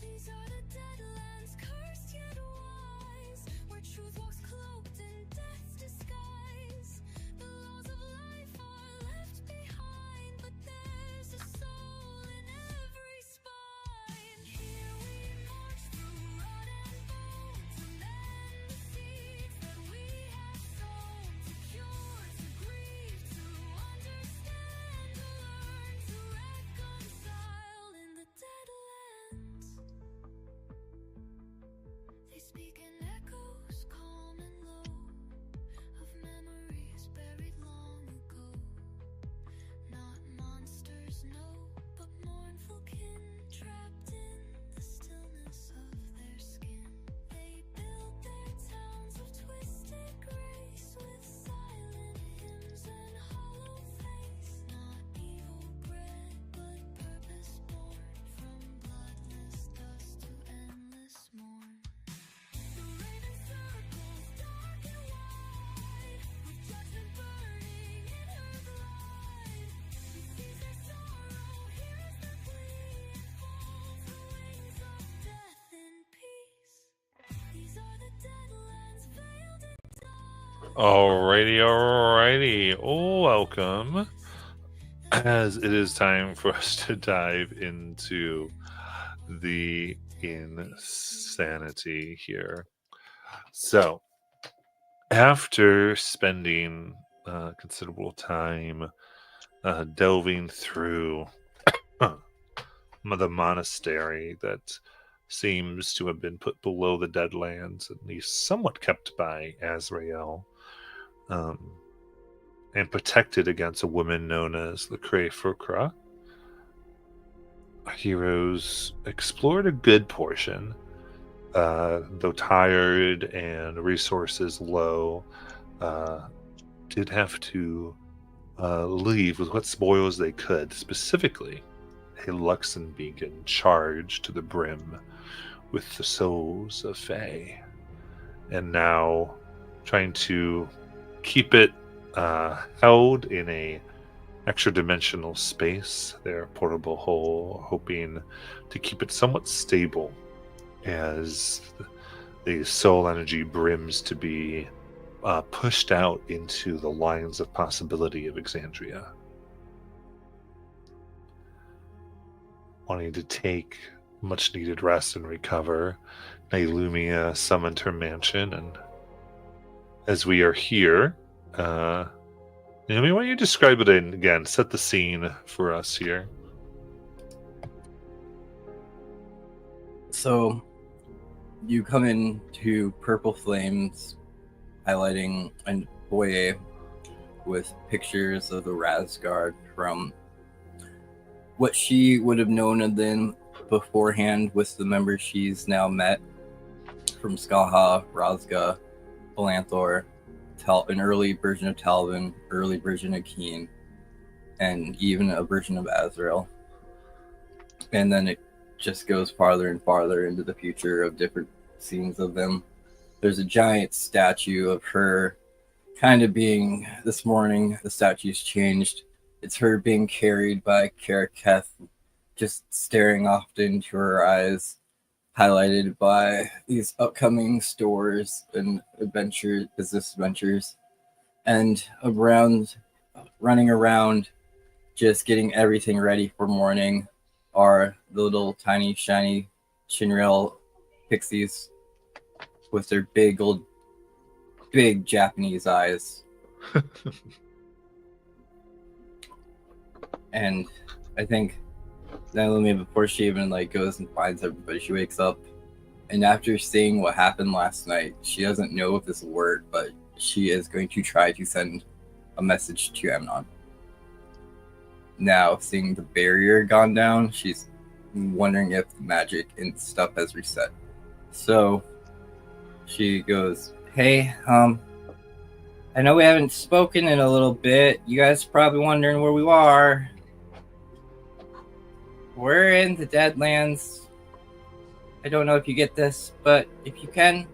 These are the Deadlands, cursed yet wise, where truth walks cloaked in death's disguise. The laws of life are left behind, but there's a soul in every spine. Here we march through rot and bone to mend the seeds that we have sown, to cure, to grieve, to understand, to learn, to reconcile in the Deadlands. They speak in echoes, calm and low, of memories buried long ago. Not monsters, no, but mournful kin, trapped in the stillness of their skin. They build their towns of twisted grace, with silent hymns and hollow face. Not evil bred, but purpose born, from bloodless dust to endless morn. The raven circles dark and wide, with judgment burning in her glide. He sees their sorrow, hears their plea, and folds the wings of death in peace. These are the Deadlands, veiled in dark. Alrighty. Welcome. As it is time for us to dive into the insanity here. So, after spending considerable time delving through the monastery that seems to have been put below the Deadlands, at least somewhat kept by Azrael, and protected against a woman known as the Crayfurcra, our heroes explored a good portion, though tired and resources low, did have to leave with what spoils they could, specifically a Luxon beacon charged to the brim with the souls of Fae, and now trying to keep it held in a extra dimensional space, their portable hull, hoping to keep it somewhat stable as the soul energy brims to be pushed out into the lines of possibility of Exandria. Wanting to take much needed rest and recover, Nailumia summoned her mansion, and as we are here, Naomi, why don't you describe it again? Set the scene for us here. So, you come into Purple Flames, highlighting a foyer with pictures of the Razguard from what she would have known of them beforehand with the members she's now met from Skaha, Razga, Balanthor, an early version of Talvin, early version of Keen, and even a version of Azrael. And then it just goes farther and farther into the future of different scenes of them. There's a giant statue of her kind of being, this morning, the statue's changed. It's her being carried by Karaketh, just staring off into her eyes, highlighted by these upcoming stores and business adventures, and running around, just getting everything ready for morning, are the little tiny shiny Shinrail pixies with their big Japanese eyes. And I think Nailumia, before she even goes and finds everybody, she wakes up, and after seeing what happened last night, she doesn't know if this will work, but she is going to try to send a message to Amnon. Now, seeing the barrier gone down, she's wondering if the magic and stuff has reset. So she goes, "Hey, I know we haven't spoken in a little bit. You guys are probably wondering where we are. We're in the Deadlands. I don't know if you get this, but if you can,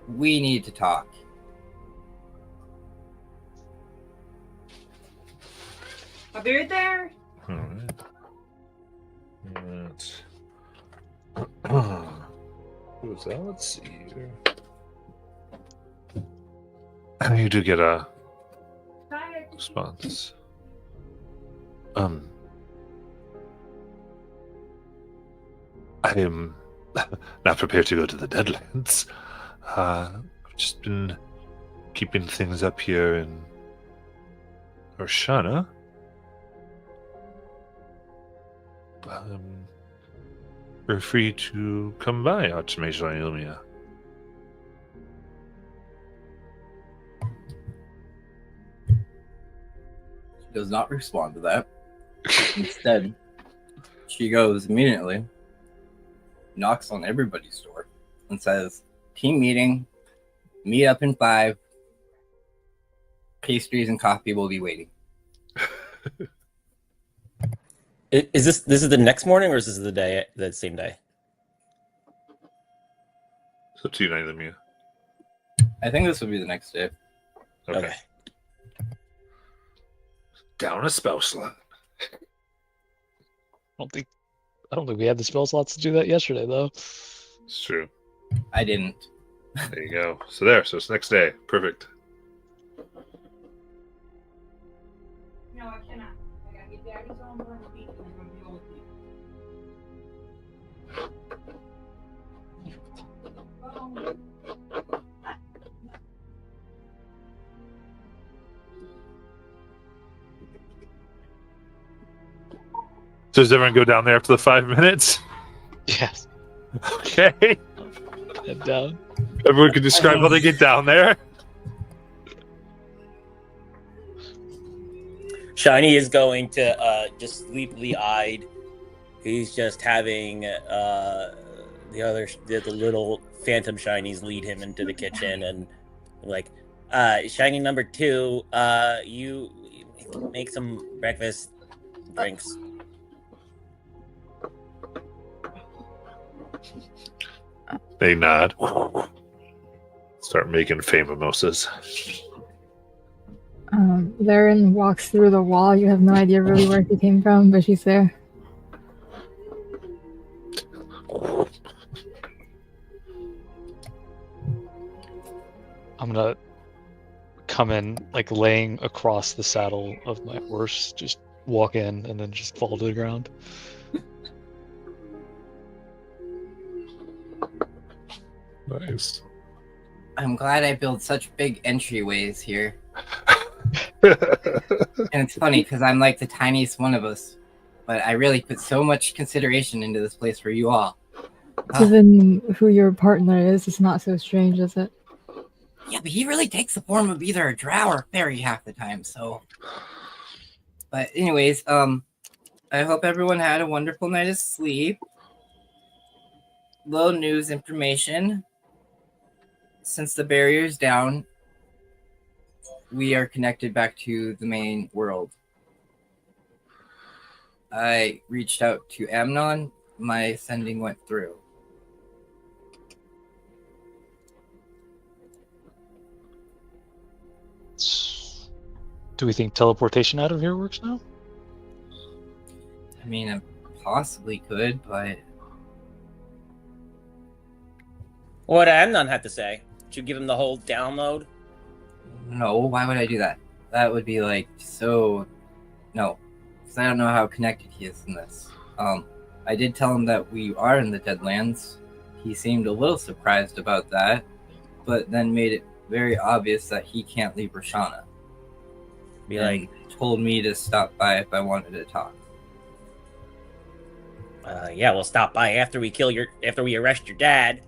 we need to talk. I'll be right there. All right. Who was that? Let's see here. You do get a Bye. response. I am not prepared to go to the Deadlands. I've just been keeping things up here in Urshana. You're free to come by, Archmage Iomia. She does not respond to that. Instead, she goes immediately, knocks on everybody's door, and says, "Team meeting, meet up in 5. Pastries and coffee will be waiting." Is this is the next morning, or is this the same day? It's up to you, Iomia. I think this would be the next day. Okay. Down a spell slot. I don't think we had the spell slots to do that yesterday, though. It's true. I didn't. There you go. So it's next day. Perfect. No, I cannot. I gotta get Daddy's on board the beach and I'm gonna deal with you. So does everyone go down there after the 5 minutes? Yes. Okay. Head down. Everyone can describe how they get down there. Shiny is going to just sleepily eyed. He's just having the little phantom shinies lead him into the kitchen and like, shiny number 2, you make some breakfast drinks. They nod. Start making mimosas. Laren walks through the wall. You have no idea really where she came from, but she's there. I'm gonna come in, like laying across the saddle of my horse, just walk in and then just fall to the ground. Nice. I'm glad I built such big entryways here. And it's funny because I'm like the tiniest one of us, but I really put so much consideration into this place for you all. Given who your partner is, it's not so strange, is it? Yeah, but he really takes the form of either a drow or a fairy half the time, so. But anyways, I hope everyone had a wonderful night of sleep. Little news information. Since the barrier's down, we are connected back to the main world. I reached out to Amnon. My sending went through. Do we think teleportation out of here works now? I mean, I possibly could, but What did Amnon have to say? Did you give him the whole download? no, why would I do that? That would be like so. No, because I don't know how connected he is in this. I did tell him that we are in the Deadlands. He seemed a little surprised about that, but then made it very obvious that he can't leave Roshana. Be And like, told me to stop by if I wanted to talk. yeah, we'll stop by after we arrest your dad.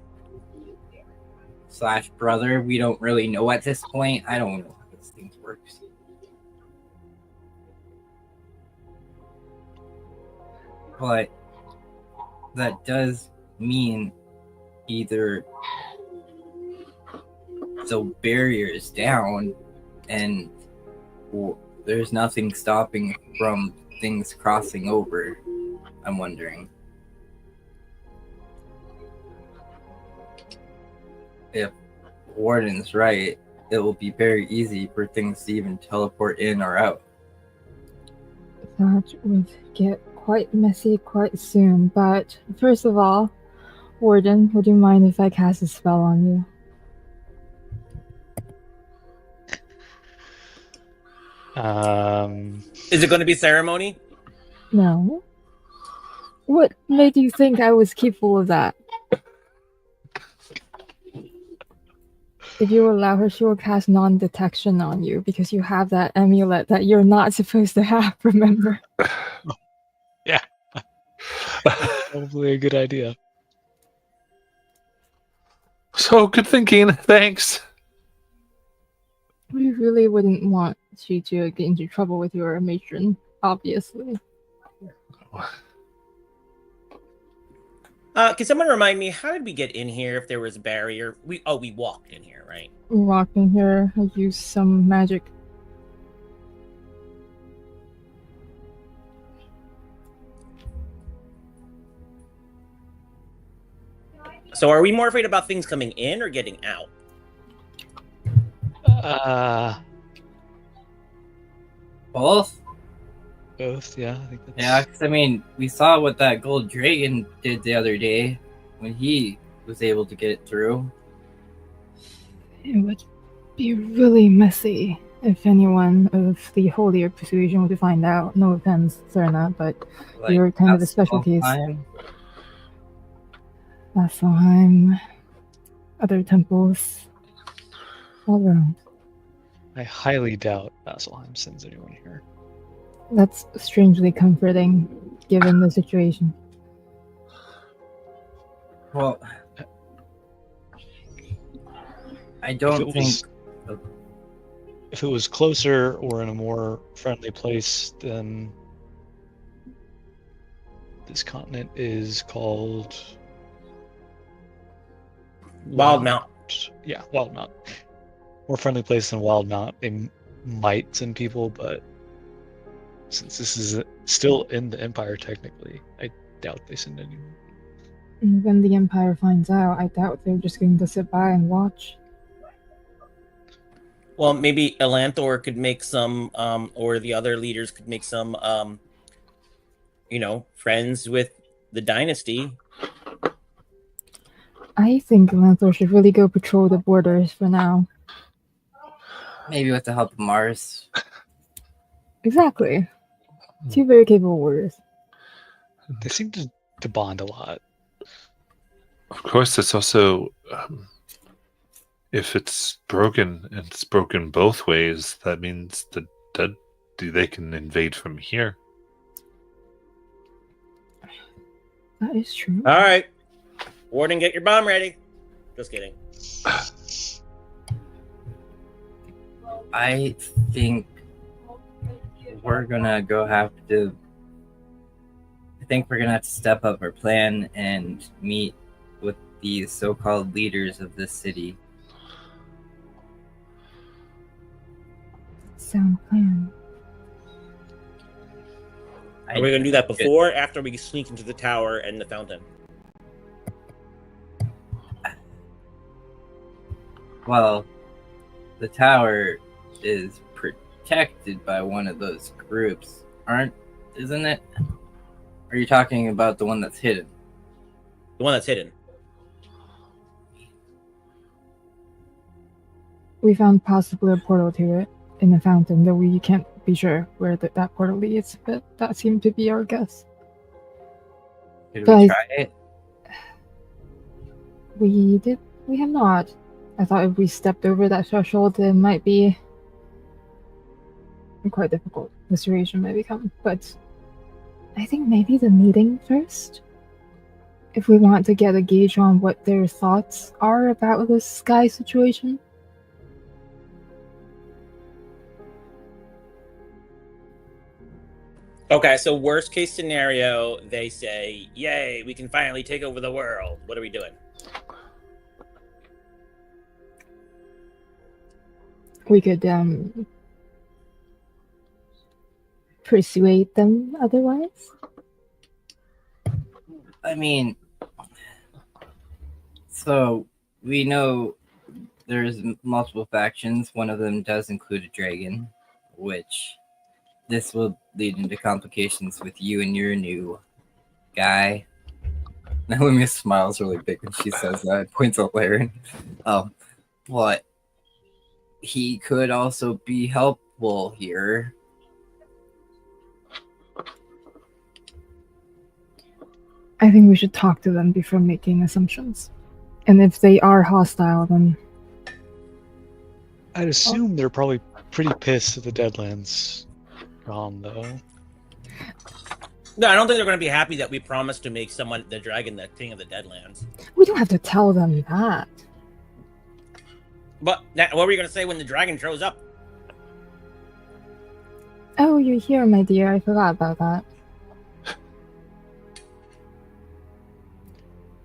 / brother, we don't really know at this point. I don't know how this thing works. But that does mean either the barrier is down and there's nothing stopping from things crossing over. I'm wondering. if Warden's right, it will be very easy for things to even teleport in or out. That would get quite messy quite soon, but first of all, Warden, would you mind if I cast a spell on you? Is it going to be ceremony? No. What made you think I was capable of that? If you allow her, she will cast non-detection on you because you have that amulet that you're not supposed to have, remember? Yeah. Probably a good idea. So good thinking. Thanks. We really wouldn't want you to get into trouble with your matron, obviously. Can someone remind me, how did we get in here if there was a barrier? We walked in here, right? Walking here, I used some magic. So are we more afraid about things coming in or getting out? Both? Both, yeah. I think that's... Yeah, because I mean, we saw what that gold dragon did the other day when he was able to get it through. It would be really messy if anyone of the holier persuasion were to find out. No offense, Serna, but Like, you're kind of a special case. Vasselheim, other temples, all around. I highly doubt Vasselheim sends anyone here. That's strangely comforting, given the situation. Well, I don't think... If it was closer or in a more friendly place, then this continent is called... Wildmount. Yeah, Wildmount. More friendly place than Wildmount. They might send people, but since this is still in the Empire technically, I doubt they send anyone. And when the Empire finds out, I doubt they're just going to sit by and watch. Well, maybe Elanthor could make some, or the other leaders could make some, friends with the dynasty. I think Lanthor should really go patrol the borders for now. Maybe with the help of Mars. Exactly. Two very capable warriors. They seem to bond a lot. Of course, it's also... if it's broken, and it's broken both ways, that means that they can invade from here. That is true. All right. Warden, get your bomb ready. Just kidding. I think we're gonna have to step up our plan and meet with the so-called leaders of this city. Sound plan. Are we going to do that before or after we sneak into the tower and the fountain? Well, the tower is protected by one of those groups, isn't it? Or are you talking about the one that's hidden? The one that's hidden. We found possibly a portal to it in the fountain, though we can't be sure where that portal leads, but that seemed to be our guess. Did we try it? We have not. I thought if we stepped over that threshold, it might be quite difficult. The situation may become, but I think maybe the meeting first. If we want to get a gauge on what their thoughts are about this sky situation. Okay, so worst case scenario, they say, yay, we can finally take over the world. What are we doing? We could persuade them otherwise. I mean, so we know there's multiple factions. One of them does include a dragon, which this will lead into complications with you and your new guy. Naomi smiles really big when she says that. Points out Laren. But he could also be helpful here. I think we should talk to them before making assumptions. And if they are hostile, then I'd assume they're probably pretty pissed at the Deadlands gone, though. No, I don't think they're going to be happy that we promised to make someone the dragon the king of the Deadlands. we don't have to tell them that. But what were you going to say when the dragon shows up? Oh, you're here, my dear. I forgot about that.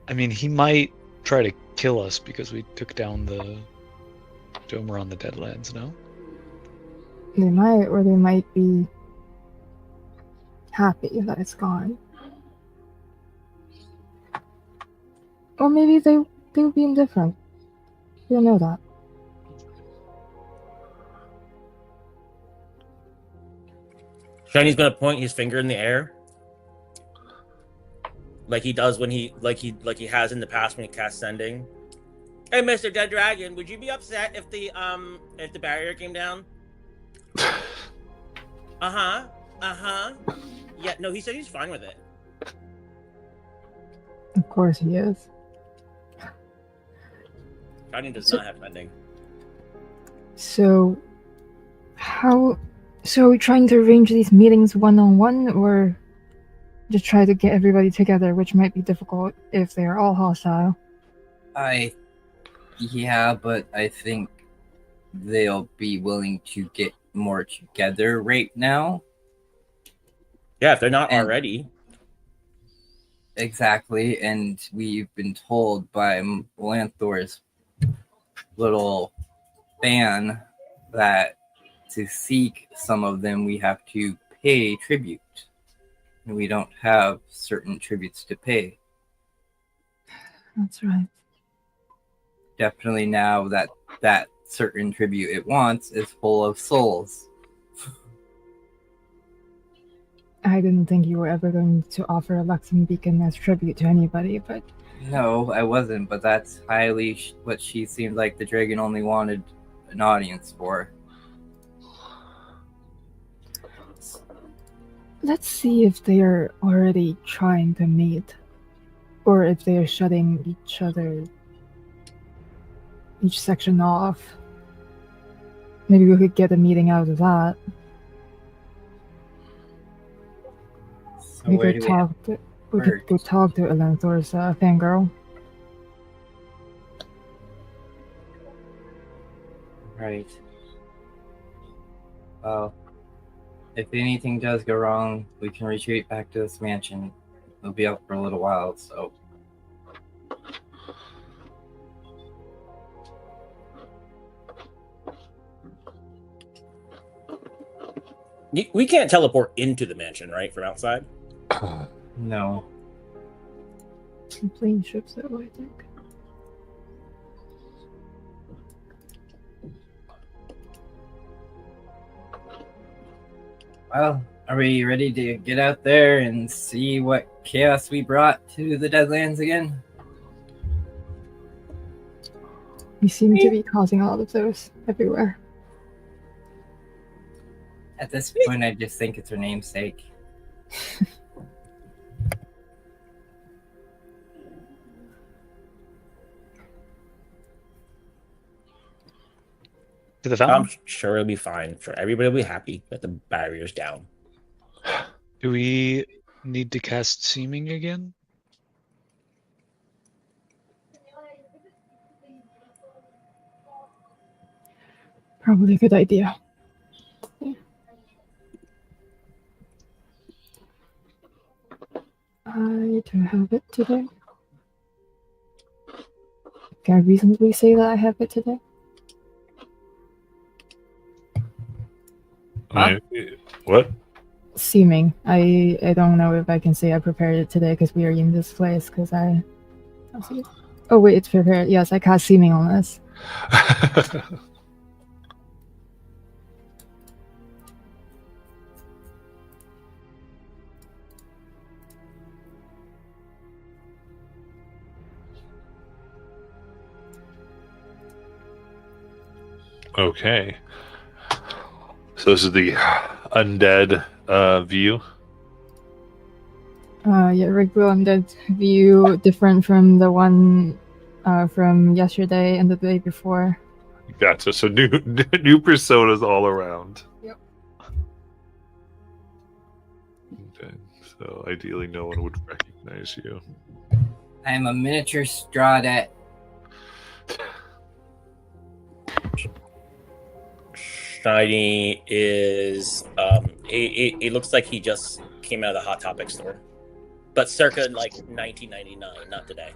I mean, he might try to kill us because we took down the Domer on the Deadlands, no? They might, or they might be happy that it's gone. Or maybe they'll be indifferent. We don't know that. Shiny's going to point his finger in the air, like he does when he has in the past when he casts sending. Hey, Mr. Dead Dragon, would you be upset if the barrier came down? Yeah, no, he said he's fine with it. Of course he is. Shiny does not have sending. So, so are we trying to arrange these meetings one-on-one, or just try to get everybody together, which might be difficult if they're all hostile? Yeah, but I think they'll be willing to get more together right now. Yeah, if they're not already. Exactly, and we've been told by Lanthor's little fan that to seek some of them, we have to pay tribute. And we don't have certain tributes to pay. That's right. Definitely now that certain tribute it wants is full of souls. I didn't think you were ever going to offer a Luxem Beacon as tribute to anybody, but No, I wasn't, but that's highly what she seemed like the dragon only wanted an audience for. let's see if they are already trying to meet, or if they are shutting each section off. Maybe we could get a meeting out of that. So We where could do we have go talk to Elenthor's fangirl. Right. Well, if anything does go wrong, we can retreat back to this mansion. We'll be up for a little while, so. We can't teleport into the mansion, right, from outside? No. Some plane ships that way, I think. Well, are we ready to get out there and see what chaos we brought to the Deadlands again? We seem to be causing a lot of those everywhere. At this point, I just think it's her namesake. To the fountain? I'm sure it'll be fine. Sure, everybody will be happy that the barrier's down. Do we need to cast Seeming again? Probably a good idea. I don't have it today. Can I reasonably say that I have it today? What? Seeming. I don't know if I can say I prepared it today because we are in this place. Because I'll see. Oh wait, it's prepared. Yes, I cast Seeming on this. Okay. So this is the undead view. Yeah, regular undead view, different from the one from yesterday and the day before. Gotcha. So new new personas all around. Yep. Okay. So ideally, no one would recognize you. I am a miniature Strawdet. Shiny is it looks like he just came out of the Hot Topic store, but circa like 1999, not today.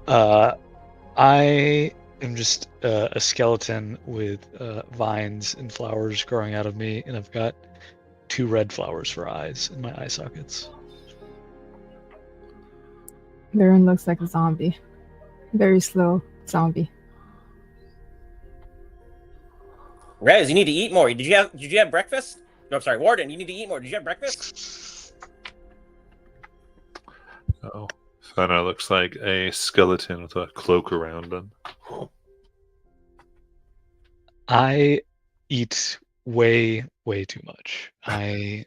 I am just a skeleton with vines and flowers growing out of me, and I've got 2 red flowers for eyes in my eye sockets. Baron looks like a zombie. Very slow zombie. Rez, you need to eat more. Did you have breakfast? No, I'm sorry, Warden. You need to eat more. Did you have breakfast? Oh, Fana looks like a skeleton with a cloak around him. I eat way too much. I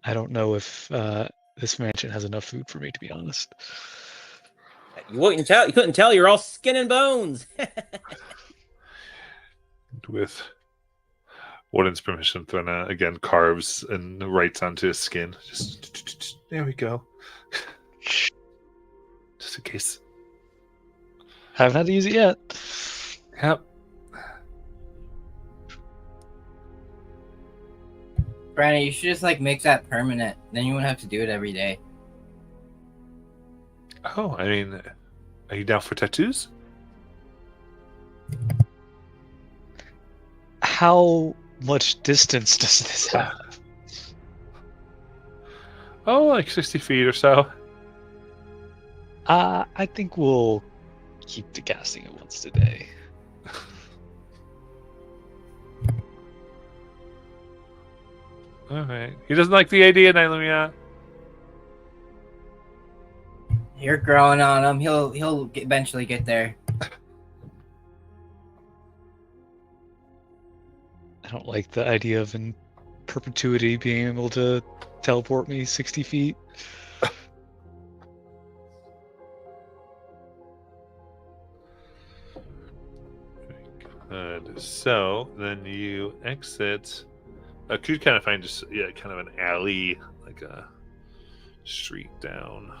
don't know if this mansion has enough food for me, to be honest. You wouldn't tell. You couldn't tell. You're all skin and bones. With Warden's permission, Fana again carves and writes onto his skin. Just there we go. Just in case. Haven't had to use it yet. Yep. Brandon, you should just like make that permanent. Then you wouldn't have to do it every day. Oh, I mean, are you down for tattoos? How much distance does this have? Oh, like 60 feet or so. I think we'll keep the casting it once today. All right. He doesn't like the idea, Nailumia. You're growing on him. He'll eventually get there. I don't like the idea of in perpetuity being able to teleport me 60 feet. Good. So then you exit. Could you kind of find just kind of an alley, like a street down.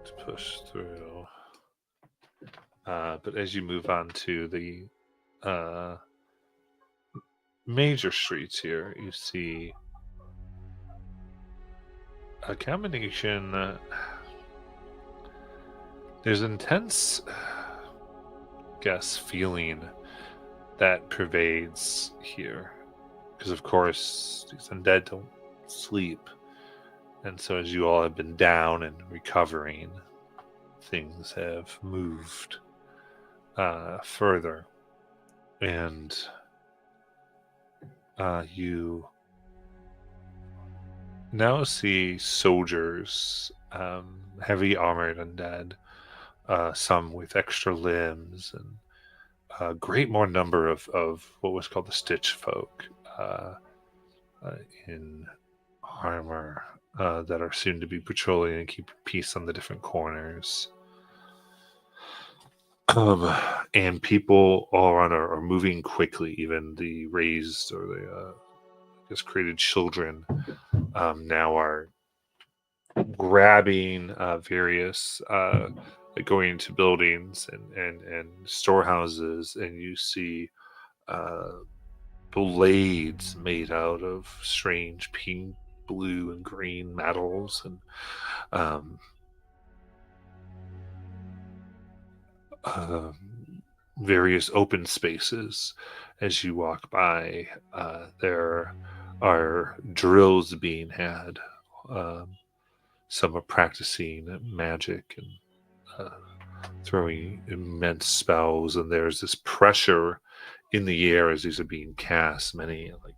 To push through. But as you move on to the major streets here, you see a combination. There's intense, feeling that pervades here. Because, of course, these undead don't sleep. And so as you all have been down and recovering, things have moved further. And you now see soldiers, heavy armored undead, some with extra limbs, and a great more number of what was called the Stitch folk in armor that are soon to be patrolling and keep peace on the different corners. And people all around are moving quickly. Even the raised or the created children now are grabbing various going into buildings and storehouses, and you see blades made out of strange pink, blue, and green metals, and various open spaces. As you walk by, there are drills being had. Some are practicing magic and throwing immense spells, and there's this pressure in the air as these are being cast. Many, like,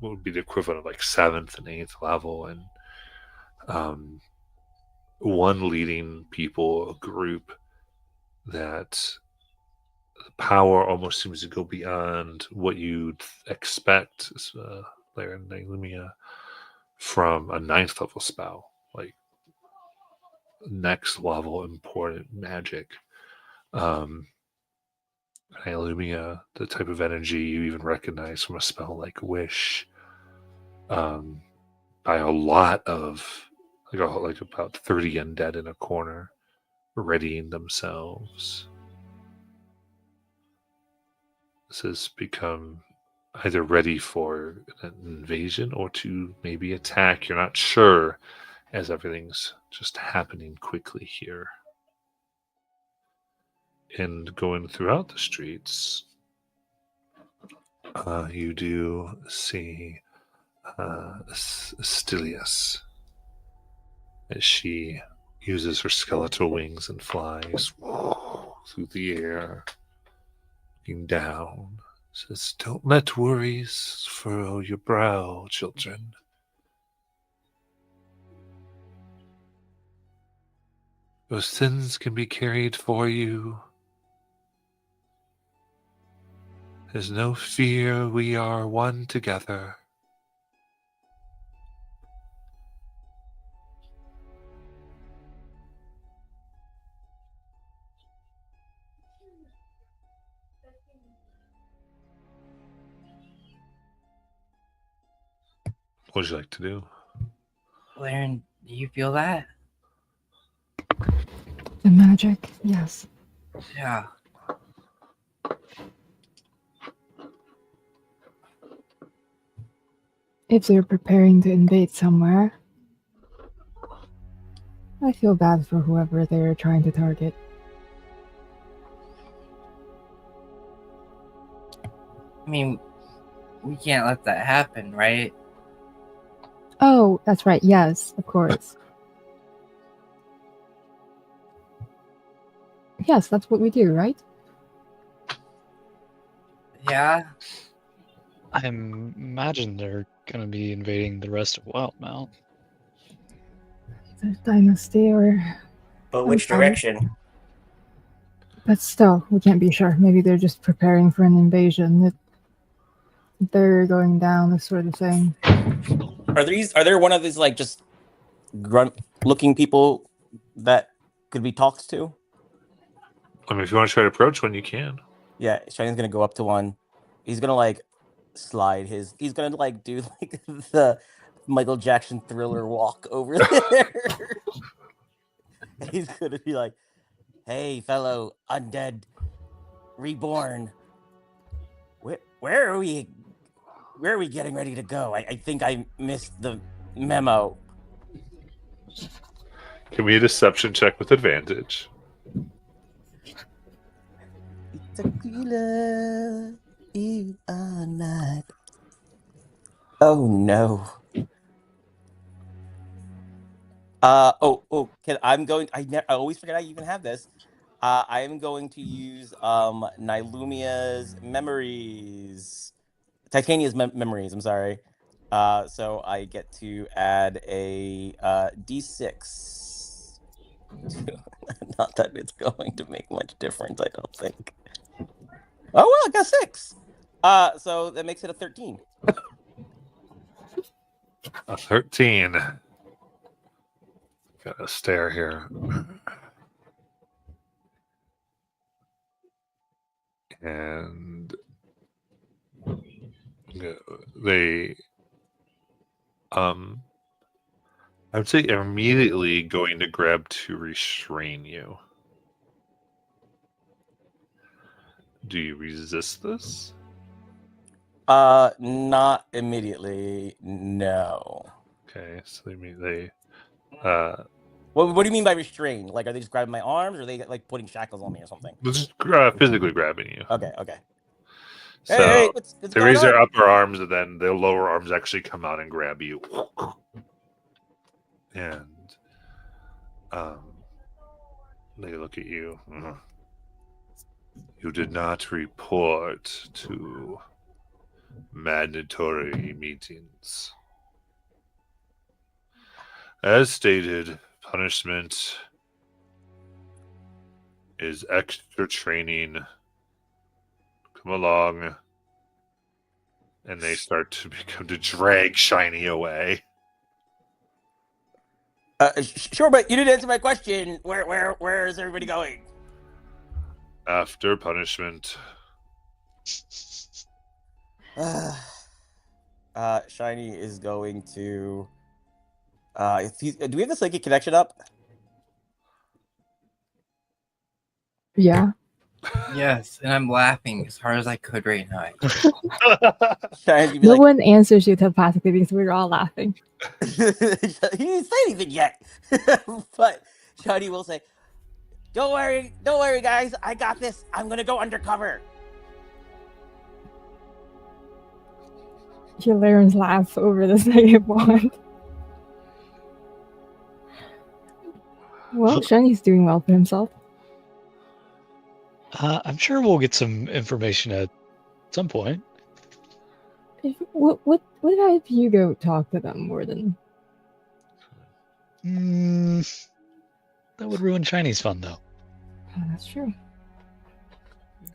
what would be the equivalent of like 7th and 8th level, and one leading people, a group that the power almost seems to go beyond what you'd expect, Lair and Nailumia, from a 9th level spell, like next level important magic. Nailumia, the type of energy you even recognize from a spell like Wish, by a lot of like about 30 undead in a corner, readying themselves. This has become either ready for an invasion or to maybe attack. You're not sure, as everything's just happening quickly here. And going throughout the streets, you do see Stilius as she uses her skeletal wings and flies through the air, looking down. Says, "Don't let worries furrow your brow, children. Your sins can be carried for you. There's no fear, we are one together." What would you like to do? Laren, do you feel that? The magic, yes. Yeah. If they're preparing to invade somewhere, I feel bad for whoever they're trying to target. I mean, we can't let that happen, right? Oh, that's right, yes, of course. Yes, that's what we do, right? Yeah. I imagine they're going to be invading the rest of Wildmount. The dynasty or... But which Okay. direction? But still, we can't be sure. Maybe they're just preparing for an invasion. That they're going down, this sort of thing. Are there one of these like just grunt looking people that could be talked to? I mean, if you want to try to approach one, you can. Yeah, Shiny's gonna go up to one. He's gonna like slide his. He's gonna like do like the Michael Jackson Thriller walk over there. He's gonna be like, "Hey, fellow undead, reborn. Where are we? Where are we getting ready to go? I think I missed the memo." Give me a deception check with advantage. Tequila, you are not. Oh no. I'm going. I always forget I even have this. I am going to use Nilumia's memories, Titania's memories. I'm sorry. So I get to add a D6. Not that it's going to make much difference, I don't think. Oh well, I got 6. So that makes it a 13. A 13. Got a stare here. And they I would say immediately going to grab to restrain you. Do you resist this? Not immediately. No. Okay, so they What do you mean by restrained? Like, are they just grabbing my arms, or are they like putting shackles on me or something? just physically grabbing you. Okay. So Hey, what's they going raise on? their upper arms, and then their lower arms actually come out and grab you. And they look at you. You did not report to mandatory meetings. As stated, punishment is extra training. Come along. And they start to become to drag Shiny away. Sure, but you didn't answer my question. Where is everybody going? After punishment, Shiny is going to. Do we have the psychic connection up? Yeah. Yes, and I'm laughing as hard as I could right now. Shiny's gonna be No like, one answers you telepathically because we're all laughing. he didn't say anything yet, but Shiny will say, don't worry, guys, I got this. I'm gonna go undercover." Larens laugh over the second one. Well, Shiny's doing well for himself. I'm sure we'll get some information at some point. What about if you go talk to them more than... That would ruin Shiny's fun, though. Oh, that's true.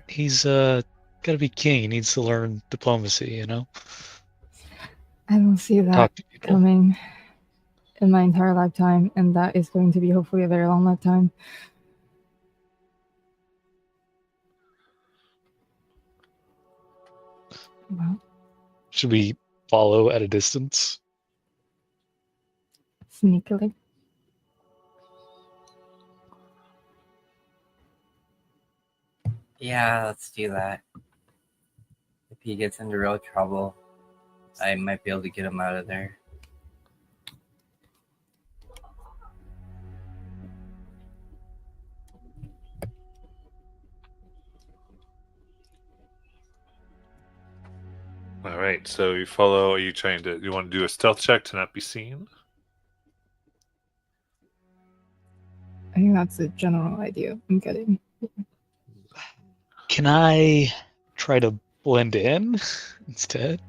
He's got to be king. He needs to learn diplomacy, you know? I don't see that Talk to people. coming in my entire lifetime, and that is going to be hopefully a very long lifetime. Well, Should we follow at a distance? sneakily. Yeah, let's do that. If he gets into real trouble, I might be able to get him out of there. all right. So you follow. Are you trying to? You want to do a stealth check to not be seen? I think that's the general idea I'm getting. Can I try to blend in instead?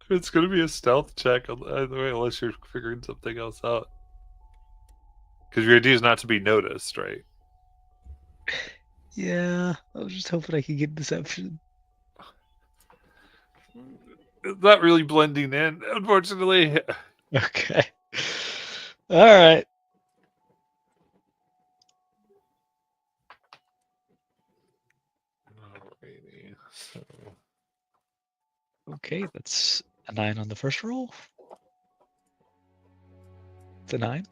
It's going to be a stealth check either way, unless you're figuring something else out. Because your idea is not to be noticed, right? Yeah, I was just hoping I could get deception. It's not really blending in, unfortunately. Okay. All right. Alrighty. So Okay, that's a 9 on the first roll. It's a 9.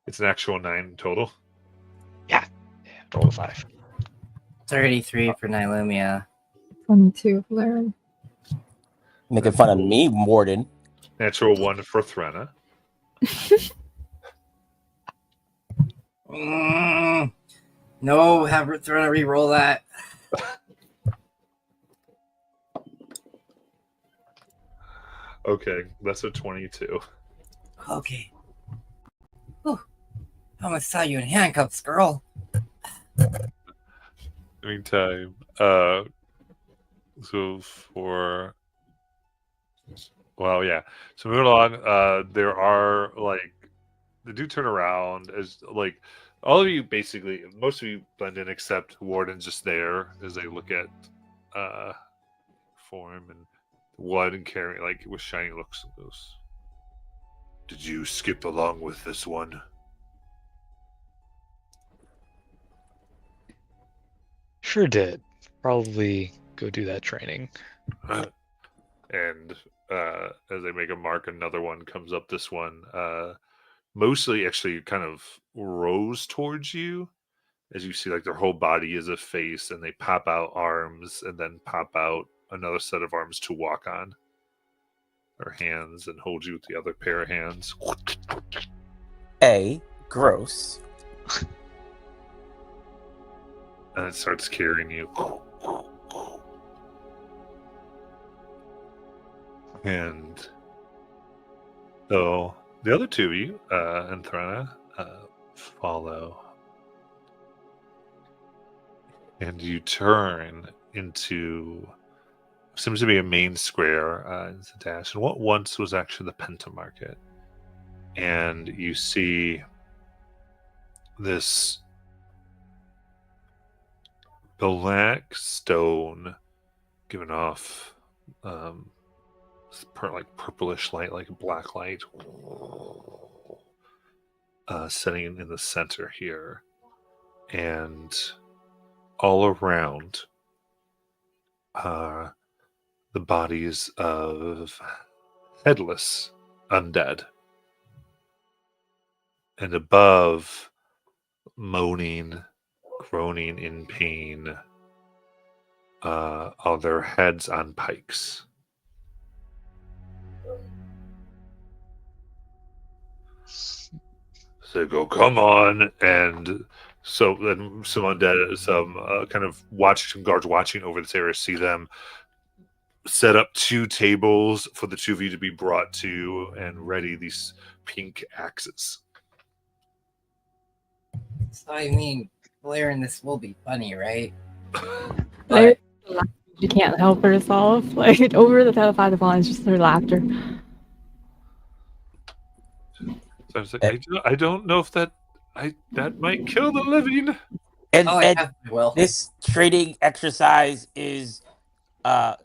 it's an actual 9 total. Yeah, roll a 5. 33 for Nilumia. 22 for Laren. Making fun of me, Warden. Natural 1 for Threnna. No, have her thrown a re-roll that. Okay, that's a 22. Okay. Whew. I almost saw you in handcuffs, girl. Meantime, so for well, yeah. So moving along, there are like they do turn around as like all of you basically, most of you blend in except Warden's just there as they look at form and Wood and carry like with shiny looks and goes. Did you skip along with this one? Sure did. Probably go do that training. And as they make a mark, another one comes up. This one mostly actually kind of rose towards you as you see like their whole body is a face and they pop out arms and then pop out another set of arms to walk on. Or hands and hold you with the other pair of hands. A, gross. And it starts carrying you. And so the other two of you, and Thrana, follow. And you turn into seems to be a main square in Zadash, and what once was actually the Penta Market. And you see this black stone giving off like purplish light, like a black light, sitting in the center here, and all around are the bodies of headless undead, and above, moaning, groaning in pain, are their heads on pikes. So they go, come on, and so then some undead, some kind of some guards watching over this area see them set up 2 tables for the 2 of you to be brought to and ready these pink axes. So I mean, Blair and this will be funny, right? Blair, she can't help herself. Like over the top of the phone, it's just her laughter. So I was like, I don't know if that might kill the living. And, Oh, and yeah, well, this training exercise is to,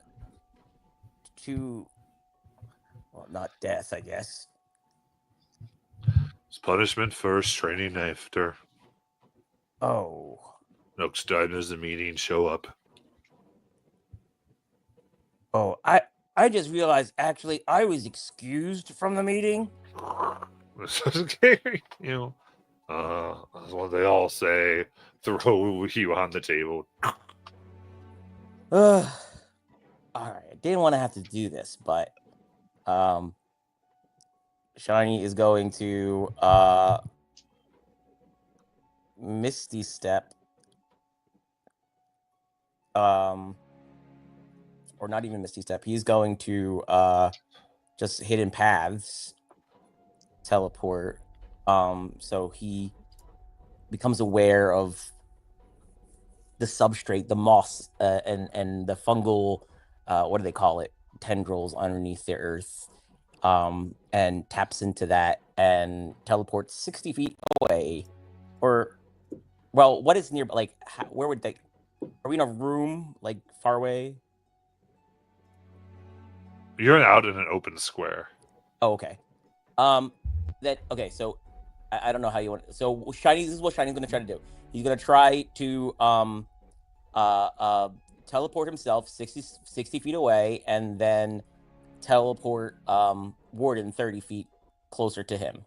well, not death, I guess. It's punishment first, training after. Oh. Next time there's a meeting, show up. Oh, I just realized actually I was excused from the meeting. This is scary, that's what they all say. Throw you on the table. All right, I didn't want to have to do this, but Shiny is going to Misty Step, or not even Misty Step. He's going to just Hidden Paths teleport, so he becomes aware of the substrate, the moss, and the fungal, what do they call it, tendrils underneath the earth, and taps into that and teleports 60 feet away. Or, well, what is near, like, where would they, are we in a room, like, far away? You're out in an open square. Oh, okay. Okay, so I don't know how you want. So Shiny, this is what Shiny's gonna try to do. He's gonna try to teleport himself 60 feet away, and then teleport Warden 30 feet closer to him.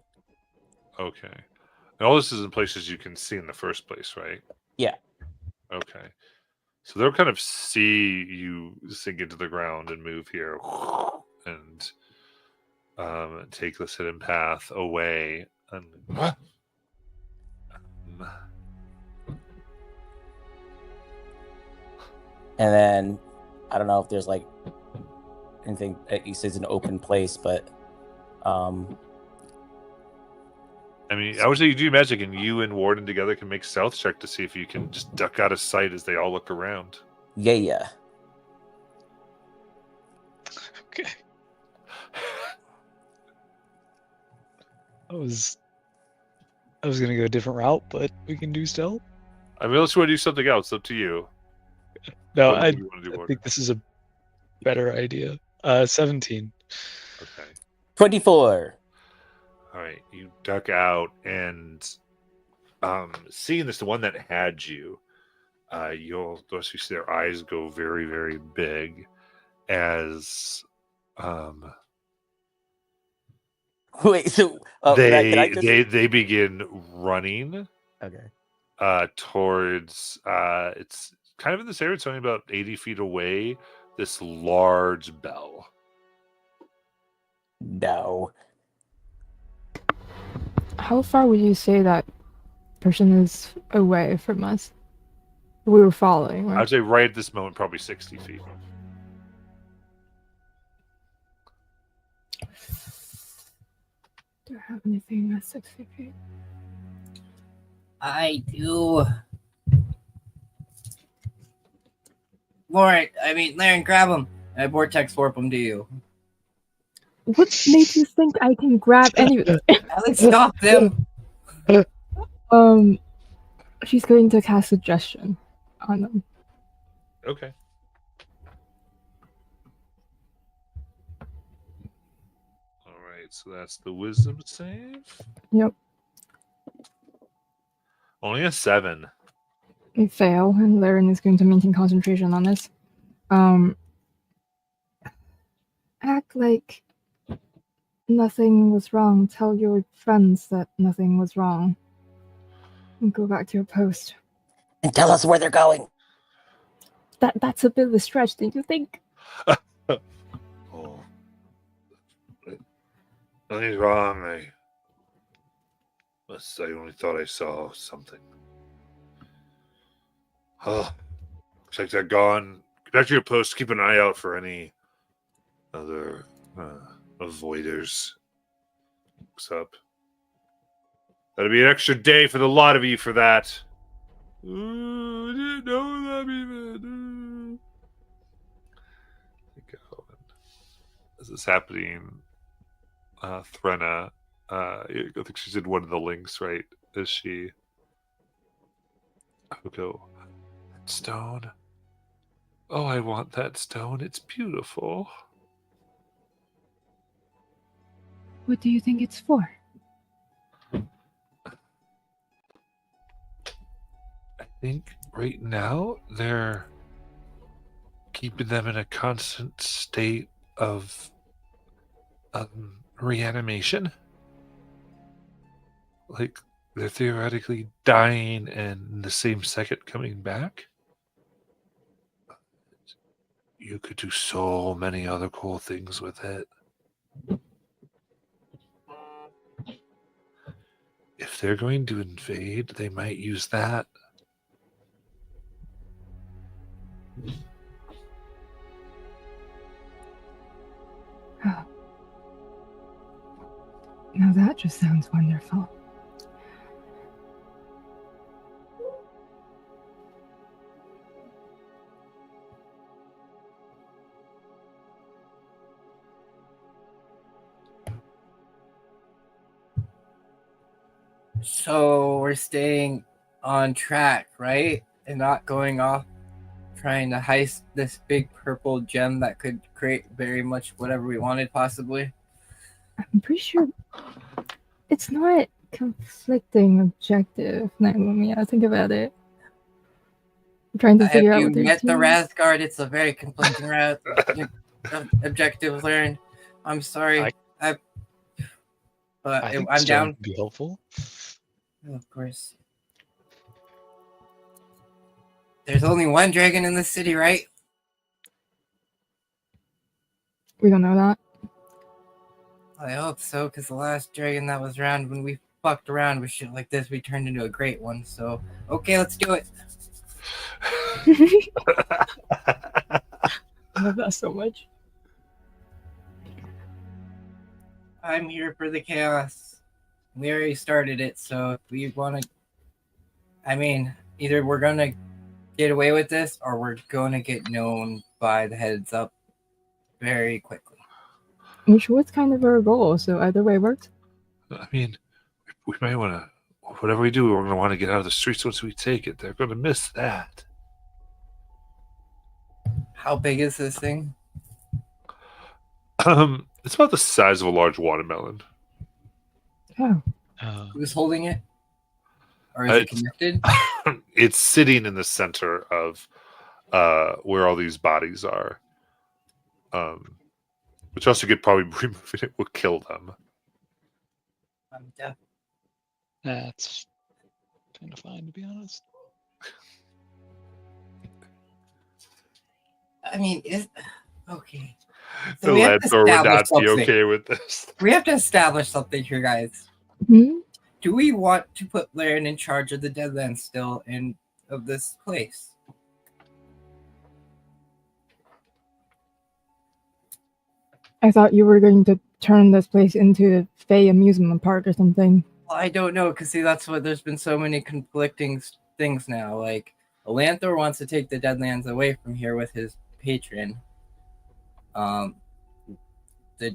Okay. And all this is in places you can see in the first place, right? Yeah. Okay. So they'll kind of see you sink into the ground and move here, and take this hidden path away. And then I don't know if there's like anything. He says an open place, but I mean, I would say you do magic, and you and Warden together can make stealth check to see if you can just duck out of sight as they all look around. Yeah. Okay. I was gonna go a different route, but we can do stealth. I mean, unless you want to do something else, it's up to you. No, What I do you want to do, Warden? think this is a better idea. 17. Okay. 24. All right, you duck out, and seeing this, the one that had you, you'll see their eyes go very, very big as Wait, so they begin running. Okay. Towards it's kind of in this area. It's only about 80 feet away. This large bell. No. How far would you say that person is away from us? We were following, right? I'd say right at this moment, probably 60 feet. Do I have anything at 60 feet? I do. Laren, grab him. I vortex warp him to you. What made you think I can grab any? Alex, stop them. She's going to cast suggestion on them. Okay. All right, so that's the wisdom save. Yep. Only a 7. We fail, and Laren is going to maintain concentration on this. Act like nothing was wrong. Tell your friends that nothing was wrong. And go back to your post. And tell us where they're going. That's a bit of a stretch, don't you think? Oh. Nothing's wrong. I only thought I saw something. Oh, looks like they're gone. Get back to your post. Keep an eye out for any other avoiders. Looks up. That'll be an extra day for the lot of you for that. Ooh, I didn't know that even. As this happening, Threnna, I think she's in one of the links, right? Is she? I'll go. That stone. Oh, I want that stone. It's beautiful. What do you think it's for? I think right now they're keeping them in a constant state of reanimation. Like they're theoretically dying and in the same second coming back. You could do so many other cool things with it. If they're going to invade, they might use that. Oh. Now that just sounds wonderful. So we're staying on track, right? And not going off trying to heist this big purple gem that could create very much whatever we wanted, possibly. I'm pretty sure it's not conflicting objective, Naomi. I think about it. I'm trying to figure out Have what you they're met the doing. Rasgard? It's a very conflicting objective, Laren. I'm sorry. I But think I'm stone down. would be helpful. Oh, of course. There's only one dragon in the city, right? We don't know that. I hope so, because the last dragon that was around, when we fucked around with shit like this, we turned into a great one. So, okay, let's do it. I love that so much. I'm here for the chaos. We already started it, so if we want to... either we're going to get away with this, or we're going to get known by the heads up very quickly. Which was kind of our goal, so either way works. I mean, we might want to, whatever we do, we're going to want to get out of the streets once we take it. They're going to miss that. How big is this thing? It's about the size of a large watermelon. Oh. Who's holding it? Or is it connected? It's sitting in the center of where all these bodies are. Which also could probably removing it will kill them. I'm deaf. That's kind of fine, to be honest. Okay. The we have to Lanthor would not establish be something. okay with this. We have to establish something here, guys. Hmm? do we want to put Laren in charge of the Deadlands still and of this place? I thought you were going to turn this place into a Fey amusement park or something. Well, I don't know, because see, that's what there's been so many conflicting things now. Like, Alanthor wants to take the Deadlands away from here with his patron.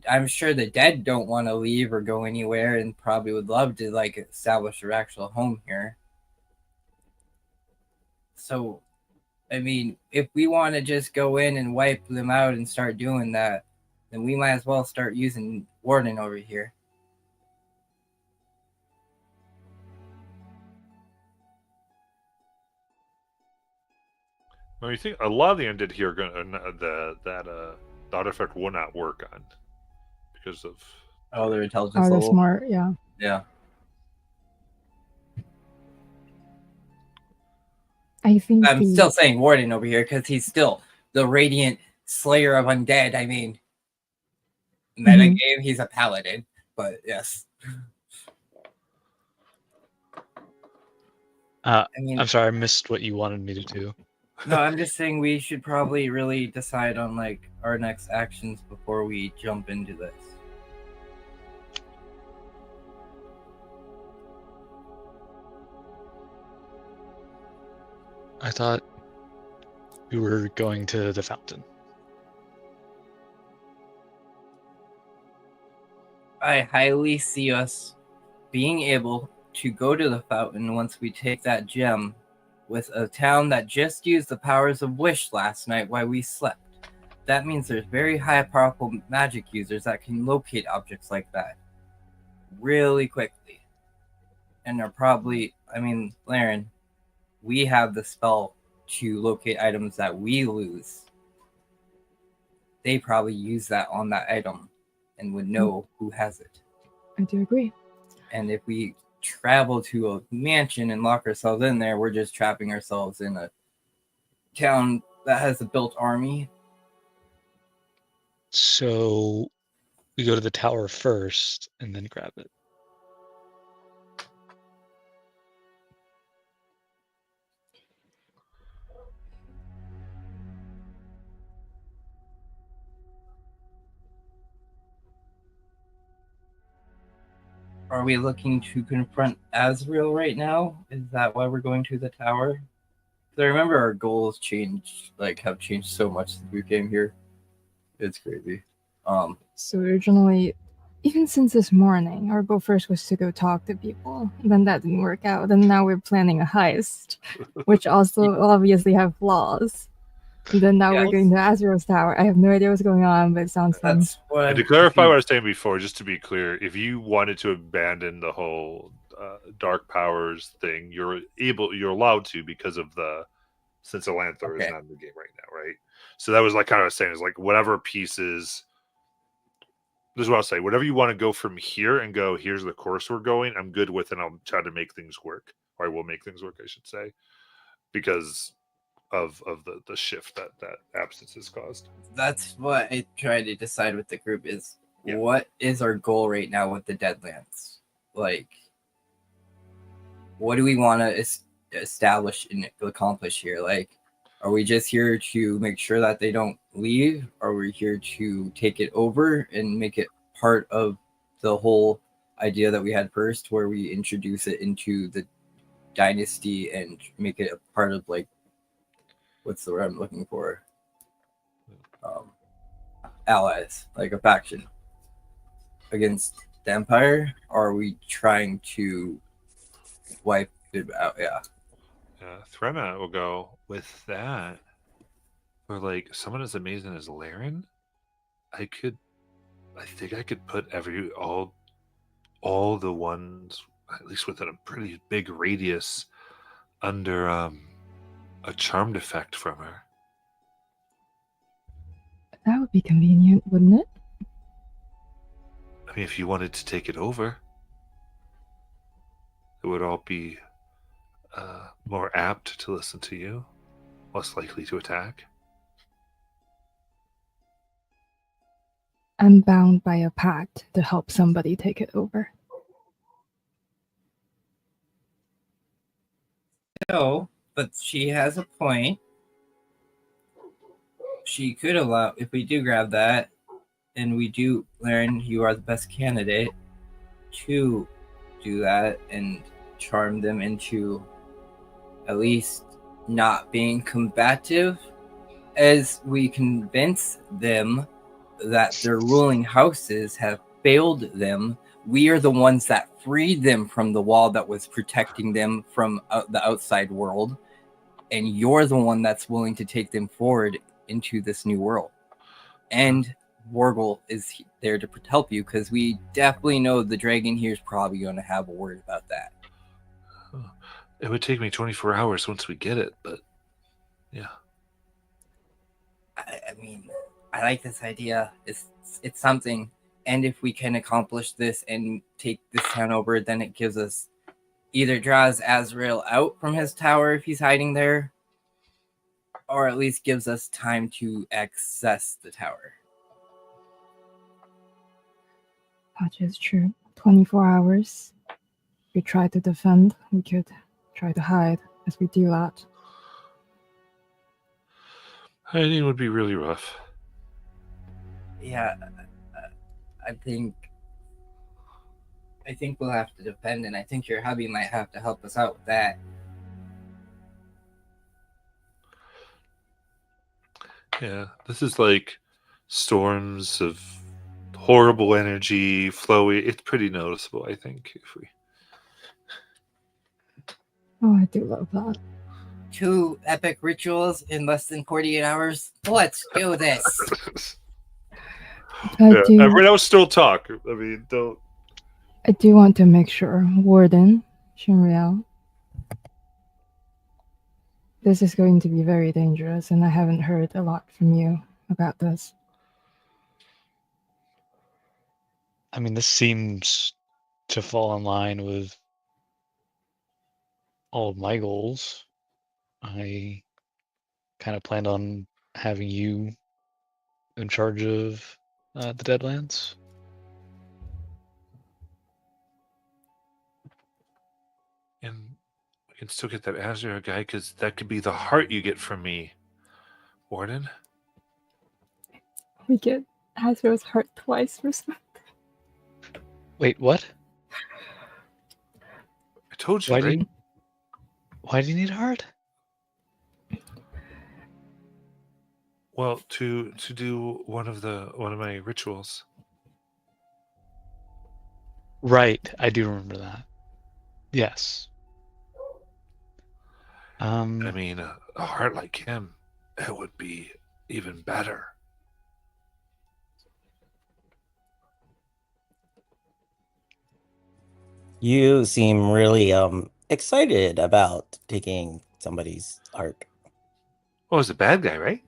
I'm sure the dead don't want to leave or go anywhere, and probably would love to like establish their actual home here. So, I mean, if we want to just go in and wipe them out and start doing that, then we might as well start using Warden over here. Well, you think a lot of the undead here are going that artifact will not work on because of their intelligence Oh, level. that's smart, yeah. Yeah. I think I'm still saying Warden over here because he's still the radiant slayer of undead. I mean, metagame, he's a paladin, but yes. I mean, I'm sorry, I missed what you wanted me to do. no, I'm just saying we should probably really decide on like our next actions before we jump into this. I thought we were going to the fountain. I highly see us being able to go to the fountain once we take that gem with a town that just used the powers of wish last night while we slept. That means there's very high powerful magic users that can locate objects like that really quickly. And they're probably, I mean, Laren, we have the spell to locate items that we lose. They probably use that on that item and would know who has it. I do agree. And if we travel to a mansion and lock ourselves in there, we're just trapping ourselves in a town that has a built army. So we go to the tower first and then grab it. Are we looking to confront Azrael right now? Is that why we're going to the tower? Because I remember our goals have changed so much since we came here. It's crazy. So originally, even since this morning, our goal first was to go talk to people. Then that didn't work out. Then now we're planning a heist, which also obviously have flaws. And then now we're going to Azrael's tower. I have no idea what's going on, but it sounds fun. That's what And to clarify what I was saying before, just to be clear, if you wanted to abandon the whole dark powers thing, you're allowed to because of since Alanthor is not in the game right now, right? So that was like kind of what I was saying is like whatever pieces. This is what I'll say. Whatever you want to go from here and go, here's the course we're going. I'm good with, and I'll try to make things work, or I will make things work, I should say, because of the shift that absence has caused. That's what I try to decide with the group is what is our goal right now with the Deadlands? Like, what do we want to establish and accomplish here? Like, are we just here to make sure that they don't leave? Are we here to take it over and make it part of the whole idea that we had first, where we introduce it into the dynasty and make it a part of like, what's the word I'm looking for? Allies, like a faction against the Empire? Or are we trying to wipe it out? Yeah. Threnna will go with that. For like someone as amazing as Laren, I think I could put all the ones at least within a pretty big radius under a charmed effect from her. That would be convenient, wouldn't it? I mean, if you wanted to take it over, it would all be more apt to listen to you, less likely to attack. I'm bound by a pact to help somebody take it over. So, but she has a point. She could allow, if we do grab that, and we do learn you are the best candidate to do that and charm them into at least not being combative, as we convince them that their ruling houses have failed them. We are the ones that freed them from the wall that was protecting them from the outside world, and you're the one that's willing to take them forward into this new world. And Wargle is there to help you, because we definitely know the dragon here is probably going to have a word about that. It would take me 24 hours once we get it, but yeah. I mean, I like this idea. It's something. And if we can accomplish this and take this town over, then it gives us, either draws Azrael out from his tower if he's hiding there, or at least gives us time to access the tower. That is true. 24 hours. We try to defend. We could try to hide as we do that. Hiding would be really rough. Yeah, I think we'll have to defend, and I think your hubby might have to help us out with that. Yeah, this is like storms of horrible energy, flowy. It's pretty noticeable, I think. If we Oh, I do love that. 2 epic rituals in less than 48 hours. Let's do this. I do. Everyone else still talk. I mean, don't. I do want to make sure, Warden, Shinriel, this is going to be very dangerous, and I haven't heard a lot from you about this. I mean, this seems to fall in line with all of my goals. I kind of planned on having you in charge of the Deadlands. And we can still get that Azure guy, because that could be the heart you get from me, Warden. We get Azrael's heart twice for something. Wait, what? I told you, Why right? Why do you need a heart? Well, to do one of my rituals. Right, I do remember that. Yes. I mean, a heart like him, it would be even better. You seem really excited about taking somebody's heart. Oh, he's a bad guy, right?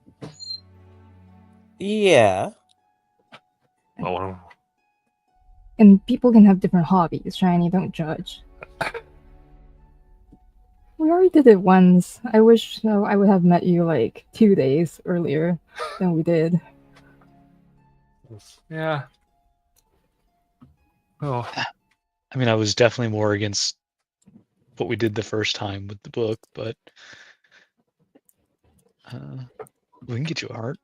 Yeah. Well, And people can have different hobbies, Shiny, don't judge. We already did it once. I wish I would have met you like 2 days earlier than we did. yeah. Oh, I mean, I was definitely more against what we did the first time with the book, but we can get you a heart.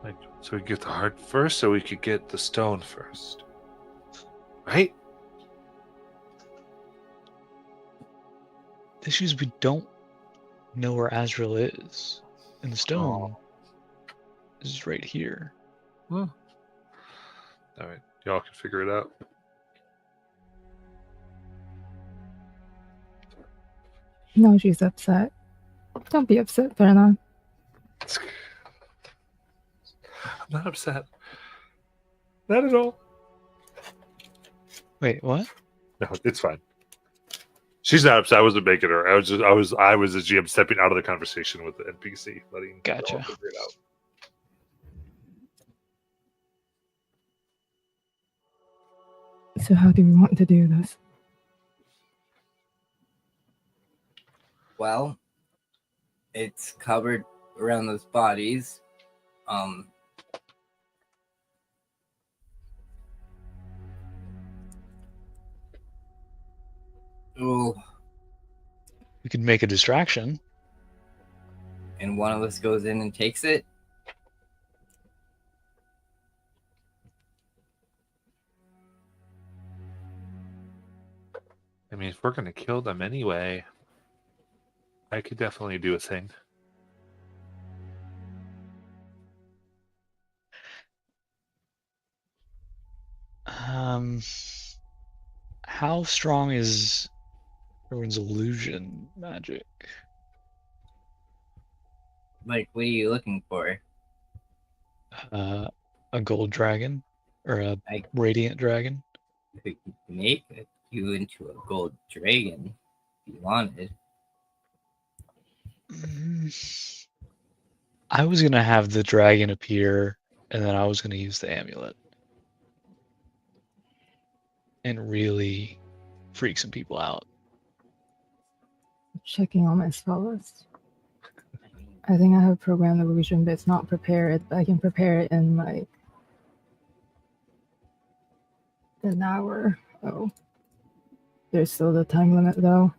like, so we get the heart first, so we could get the stone first, right? The issue is we don't know where Azrael is, and the stone is right here. Well, all right, y'all can figure it out. No, she's upset. Don't be upset, Vernon. I'm not upset. Not at all. Wait, what? No, it's fine. She's not upset. I wasn't making her. I was the GM stepping out of the conversation with the NPC, letting Gotcha. y'all figure it out. So how do we want to do this? Well, it's covered around those bodies. Oh, We could make a distraction. and one of us goes in and takes it. I mean, if we're gonna kill them anyway, I could definitely do a thing. How strong is everyone's illusion magic? Like, what are you looking for? A gold dragon or a I radiant dragon? could make you into a gold dragon if you wanted. I was gonna have the dragon appear, and then I was gonna use the amulet and really freak some people out. Checking on my spell list. I think I have programmed illusion, but it's not prepared. But I can prepare it in like an hour. Oh, there's still the time limit though.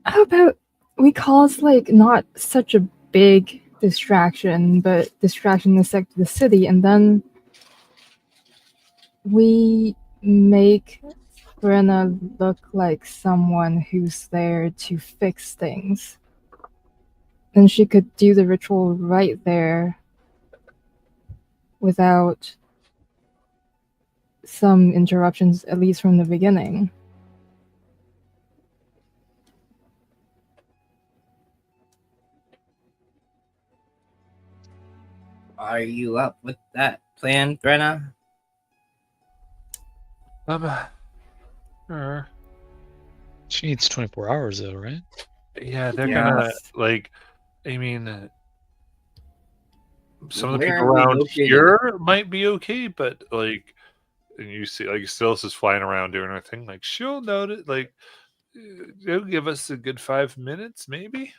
How about we cause like not such a big distraction, but distraction in the city, and then we make Brenna look like someone who's there to fix things. Then she could do the ritual right there without some interruptions, at least from the beginning. Are you up with that plan, Brenna? Sure. She needs 24 hours though, right? Yeah, they're Yes. gonna like. I mean, some of the Where people are we around located? here might be okay, but like, and you see, like, Stills is flying around doing her thing. Like, she'll notice. Like, it'll give us a good 5 minutes, maybe.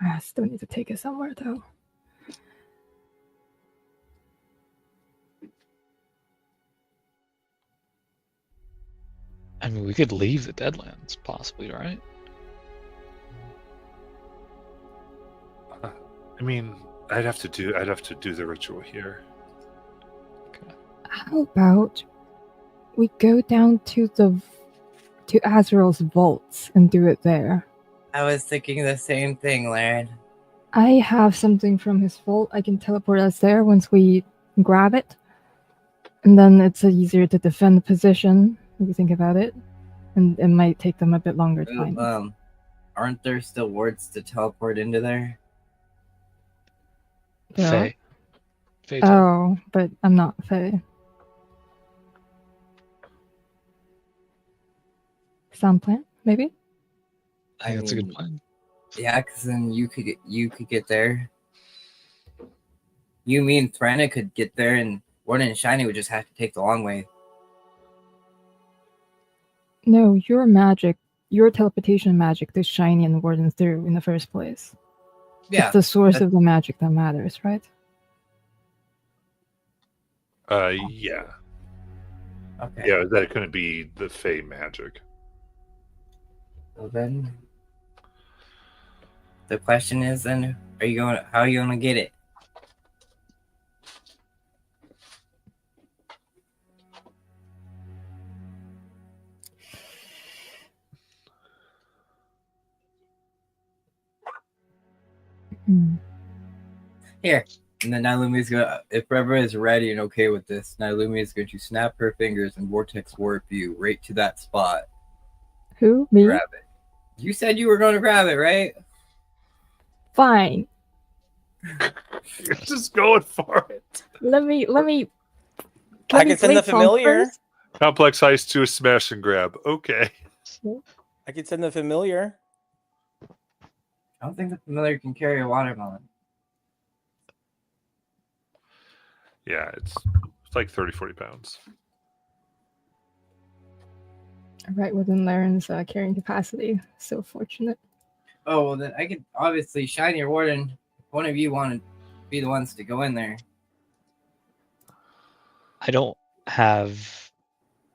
I still need to take it somewhere though. I mean, we could leave the Deadlands, possibly, right? I mean, I'd have to do the ritual here. How about we go down to Azrael's vaults and do it there? I was thinking the same thing, Laren. I have something from his vault. I can teleport us there once we grab it. And then it's easier to defend the position if you think about it. And it might take them a bit longer to find us. Aren't there still wards to teleport into there? Yeah. Faye. Faye. Oh, but I'm not Faye. Sound plan, maybe? I think that's a good plan. Yeah, because then you could get there. You, me, and Threnna could get there, and Warden and Shiny would just have to take the long way. No, your magic, your teleportation magic to Shiny and Warden through in the first place. Yeah. It's the source of the magic that matters, right? Yeah. Okay. Yeah, that couldn't be the Fey magic. Well then, the question is then, how are you gonna get it? Here. And then Nalumi's gonna, if Reva is ready and okay with this, Nalumi is going to snap her fingers and vortex warp you right to that spot. Who? Me? Grab it. You said you were going to grab it, right? Fine. You're just going for it. Let me. I can send the familiar. Complex heist to a smash and grab. Okay. I can send the familiar. I don't think the familiar can carry a watermelon. Yeah, it's like 30, 40 pounds. Right within Laren's carrying capacity. So fortunate. Oh, well, then I could obviously Shiny or Warden. One of you want to be the ones to go in there. I don't have.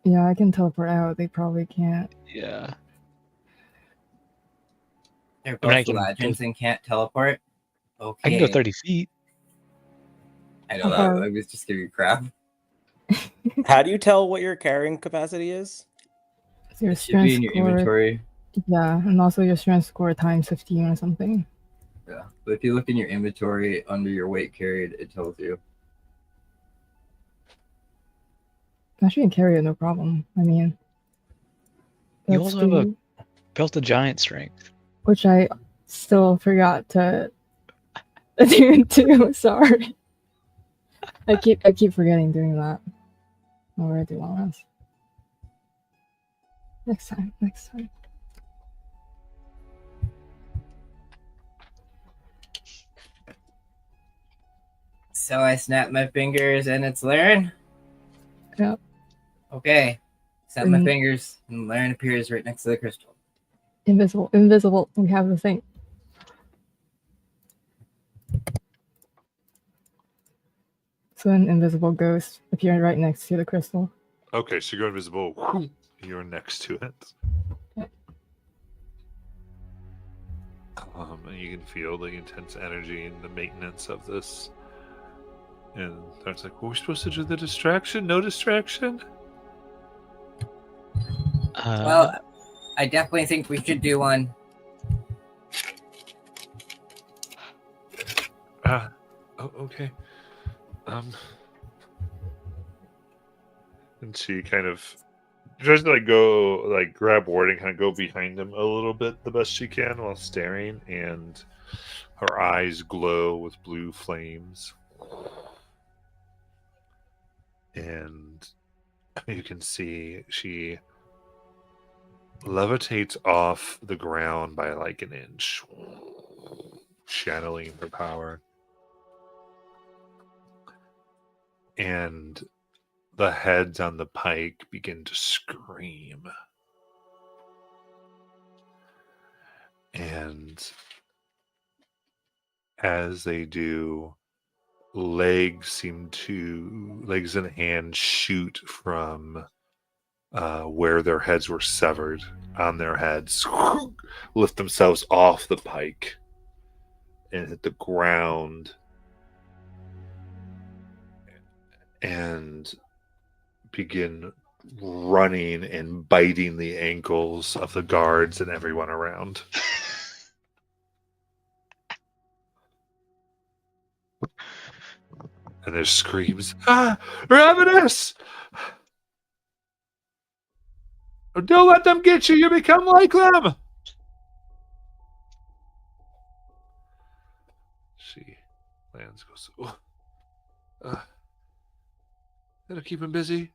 Yeah, I can teleport out. They probably can't. Yeah. They're I mean, both legends and can't teleport. Okay. I can go 30 feet. I know that. I was just giving you crap. How do you tell what your carrying capacity is? Your It should be in your score, inventory. yeah, and also your strength score times 15 or something. Yeah, but if you look in your inventory under your weight carried, it tells you. Actually, I can carry it, no problem. I mean, You let's also have do- built a giant strength. which I still forgot to do too. Sorry, I keep forgetting doing that. I'll already do one last. Next time. So I snap my fingers and it's Laren? Yep. Okay. Snap my Mhm. fingers and Laren appears right next to the crystal. Invisible. We have the thing. So an invisible ghost appearing right next to the crystal. Okay, so you're invisible. You're next to it. And you can feel the intense energy and the maintenance of this. And it's like, well, we're supposed to do the distraction? No distraction? Well, I definitely think we should do one. Oh, okay. And she kind of tries to go grab Ward and kind of go behind him a little bit the best she can while staring, and her eyes glow with blue flames. And you can see she levitates off the ground by like an inch, channeling her power. And the heads on the pike begin to scream. And as they do, legs and hands shoot from where their heads were severed on their heads, lift themselves off the pike and hit the ground and begin running and biting the ankles of the guards and everyone around. And there's screams, Ravenous! Don't let them get you, you become like them! She lands, goes, that'll keep him busy.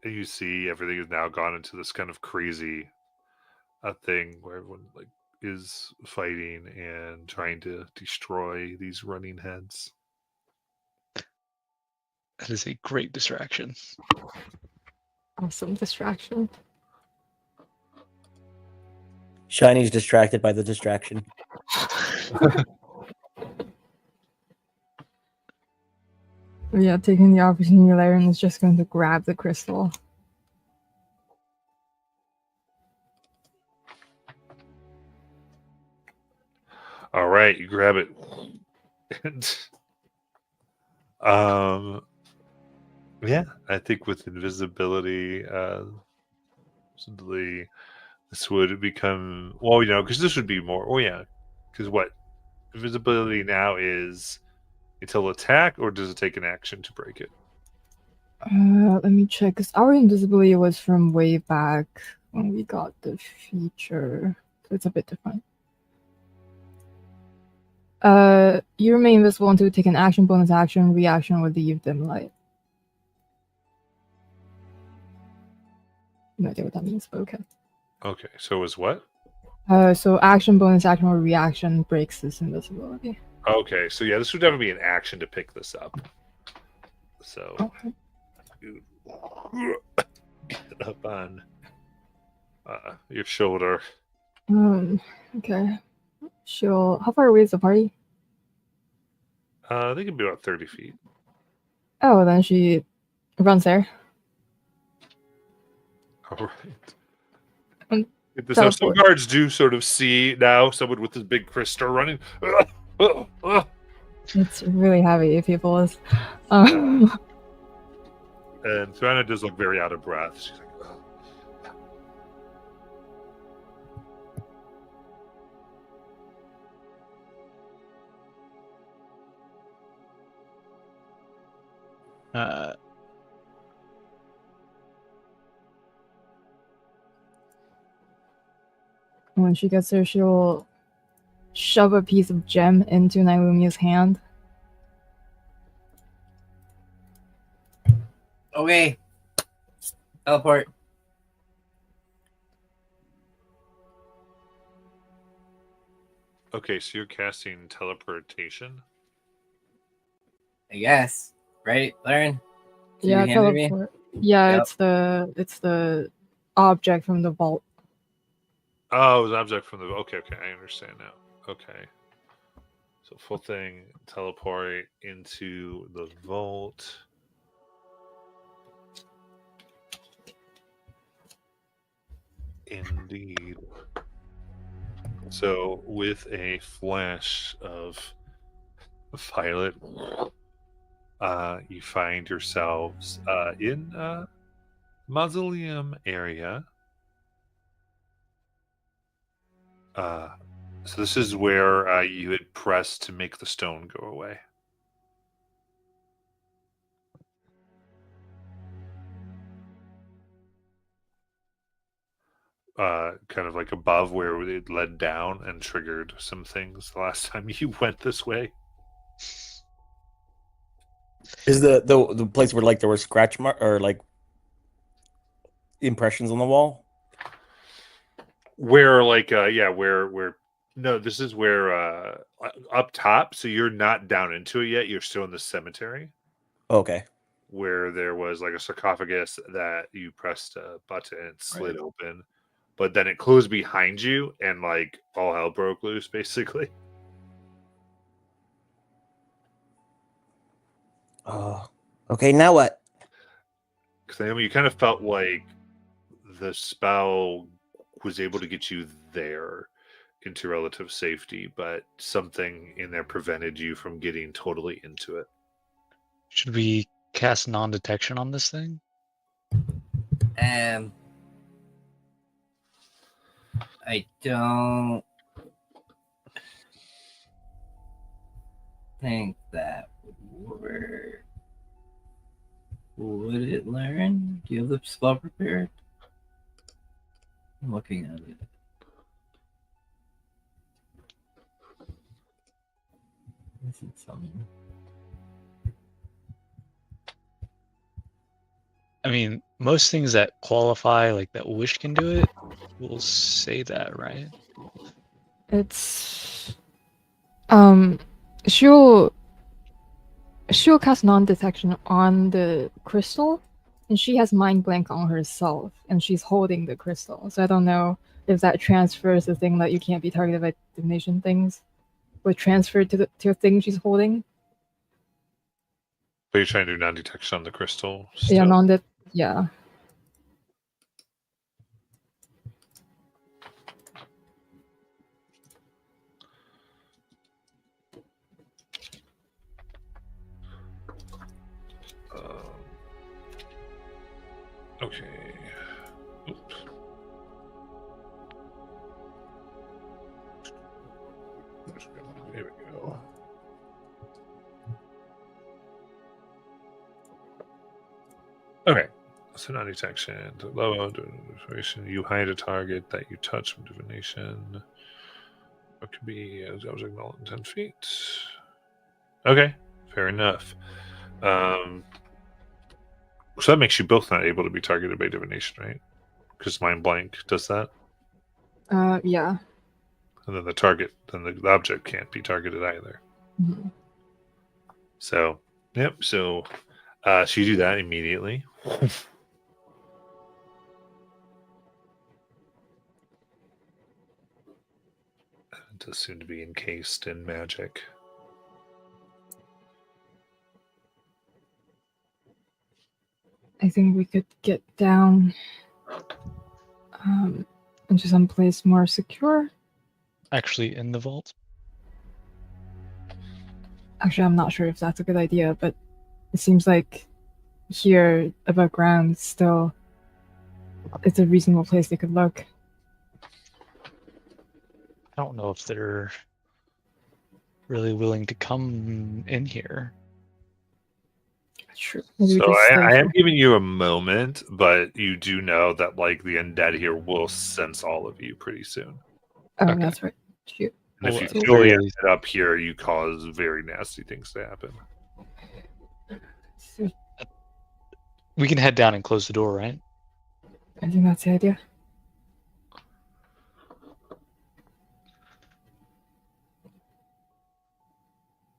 And you see everything has now gone into this kind of crazy thing where everyone is fighting and trying to destroy these running heads. That is a great distraction. Awesome distraction. Shiny's distracted by the distraction. Yeah, taking the opportunity, Laren is just going to grab the crystal. All right, you grab it. And yeah, I think with invisibility, this would become, because this would be more, because what invisibility now is until attack, or does it take an action to break it? Let me check, because our invisibility was from way back when we got the feature, so it's a bit different. You remain invisible until you take an action, bonus action, reaction, or leave dim light. No idea what that means, but okay. Okay, so is what? So action, bonus action, or reaction breaks this invisibility. Okay, so yeah, this would definitely be an action to pick this up. So Okay. get up on your shoulder. Okay. She'll. How far away is the party? They can be about 30 feet. Oh, then she runs there. All right. Um, So some teleport. guards do sort of see now someone with this big crystal running. It's really heavy, people. Is. Um, And Savannah does look very out of breath. She's like, "Ugh." Uh, when she gets there, she'll shove a piece of gem into Nailumia's hand. Okay. Teleport. Okay, so you're casting teleportation. I guess. Right, Lauren? So Yeah, you handed me? teleport. Yeah, Yep. it's the object from the vault. Oh, it was an object from the. Okay, I understand now. Okay. So full thing, teleport into the vault. Indeed. So with a flash of violet, you find yourselves in a mausoleum area. So this is where you had pressed to make the stone go away. Kind of like above where it led down and triggered some things the last time you went this way. Is the place where like there were scratch mark or like impressions on the wall? Where like where no, this is where up top, so you're not down into it yet, you're still in the cemetery Okay. where there was like a sarcophagus that you pressed a button and it slid open, but then it closed behind you and like all hell broke loose basically. Oh. Okay, now what? Because I mean, you kind of felt like the spell was able to get you there into relative safety, but something in there prevented you from getting totally into it. should we cast non-detection on this thing? I don't think that would work. Would it, learn? Do you have the spell prepared? I'm looking at it. Is it something? I mean, most things that qualify, like that wish can do it, will say that, right? It's she'll cast non-detection on the crystal, and she has mind blank on herself, and she's holding the crystal. So I don't know if that transfers the thing that you can't be targeted by divination things, would transfer to the thing she's holding. But you're trying to do non-detection on the crystal Yeah, still? yeah. Okay. Oops. There we go. Okay. So non-detection. Low situation. You hide a target that you touch from divination. It could be as object null in 10 feet. Okay. Fair enough. So that makes you both not able to be targeted by divination, right? Because mind blank does that. Yeah. And then the object can't be targeted either. Mhm. So, yep. So you do that immediately. It does seem to be encased in magic. I think we could get down into some place more secure. Actually, in the vault. Actually, I'm not sure if that's a good idea, but it seems like here above ground still it's a reasonable place they could look. I don't know if they're really willing to come in here. Sure. Maybe we So just stay I am here. giving you a moment, but you do know that like the undead here will sense all of you pretty soon. Oh, Okay. that's right. Shoot. And Well, if at you the fully very end least- up here, you cause very nasty things to happen. So We can head down and close the door, right? I think that's the idea.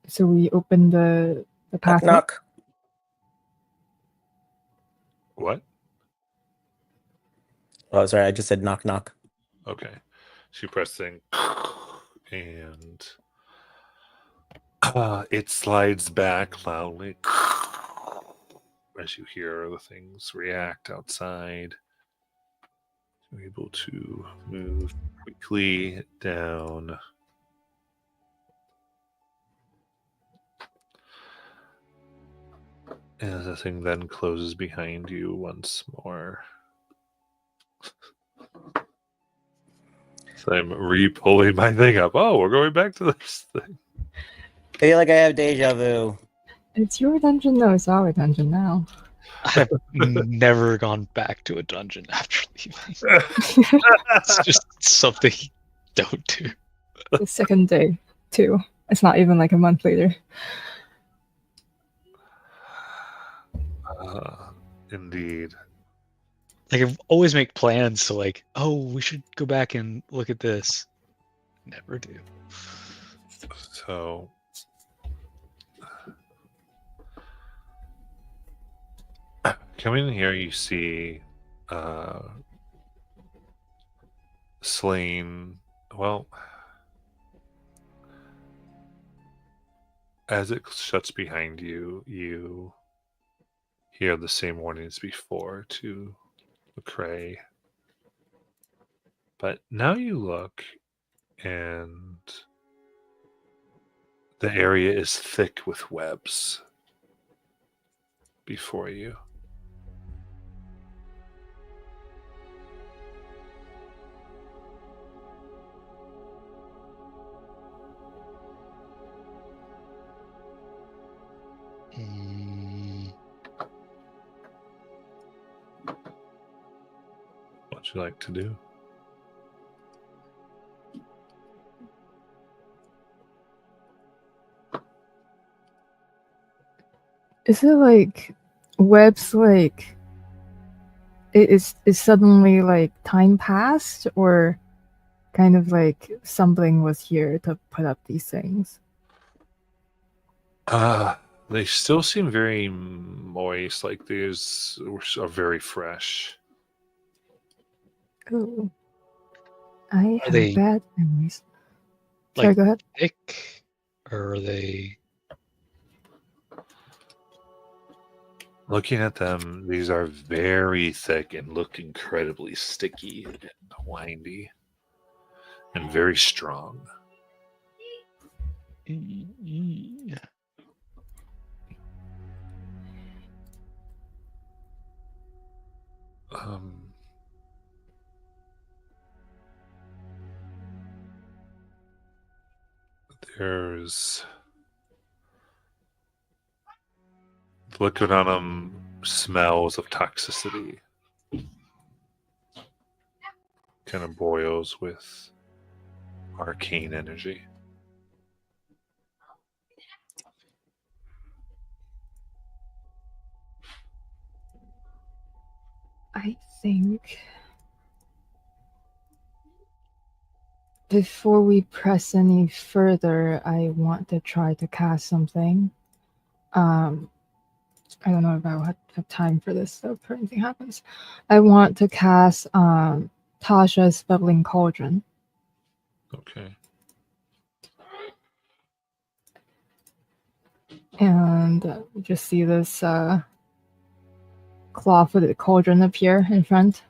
So we open the Knock, pathway. knock. What? Oh, sorry, I just said knock, knock. Okay. So you press thing, and it slides back loudly as you hear the things react outside. You're able to move quickly down. And the thing then closes behind you once more. So I'm re-pulling my thing up. Oh, we're going back to this thing. I feel like I have deja vu. It's your dungeon, though. It's our dungeon now. I've never gone back to a dungeon after leaving. It's just something you don't do. The second day, too. It's not even like a month later. Indeed. Like I always make plans to like, oh, we should go back and look at this. Never do. So coming in here, you see Slain. Well, as it shuts behind you, you hear the same warnings before to McCrae. But now you look, and the area is thick with webs before you. Mm, What'd you like to do? Is it like webs like it is suddenly like time passed, or kind of like something was here to put up these things? They still seem very moist, like these are very fresh. Oh, I have they, bad memories. like- Sorry, go ahead. thick, or are they? Looking at them, these are very thick and look incredibly sticky and windy and very strong. There's the liquid on them smells of toxicity. Kind of boils with arcane energy. I think before we press any further, I want to try to cast something. I don't know if I'll have time for this, so if anything happens. I want to cast Tasha's Bubbling Cauldron. Okay. And you just see this claw-footed cauldron appear in front.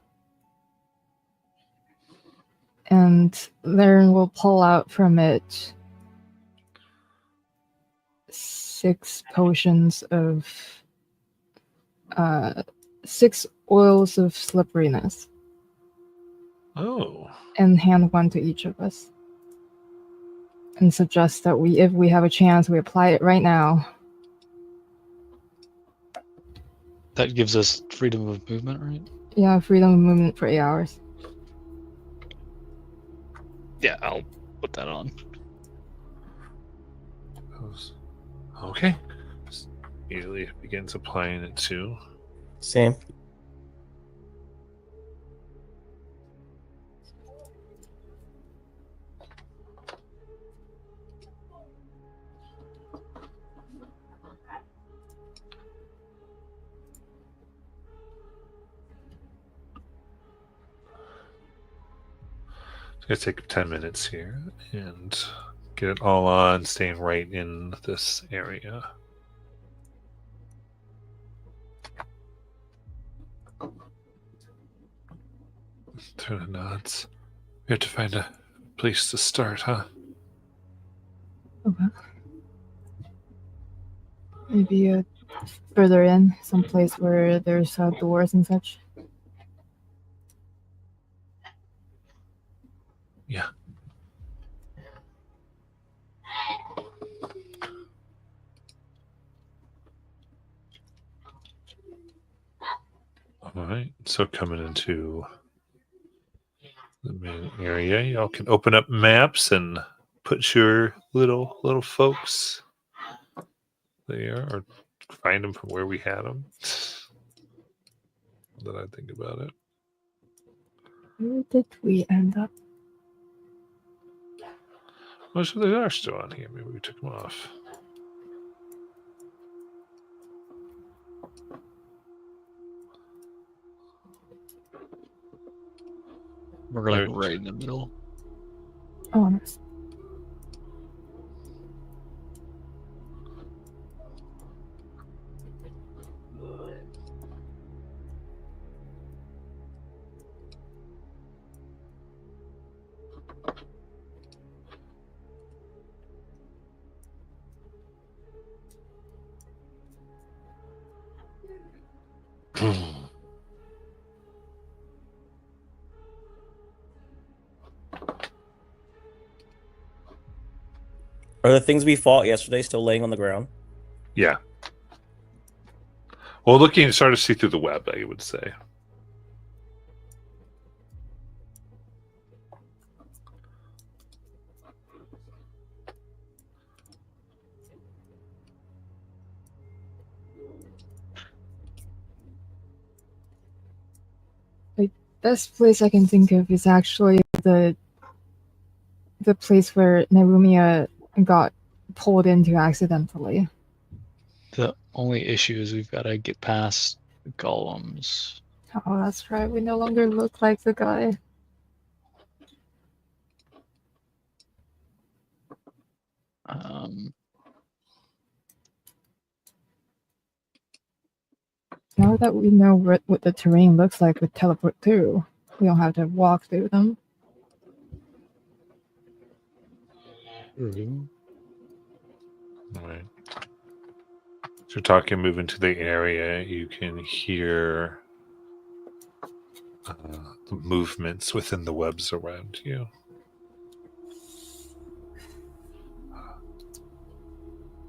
And Laren will pull out from it 6 potions of 6 oils of slipperiness, Oh. and hand one to each of us. And suggest that if we have a chance, we apply it right now. That gives us freedom of movement, right? Yeah, freedom of movement for 8 hours. Yeah, I'll put that on. Okay. Immediately begins applying it to. Same. It's going to take 10 minutes here and get it all on, staying right in this area. Turner nods. We have to find a place to start, huh? Okay. Maybe further in, someplace where there's doors and such. Yeah. All right. So coming into the main area, y'all can open up maps and put your little folks there, or find them from where we had them. That I think about it. Where did we end up? Well, so they are still on here. Maybe we took them off. We're like right in the middle. Oh, nice. Are the things we fought yesterday still laying on the ground? Yeah. Well, looking, start to see through the web, I would say. Best place I can think of is actually the place where Nerumia got pulled into accidentally. The only issue is we've got to get past the golems. Oh, that's right. We no longer look like the guy. Now that we know what the terrain looks like with teleport through, we don't have to walk through them. Right. So you're talking, moving to the area, you can hear the movements within the webs around you.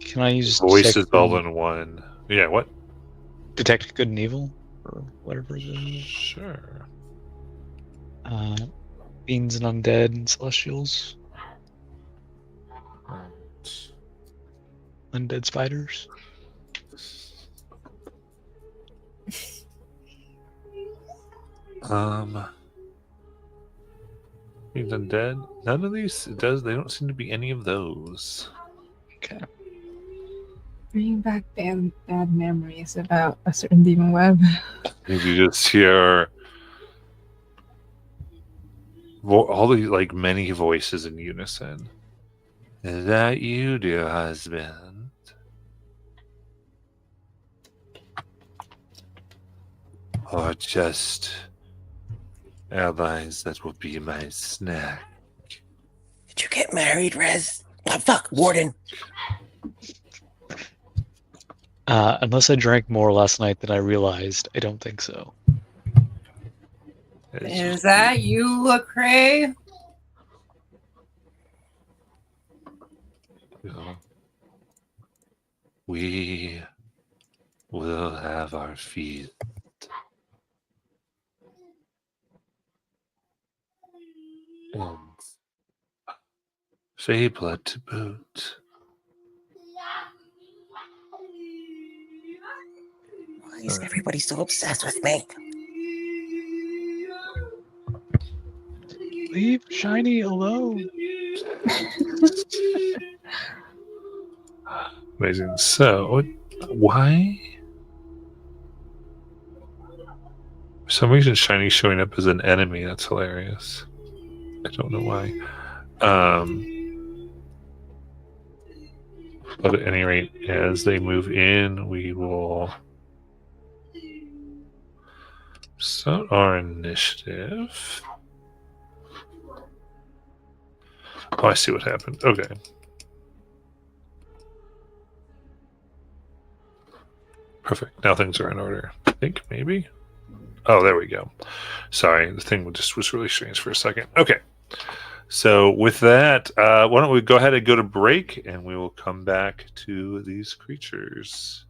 Can I use Voices detect all in one. Yeah, what? detect good and evil? Or whatever it is. Sure. Fiends and undead and celestials. Undead spiders. Fiends undead. None of these they don't seem to be any of those. Okay. Bringing back bad memories about a certain demon web. You just hear all these, like, many voices in unison. Is that you, dear husband? or just allies that will be my snack. Did you get married, Rez? Oh, fuck, Warden. Unless I drank more last night than I realized, I don't think so. Is that you, Lecrae? We will have our feast. And Fey blood to boot. Why is everybody so obsessed with me? Leave Shiny alone. Amazing. So, why? For some reason, Shiny's showing up as an enemy. That's hilarious. I don't know why. But at any rate, as they move in, we will start our initiative. Oh, I see what happened. Okay. Perfect. Now things are in order. I think, maybe? Oh, there we go. Sorry, the thing just was really strange for a second. Okay. So with that, why don't we go ahead and go to break, and we will come back to these creatures.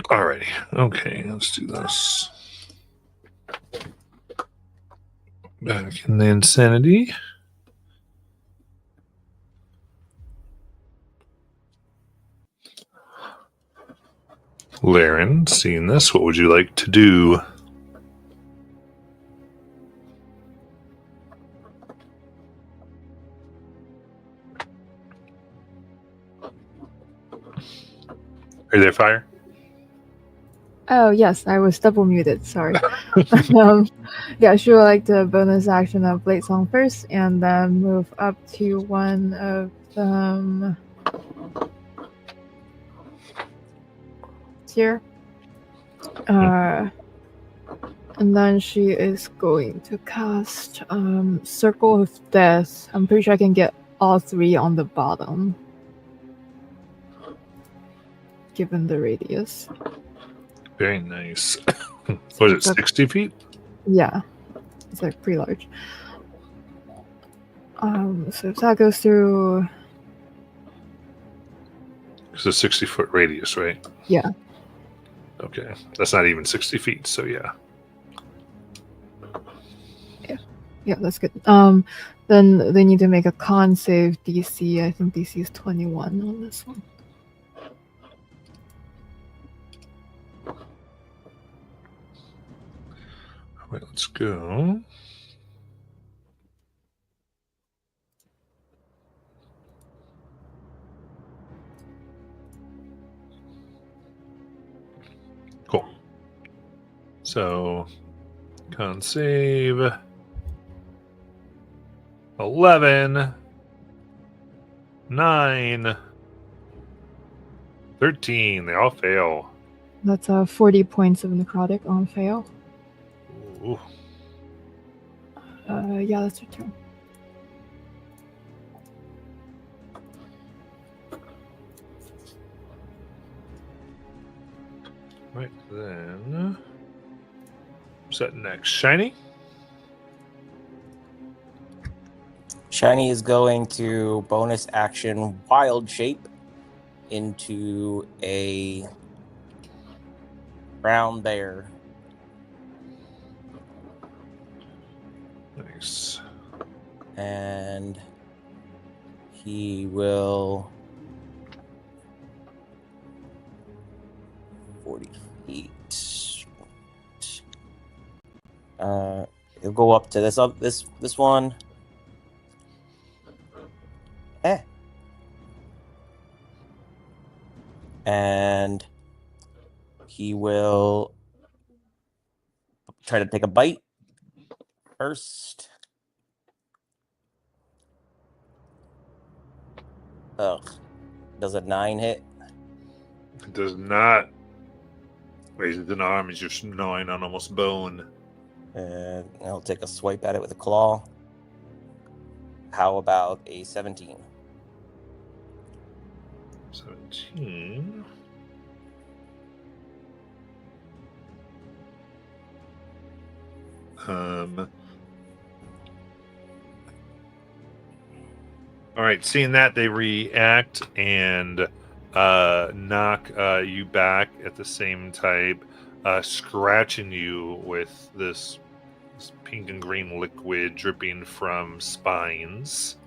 Alrighty. Okay, let's do this. Back in the insanity. Laren, seeing this, what would you like to do? Are you there, Fire? Oh yes, I was double muted. Sorry. Yeah, she would like to bonus action of Blade Song first, and then move up to one of them here. And then she is going to cast Circle of Death. I'm pretty sure I can get all three on the bottom, given the radius. Very nice. Was it 60 feet? Yeah, it's like pretty large. So if that goes through, It's a 60-foot radius, right? yeah. Okay. That's not even 60 feet, so yeah. Yeah, that's good. Then they need to make a con save DC. I think DC is 21 on this one. All right, let's go. Cool. So, con save 11, 9, 13. They all fail. That's 40 points of necrotic on fail. Ooh. Yeah, that's your turn. Right then. What's that next? Shiny? Shiny is going to bonus action wild shape into a brown bear. Nice. And he will 40 feet. He'll go up to this one. And he will try to take a bite first. Ugh. Does a 9 hit? It does not. Raises an arm is just gnawing on almost bone. And I'll take a swipe at it with a claw. How about a 17? 17. All right, seeing that, they react and knock you back at the same type, scratching you with this pink and green liquid dripping from spines,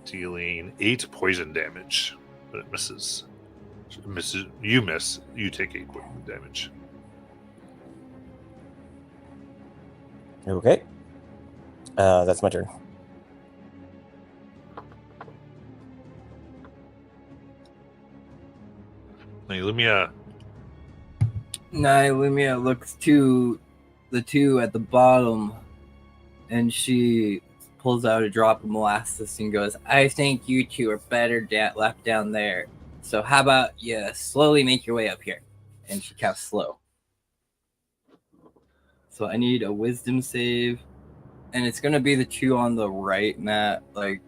dealing 8 poison damage, but it misses. You miss. You take 8 poison damage. Okay. That's my turn. Lumia. Lumia looks to the two at the bottom, and she pulls out a drop of molasses and goes, "I think you two are better left down there. So how about you slowly make your way up here?" And she casts slow. So I need a wisdom save, and it's gonna be the two on the right, Matt. Like,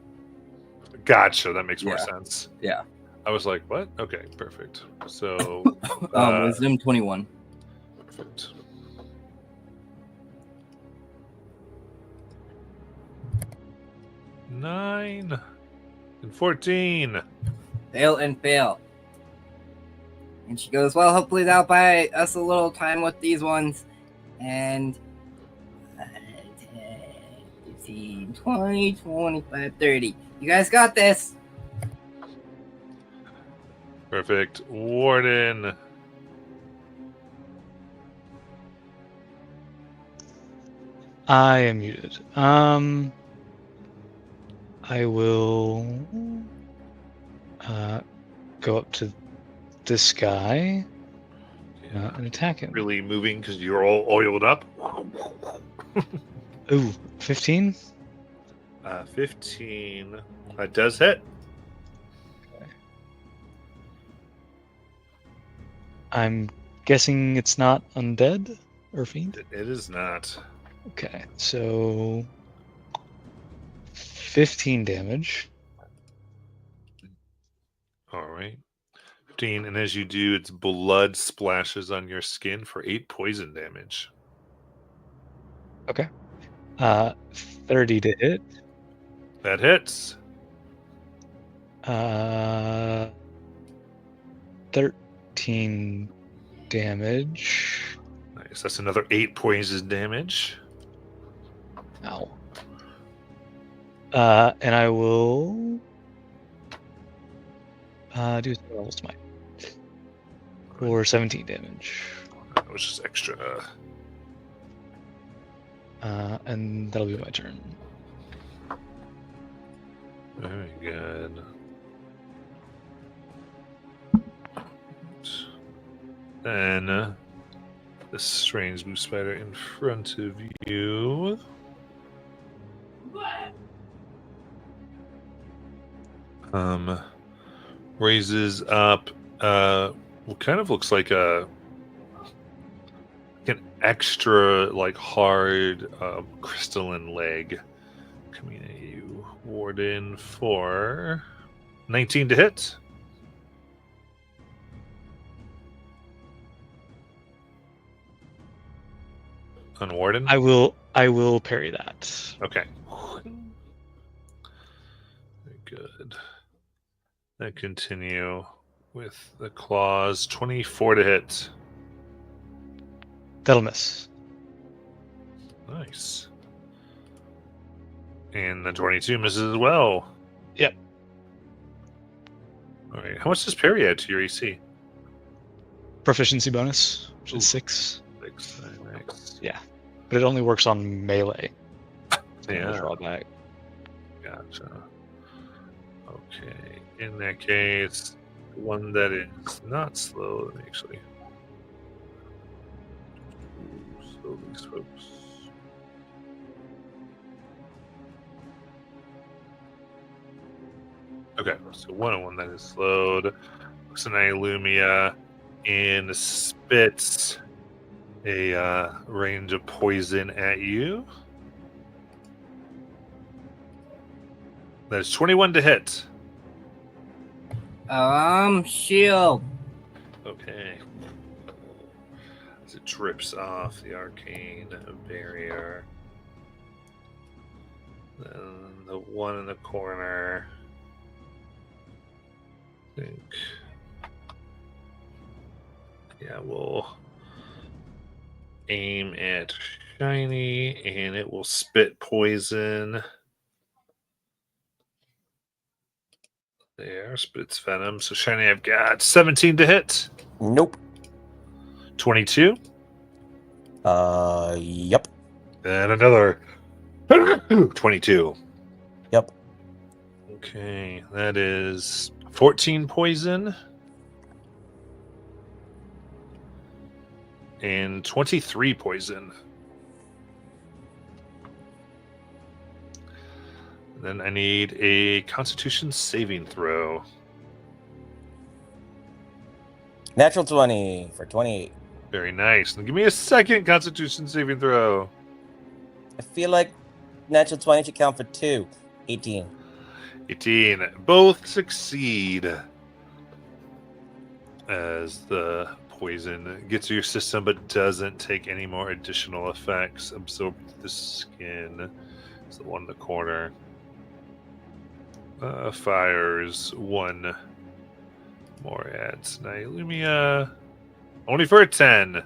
Gotcha. That makes more Yeah. sense. Yeah. I was like, what? Okay, perfect. So, wisdom 21. perfect. Nine and 14. Fail and fail. And she goes, well, hopefully that'll buy us a little time with these ones. And 10, 15, 20, 25, 30. You guys got this. Perfect. Warden. I am muted. I will go up to this guy and attack him. Really moving because you're all oiled up. Ooh, 15? 15. That does hit. I'm guessing it's not undead or fiend? It is not. Okay, so 15 damage. All right. 15. And as you do, its blood splashes on your skin for 8 poison damage. Okay. 30 to hit. That hits. 13 damage. Nice. That's another 8 poison damage. Ow. And I will do a spell smite for 17 damage. That was just extra. And that'll be my turn. Very good. Then the strange blue spider in front of you. Raises up what kind of looks like an extra like hard crystalline leg coming at you, Warden, for 19 to hit. On Warden? I will parry that. Okay. Very good. Then continue with the claws. 24 to hit. That'll miss. Nice. And the 22 misses as well. Yep. All right. How much does parry add to your AC? Proficiency bonus, which Ooh. is 6. 6. Nice. Yeah. But it only works on melee. Yeah. Drawback. Gotcha. Okay. In that case, one that is not slow, actually. Slow these folks. Okay, so one that is slowed. Looks an Illumia and spits a range of poison at you. That is 21 to hit. Shield. Okay. As it drips off the arcane barrier. Then the one in the corner. I think. Yeah, we'll aim at Shiny and it will spit poison. There, spits venom. So Shiny, I've got 17 to hit. Nope. 22. Yep. And another 22. Yep. Okay, that is 14 poison. And 23 poison. Then I need a Constitution saving throw. Natural 20 for 28. Very nice. Now give me a second Constitution saving throw. I feel like natural 20 should count for 2. 18. 18. Both succeed. As the poison gets to your system but doesn't take any more additional effects. Absorbed the skin. It's the one in the corner. Fires one more at Nylumia. Only for a 10.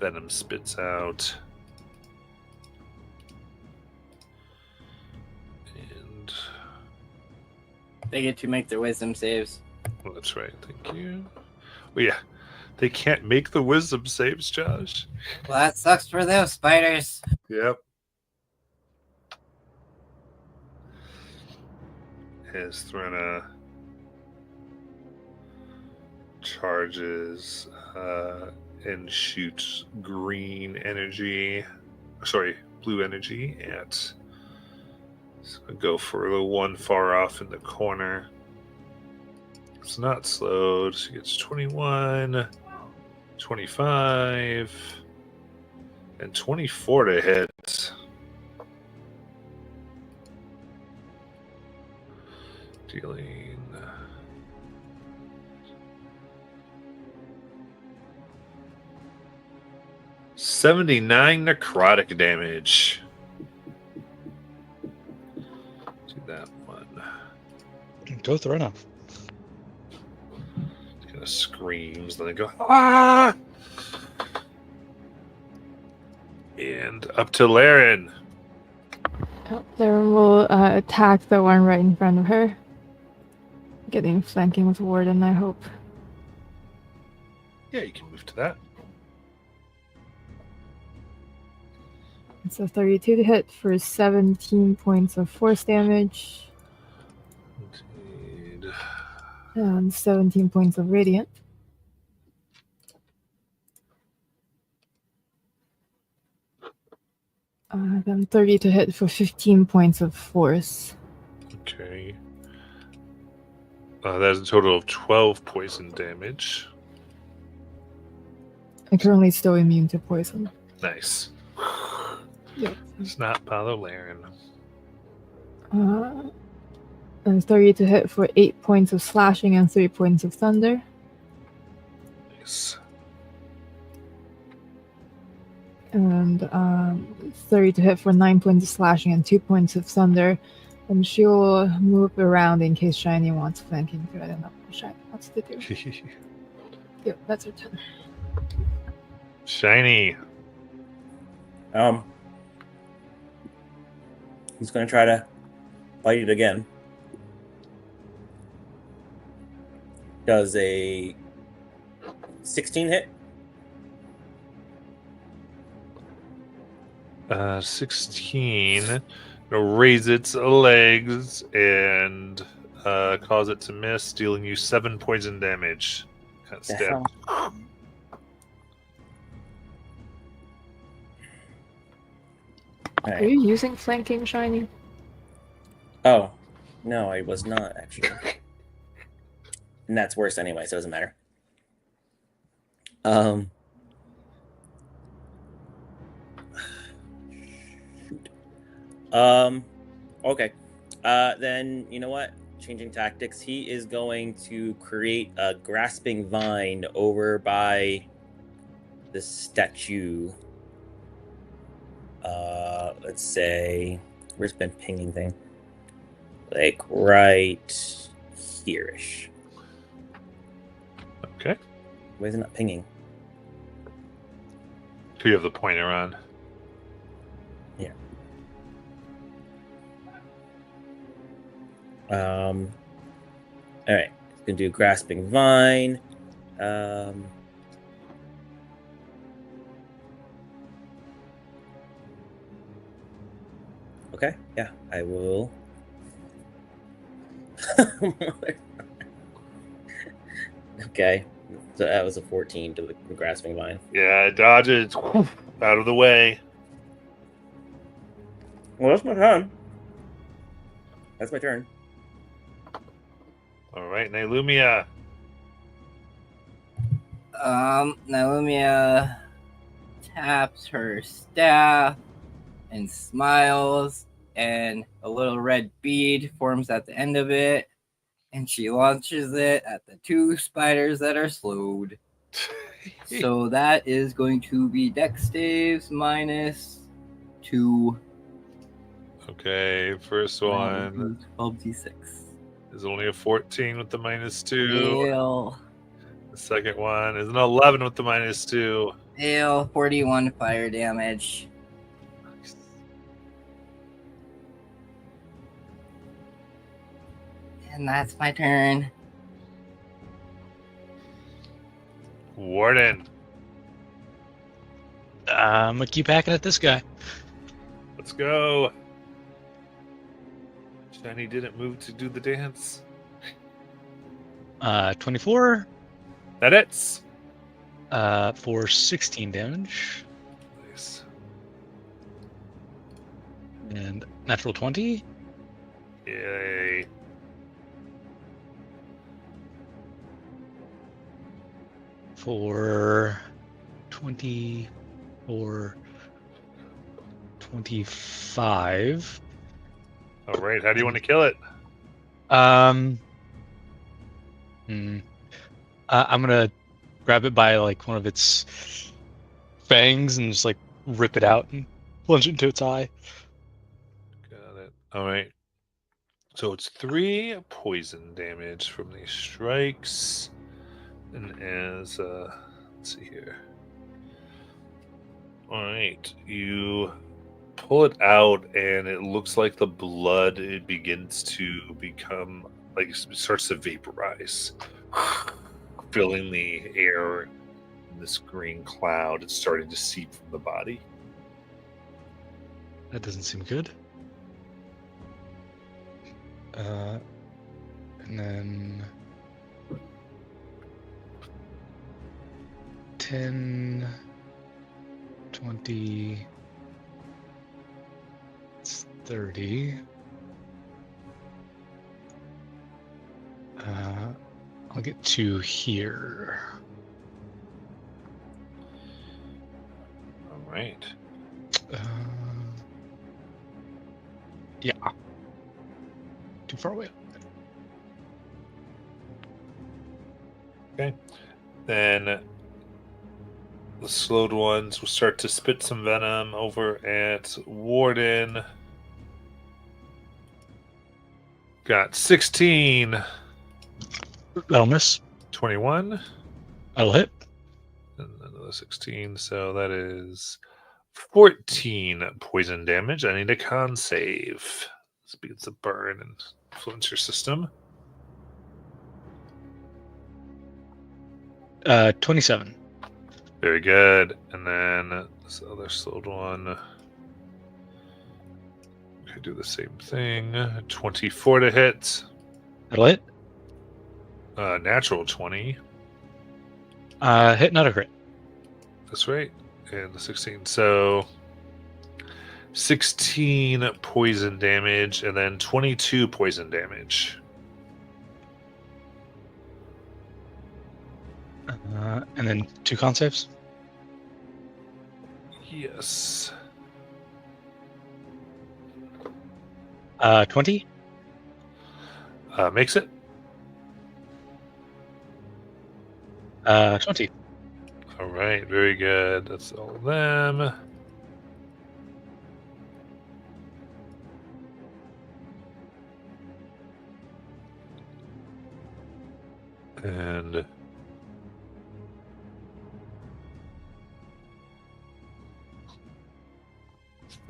Venom spits out. And They get to make their wisdom saves. well, that's right. Thank you. Well, yeah, they can't make the wisdom saves, Josh. Well, that sucks for those spiders. Yep. Has thrown a charges and shoots green energy. Sorry, blue energy at. So I go for the one far off in the corner. It's not slowed. She gets 21, 25, and 24 to hit. Dealing 79 necrotic damage. Do that one. Go throw enough. Kind of screams, then they go, ah! And up to Laren. Laren will attack the one right in front of her. Getting flanking with Warden, I hope. Yeah, you can move to that. It's a 32 to hit for 17 points of force damage Indeed. and 17 points of radiant. Then 30 to hit for 15 points of force. Okay. That's a total of 12 poison damage. I'm currently still immune to poison. Nice. Yep. Does not bother Laren. And 30 to hit for 8 points of slashing and 3 points of thunder. Nice. And 30 to hit for 9 points of slashing and 2 points of thunder. And she'll move around in case Shiny wants flanking too. I don't know what Shiny wants to do. Yep, that's her turn. Shiny. He's gonna try to bite it again. Does a 16 hit? 16. Raise its legs and cause it to miss, dealing you 7 poison damage. Kind of The stab. hell? All Are right. you using flanking, Shiny? Oh, no, I was not actually. And that's worse anyway, so it doesn't matter. Okay. Then you know what? Changing tactics. He is going to create a grasping vine over by the statue. Let's say, where's been pinging thing? Like right here-ish. Okay. Why is it not pinging? Do you have the pointer on? Yeah. All right. Gonna do grasping vine. Okay. Yeah, I will. Okay. So that was a 14 to the grasping vine. Yeah, dodge it. Out of the way. Well, that's my turn. That's my turn. All right, Nylumia. Naomi taps her staff and smiles, and a little red bead forms at the end of it, and she launches it at the two spiders that are slowed. So that is going to be Dex saves -2. Okay, first one 12d6. is only a 14 with the -2. Ew. The second one is an 11 with the -2. Ew. 41 fire damage. And that's my turn. Warden, I'm gonna keep hacking at this guy. let's go. Shiny didn't move to do the dance. 24 That hits. for 16 damage. Nice. And natural 20 Yay. for 24, 25. All right, how do you want to kill it? I'm gonna grab it by like one of its fangs and just like rip it out and plunge it into its eye. Got it. All right. So it's 3 poison damage from these strikes. And as, let's see here. All right. You pull it out, and it looks like the blood, it begins to become, like, it starts to vaporize, filling the air in this green cloud. It's starting to seep from the body. That doesn't seem good. And then 10, 20, it's 30. I'll get 2 here. All right. Yeah. Too far away. Then the slowed ones will start to spit some venom over at Warden. Got 16, That'll miss. 21, That'll hit. and another 16. So that is 14 poison damage. I need a con save. This begins to burn and influence your system. 27. Very good. And then this other slowed one. Okay, do the same thing. 24 to hit. That'll hit. Natural 20. Hit, not a crit. That's right. And the 16. So 16 poison damage and then 22 poison damage. And then 2 con saves. Yes. 20. Makes it. 20. All right. Very good. That's all of them. And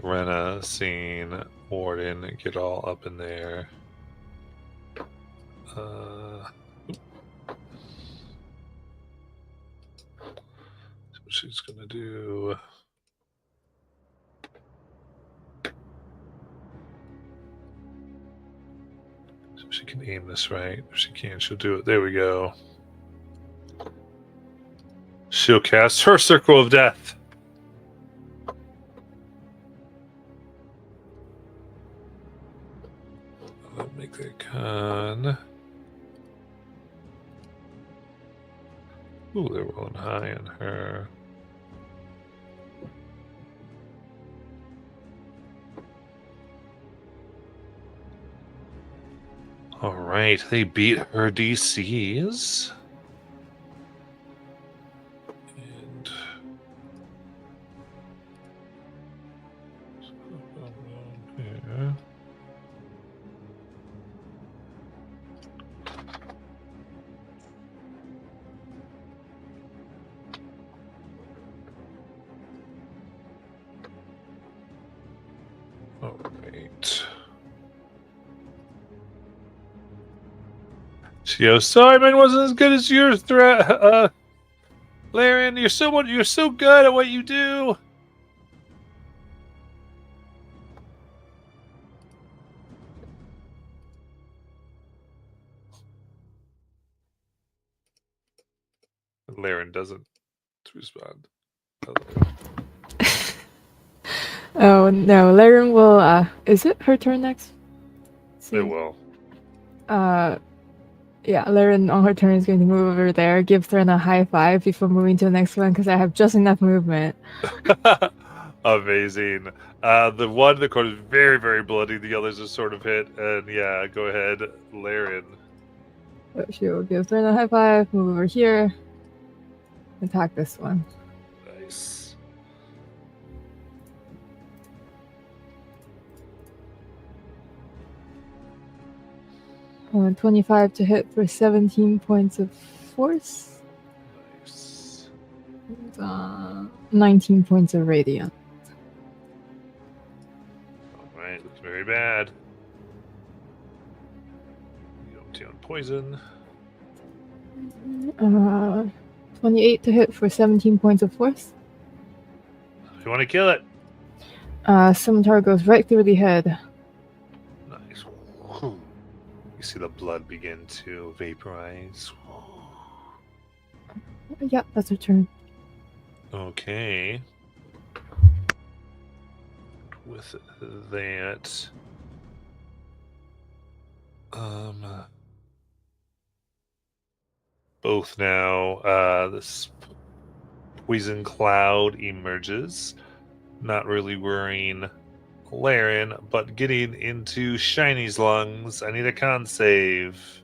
Rena seeing Warden get all up in there. So she's gonna do. So she can aim this right. If she can, she'll do it. There we go. She'll cast her Circle of Death. I'll make that con. Ooh, they're rolling high on her. All right, they beat her DCs. And here. She goes, sorry, mine wasn't as good as yours, Laren. You're so good at what you do. Laren doesn't respond. Oh no, Laren will. Is it her turn next? It will. Yeah, Laren on her turn is going to move over there, give Thren a high five before moving to the next one because I have just enough movement. Amazing. The one in the corner is very, very bloody. The others are sort of hit. And yeah, go ahead, Laren. So she'll give Thren a high five, move over here, attack this one. Nice. Uh, 25 to hit for 17 points of force. Nice. And, 19 points of radiant. All right, looks very bad. You don't take on poison. 28 to hit for 17 points of force. If you want to kill it. Scimitar goes right through the head. Nice. You see the blood begin to vaporize. Yeah, that's her turn. Okay. With that, both now, this poison cloud emerges. Not really worrying Laren, but getting into Shiny's lungs. I need a con save.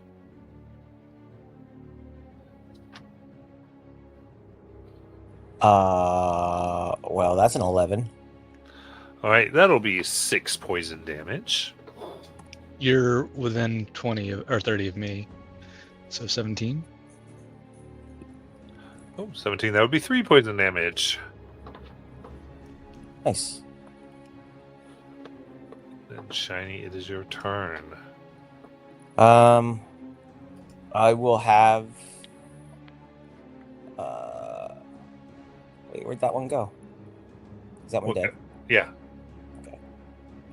Well, that's an 11. All right, that'll be 6 poison damage. You're within 20 or 30 of me, so 17. Oh, 17. That would be 3 poison damage. Nice. Then Shiny, it is your turn. I will have. Wait, where'd that one go? Is that one dead? Yeah.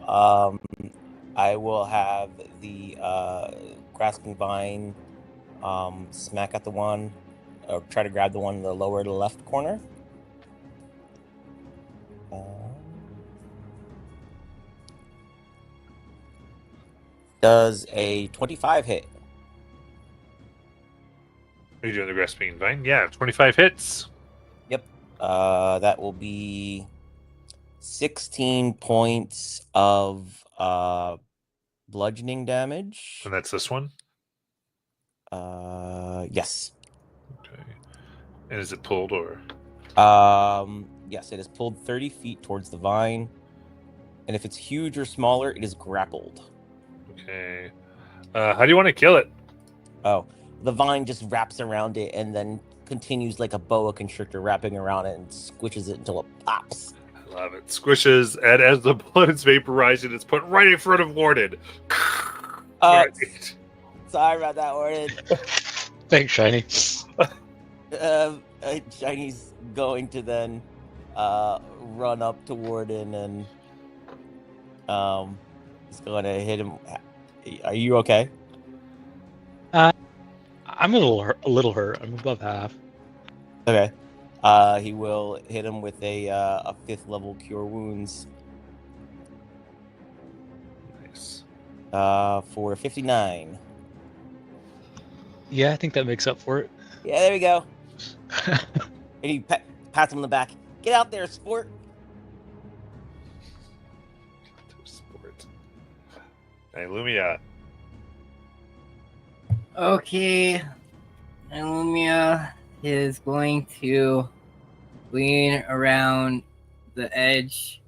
I will have the grasping vine smack at the one, or try to grab the one in the lower to the left corner. Does a 25 hit? Are you doing the grasping vine? Yeah, 25 hits. Yep. That will be 16 points of bludgeoning damage. And that's this one? Yes. Okay. And is it pulled or? Yes, it is pulled 30 feet towards the vine. And if it's huge or smaller, it is grappled. Okay. How do you want to kill it? Oh, the vine just wraps around it and then continues like a boa constrictor wrapping around it and squishes it until it pops. I love it. Squishes, and as the blood is vaporizing, it's put right in front of Warden. Right. Sorry about that, Warden. Thanks, Shiny. Shiny's going to then run up to Warden and he's going to hit him. Are you okay? I'm a little hurt. I'm above half. Okay. He will hit him with a 5th level cure wounds. Nice. For 59. Yeah, I think that makes up for it. Yeah, there we go. And he pats him on the back. Get out there, sport. Sport. Hey, Lumia. Okay. And Lumia is going to lean around the edge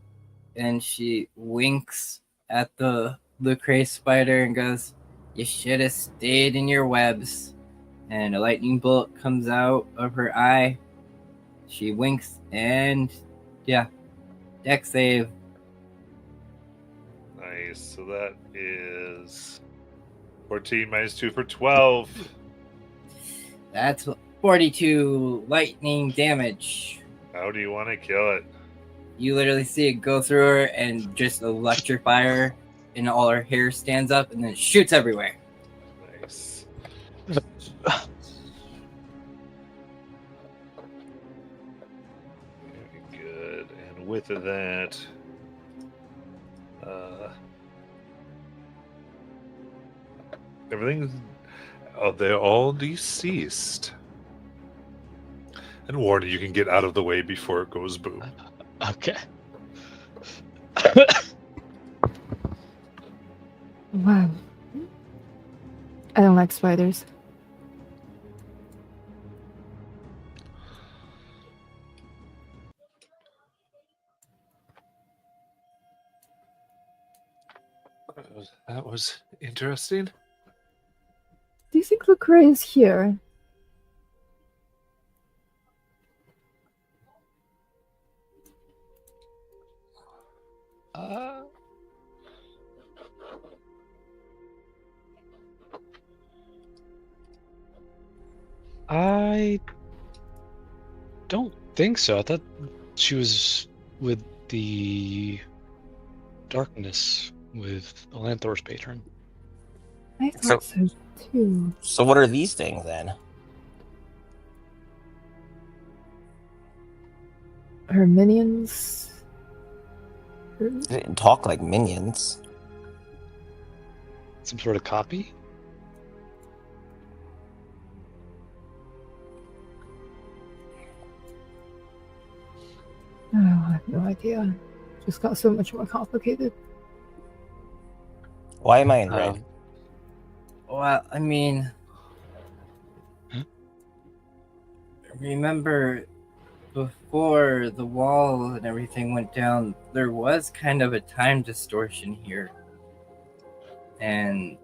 and she winks at the cray spider and goes, "You should have stayed in your webs." And a lightning bolt comes out of her eye. She winks and yeah, dex save. Nice. So that is 14 minus 2 for 12. That's 42 lightning damage. How do you want to kill it? You literally see it go through her and just electrify her, and all her hair stands up and then shoots everywhere. Nice. Very good. And with that, everything's. Oh, they're all deceased. And Warren, you can get out of the way before it goes boom. Okay. Wow. I don't like spiders. That was interesting. Do you think Lucre is here? I don't think so. I thought she was with the darkness with Alanthor's patron. I thought so too. So what are these things then? Her minions. They didn't talk like minions. Some sort of copy? Oh, I have no idea. Just got so much more complicated. Why am I in red? Well, I mean, Huh? remember before the wall and everything went down, there was kind of a time distortion here. And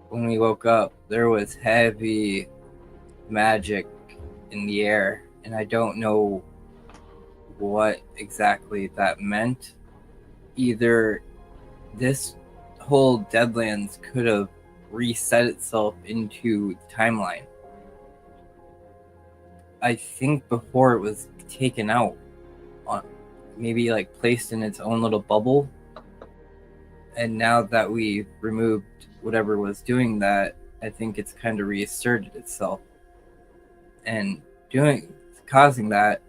when we woke up, there was heavy magic in the air, and I don't know what exactly that meant. Either this whole Deadlands could have reset itself into the timeline. I think before it was taken out, maybe like placed in its own little bubble, and now that we removed whatever was doing that, I think it's kind of reasserted itself, and causing that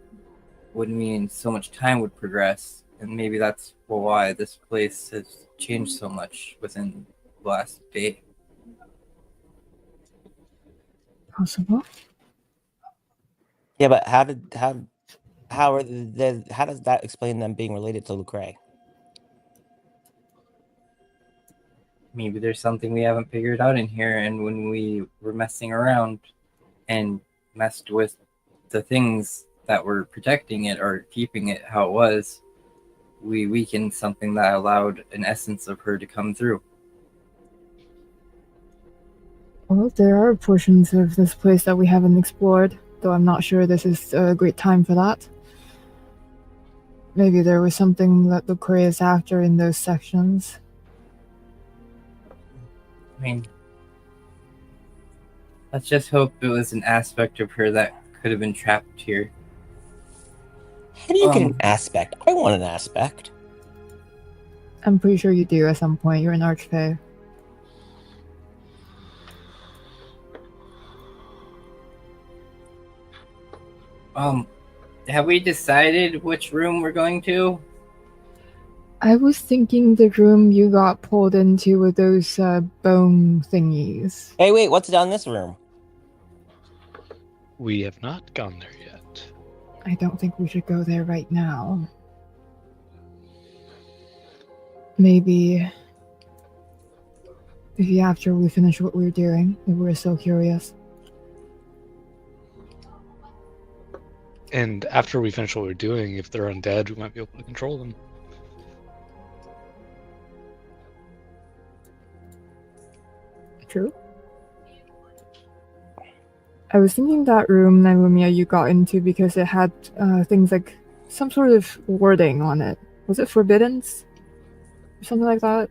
would mean so much time would progress, and maybe that's why this place has changed so much within the last day. Possible. Yeah, but how does that explain them being related to Lucre? Maybe there's something we haven't figured out in here, and when we were messing around and messed with the things that were protecting it or keeping it how it was, we weakened something that allowed an essence of her to come through. Well, there are portions of this place that we haven't explored, though I'm not sure this is a great time for that. Maybe there was something that Lucre is after in those sections. I mean, let's just hope it was an aspect of her that could have been trapped here. How do you get an aspect? I want an aspect. I'm pretty sure you do at some point. You're an archfey. Have we decided which room we're going to? I was thinking the room you got pulled into with those bone thingies. Hey, wait, what's down this room? We have not gone there yet. I don't think we should go there right now. Maybe after we finish what we're doing, if we're so curious. And after we finish what we're doing, if they're undead, we might be able to control them. True. I was thinking that room, Naomiya, you got into because it had things like some sort of wording on it. Was it forbiddens? Or something like that?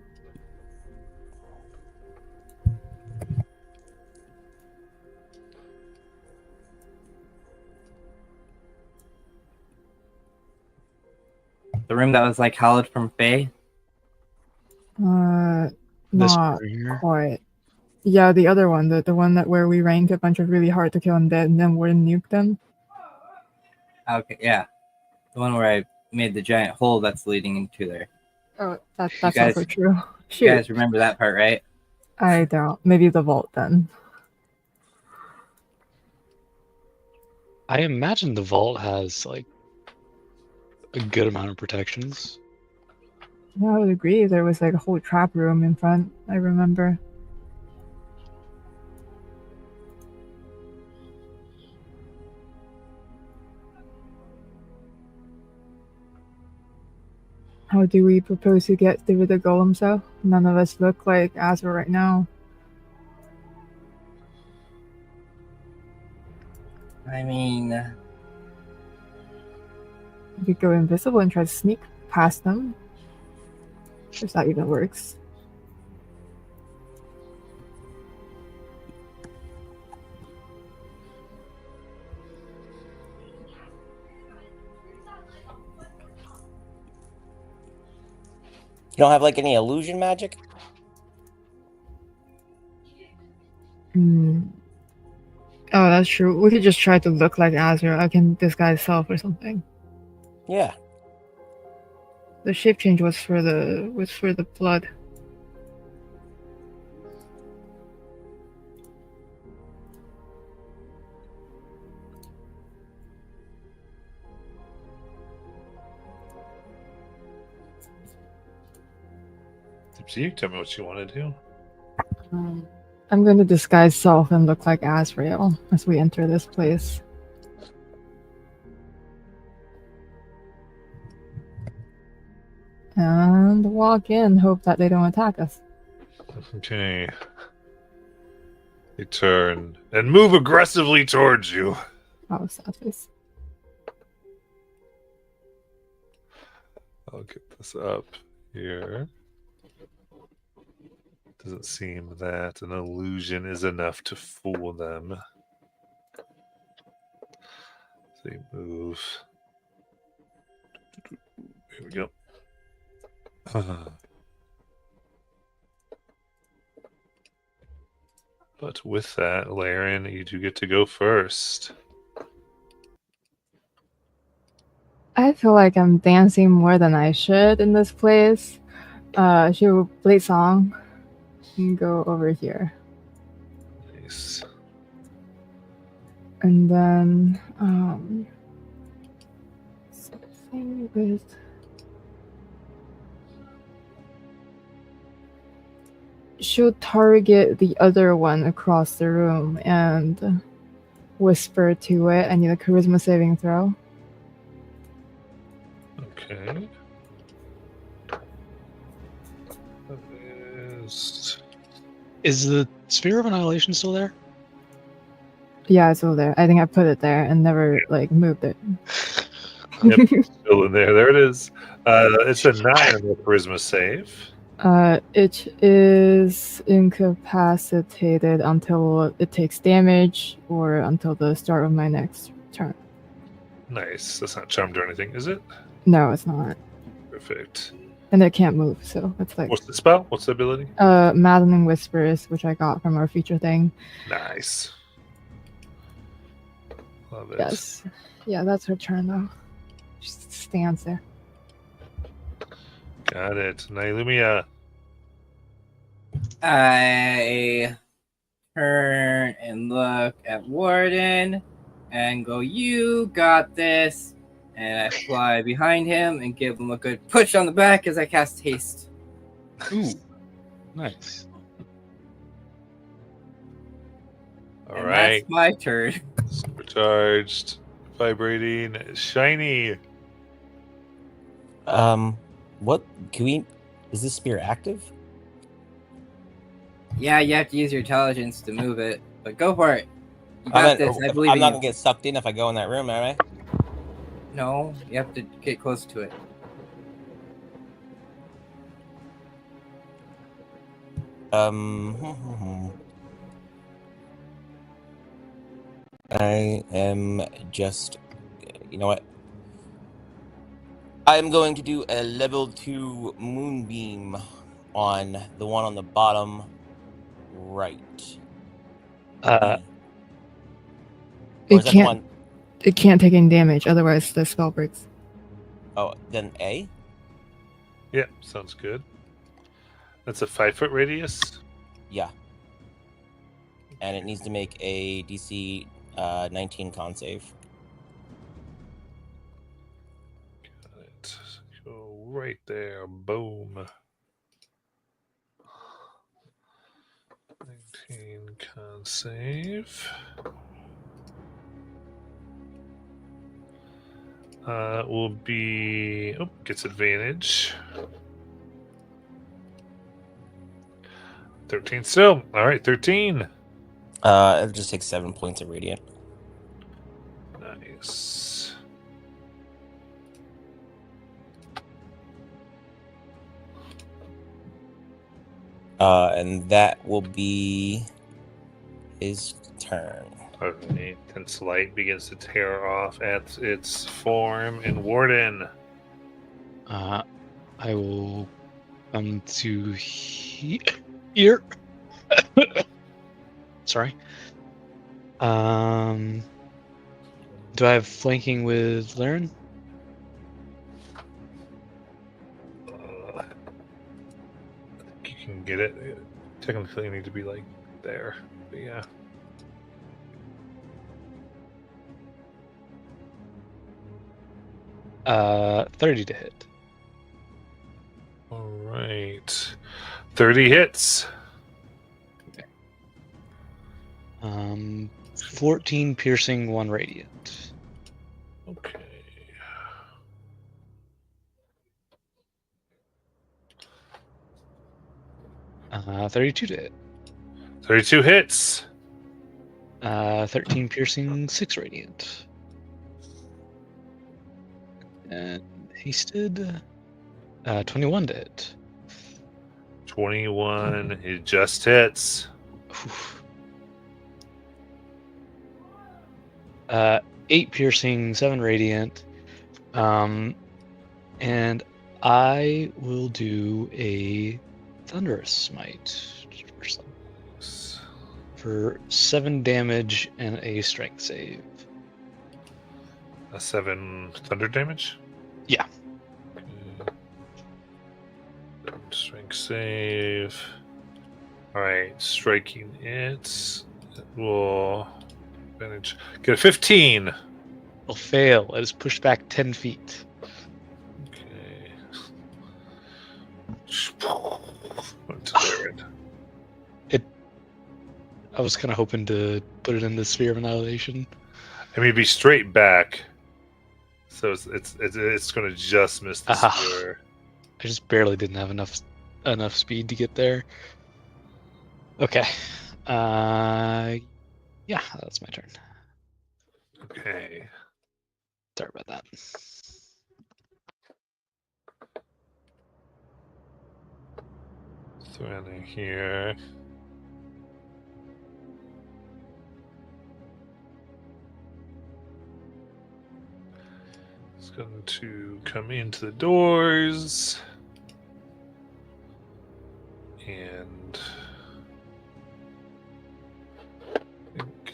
The room that was like hallowed from Fae? This Not over here. quite. Yeah, the other one, the one that where we ranked a bunch of really hard to kill undead and then wouldn't nuke them. Okay, yeah. The one where I made the giant hole that's leading into there. Oh, that's guys- also true. You Shoot, guys remember that part, right? I don't. Maybe the vault then. I imagine the vault has like a good amount of protections. Yeah, I would agree. There was like a whole trap room in front. I remember. How do we propose to get through the golem cell? None of us look like Azra right now. I mean, We could go invisible and try to sneak past them. If that even works. You don't have like any illusion magic? Hmm. Oh, that's true. We could just try to look like Azra. I can disguise self or something. Yeah. The shape change was for the blood. So you tell me what you want to do. I'm going to disguise self and look like Azrael as we enter this place. And walk in, hope that they don't attack us. Okay. You turn and move aggressively towards you. Oh, sad face. I'll get this up here. Doesn't seem that an illusion is enough to fool them. So you move. Here we go. But with that, Laren, you do get to go first. I feel like I'm dancing more than I should in this place. She will play song and go over here. Nice. And then something with she'll target the other one across the room and whisper to it. I need a charisma saving throw. Okay. That is... Is the Sphere of Annihilation still there? Yeah, it's over there. I think I put it there and never like moved it. Yep, still in there. There it is. It's a 9 on the charisma save. It is incapacitated until it takes damage or until the start of my next turn. Nice. That's not charmed or anything, is it? No, it's not. Perfect. And it can't move, so it's like What's the spell? What's the ability? Maddening Whispers, which I got from our feature thing. Nice. Love it. Yes. Yeah, that's her turn though. She stands there. Got it. Nailumia. I turn and look at Warden and go, "You got this." And I fly behind him and give him a good push on the back as I cast haste. Ooh, nice. All And right. that's my turn. Supercharged. Vibrating. Shiny. What can we? Is this spear active? Yeah, you have to use your intelligence to move it, but go for it. You got this. I believe I'm in not you. gonna get sucked in if I go in that room, am I? No, you have to get close to it. I am just. You know what? I'm going to do a level 2 moonbeam on the one on the bottom right. Uh, Or It is that the can't. one? It can't take any damage, otherwise the spell breaks. Oh, then A? Yeah, sounds good. That's a 5-foot radius. Yeah. And it needs to make a DC 19 con save. Got it. Go right there. Boom. 19 con save. Will be. Oh, gets advantage. 13 still. All right, 13. It'll just take 7 points of radiant. Nice. And that will be his turn. All right. Tense light begins to tear off at its form in Warden. I will come to here. Sorry. Do I have flanking with Laren? I think you can get it. Technically, you need to be like there. But yeah. Uh, 30 to hit. All right. 30 hits. 14 piercing, 1 radiant. Okay. 32 to hit. 32 hits. 13 piercing, 6 radiant. And hasted. 21 to hit. 21. It just hits. Oof. 8 piercing, 7 radiant. And I will do a thunderous smite for 7 damage and a strength save. A 7 thunder damage? Yeah. Okay. Strength save. Alright, striking it will advantage. Get a 15. Will fail. It is pushed back 10 feet. Okay. Went to Laren. I was kind of hoping to put it in the sphere of annihilation. I mean, be straight back. So it's going to just miss the sphere. I just barely didn't have enough speed to get there. Okay. Yeah, that's my turn. Okay. Sorry about that. Throw in here. It's going to come into the doors. And I think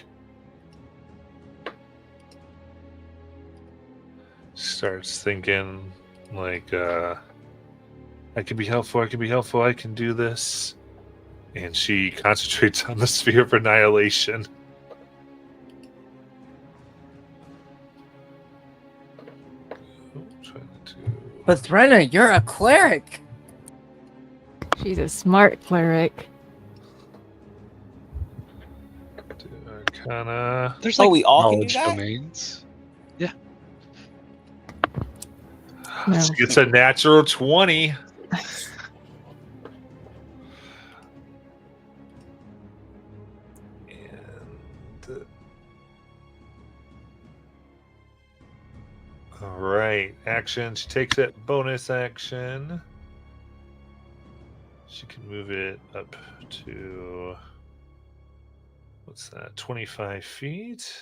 starts thinking like I can be helpful, I can do this. And she concentrates on the sphere of annihilation. But Threnna, you're a cleric. She's a smart cleric. Arcana. There's Oh, like we all can do knowledge that? domains. Yeah. No. She gets a natural 20. And all right, action. She takes it. Bonus action. She can move it up to what's that? 25 feet.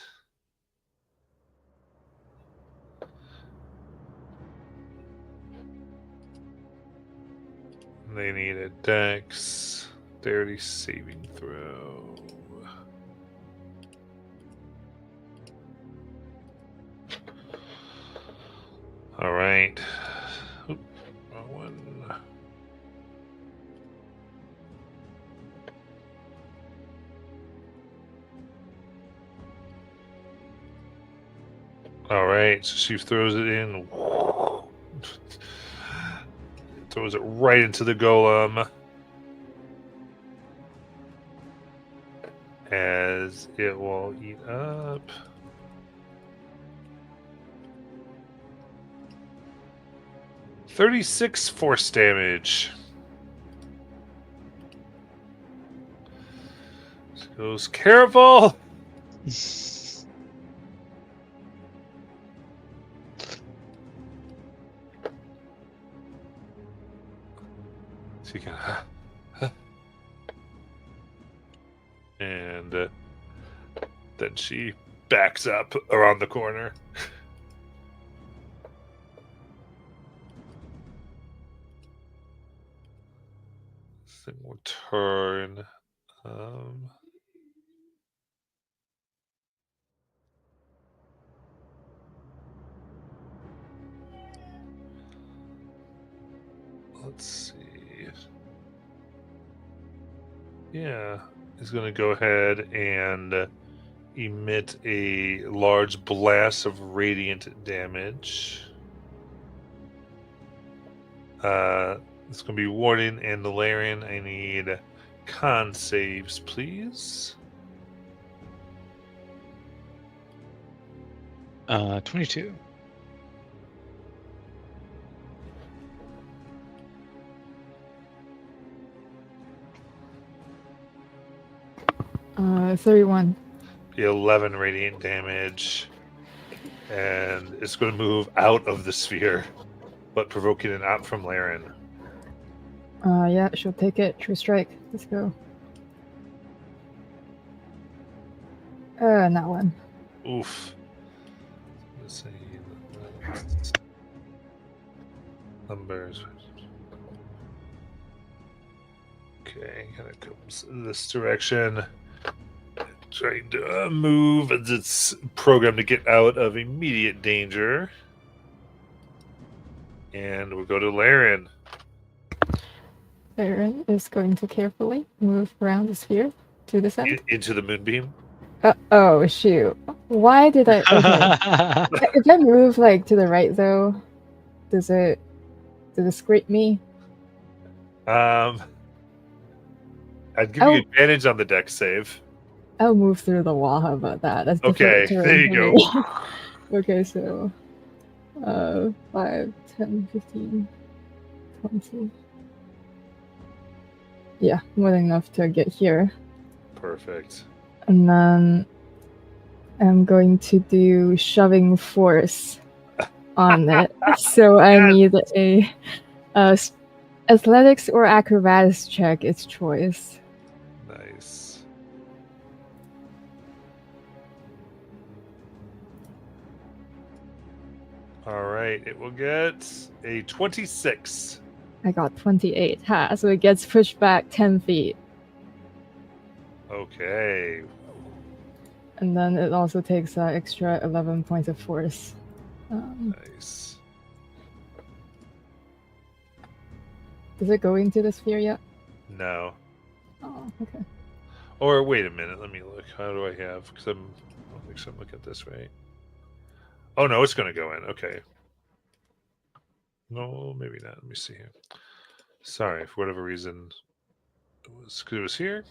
They need a dexterity saving throw. All right. Oop, wrong one. All right, so she throws it in. Throws it right into the golem. As it will eat up. "36 force damage. She goes, careful! She can, and then she backs up around the corner. This thing will turn. Let's see. Yeah, he's going to go ahead and emit a large blast of radiant damage. It's going to be Warden and Valerian. I need con saves, please. 22. Uh, 31. Be 11 radiant damage. And it's going to move out of the sphere, but provoking an op from Laren. Yeah, she'll take it. True strike. Let's go. Not one. Oof. Let's see. Numbers. Okay, kind of comes in this direction. Trying to move as it's programmed to get out of immediate danger. And we'll go to Laren. Aaron is going to carefully move around the sphere to the center. Into the moonbeam. Oh, shoot. Why did I... Okay. If I move, like, to the right, though, does it scrape me? I'd give you advantage on the dex save. I'll move through the wall. How about that? That's Okay, different there you terrain go. for me. Okay, so 5, 10, 15, 20. Yeah, more than enough to get here. Perfect. And then I'm going to do shoving force on it. So I need a athletics or acrobatics check. It's choice. Nice. All right, it will get a 26. I got 28. Ha! So it gets pushed back 10 feet. Okay. And then it also takes extra 11 points of force. Nice. Does it go into the sphere yet? No. Oh, okay. Or wait a minute, let me look. How do I have? Because I don't think so. I'm looking at this right. Oh no, it's going to go in. Okay. No, maybe not. Let me see here. Sorry, for whatever reason, it was here.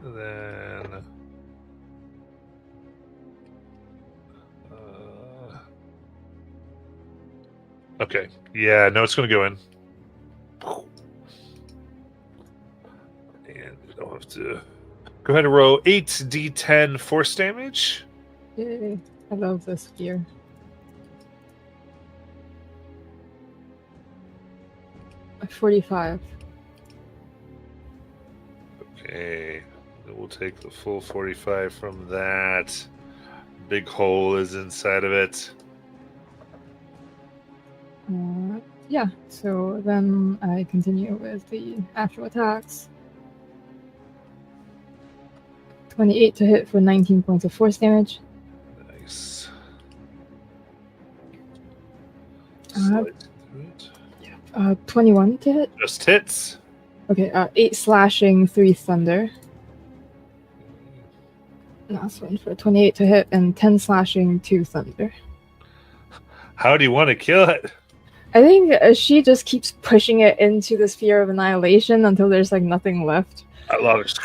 And then okay. Yeah, no, it's going to go in. And I'll have to go ahead and roll 8d10 force damage. Yay. I love this sphere. A 45. Okay. We'll take the full 45 from that. Big hole is inside of it. Yeah, so then I continue with the actual attacks. 28 to hit for 19 points of force damage. Nice. Uh, Slice through it. 21 to hit. Just hits. Okay, 8 slashing, 3 thunder. Last one for 28 to hit and 10 slashing, 2 thunder. How do you want to kill it? I think she just keeps pushing it into the sphere of annihilation until there's like nothing left. I love it.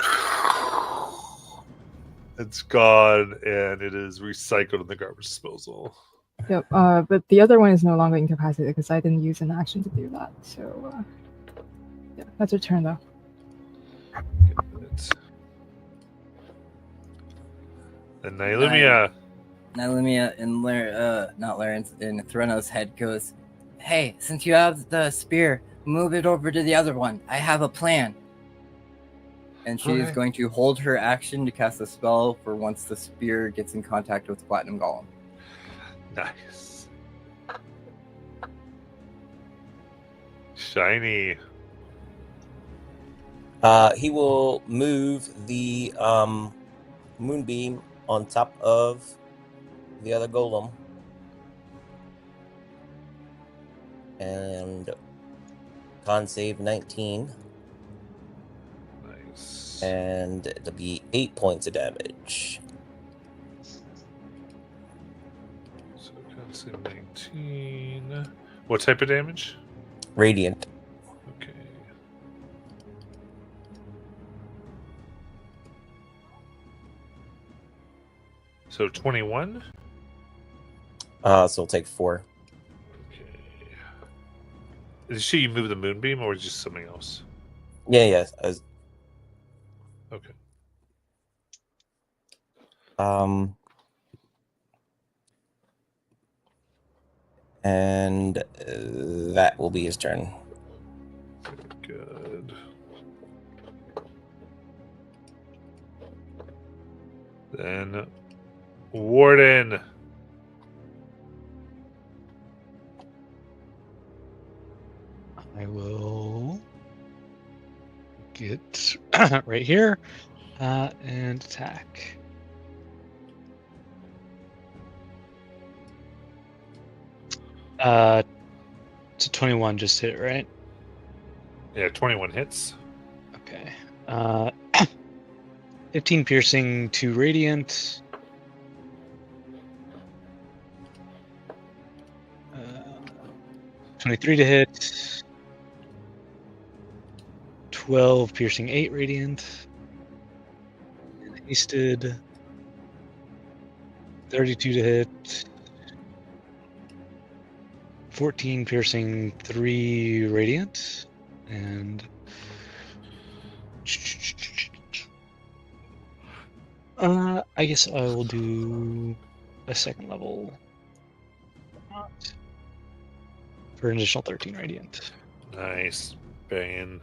It's gone and it is recycled in the garbage disposal. Yep, but the other one is no longer incapacitated because I didn't use an action to do that. So, yeah, that's her turn though. And Nailumia. Nailumia in not Laren's, in Threna's head goes, "Hey, since you have the spear, move it over to the other one. I have a plan." And she is Okay. going to hold her action to cast a spell for once the spear gets in contact with the Platinum Golem. Nice. Shiny. He will move the moonbeam on top of the other golem. And con save 19. Nice. And it'll be 8 points of damage. So that's a 19. What type of damage? Radiant. Okay. So 21? So it'll take 4. Okay. Did she move the moonbeam or just something else? Yeah. Okay. And that will be his turn. Good. Then Warden. I will get right here and attack. To 21 just hit, right? Yeah, 21 hits. Okay. 15 piercing, 2 radiant. 23 to hit. 12 piercing, 8 radiant. And hasted. 32 to hit. 14 piercing, 3 radiant. And I guess I will do a second level for an additional 13 radiant. Nice. Banging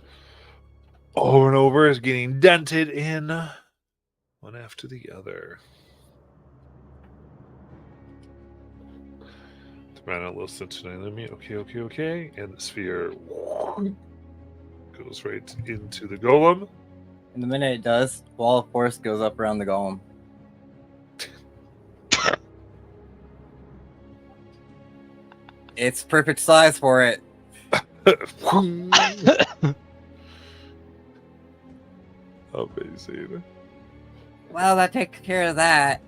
over and over is getting dented in one after the other. Mana listen to an enemy. Okay. And the sphere goes right into the golem. And the minute it does, wall of force goes up around the golem. It's perfect size for it. Amazing. Well, that takes care of that.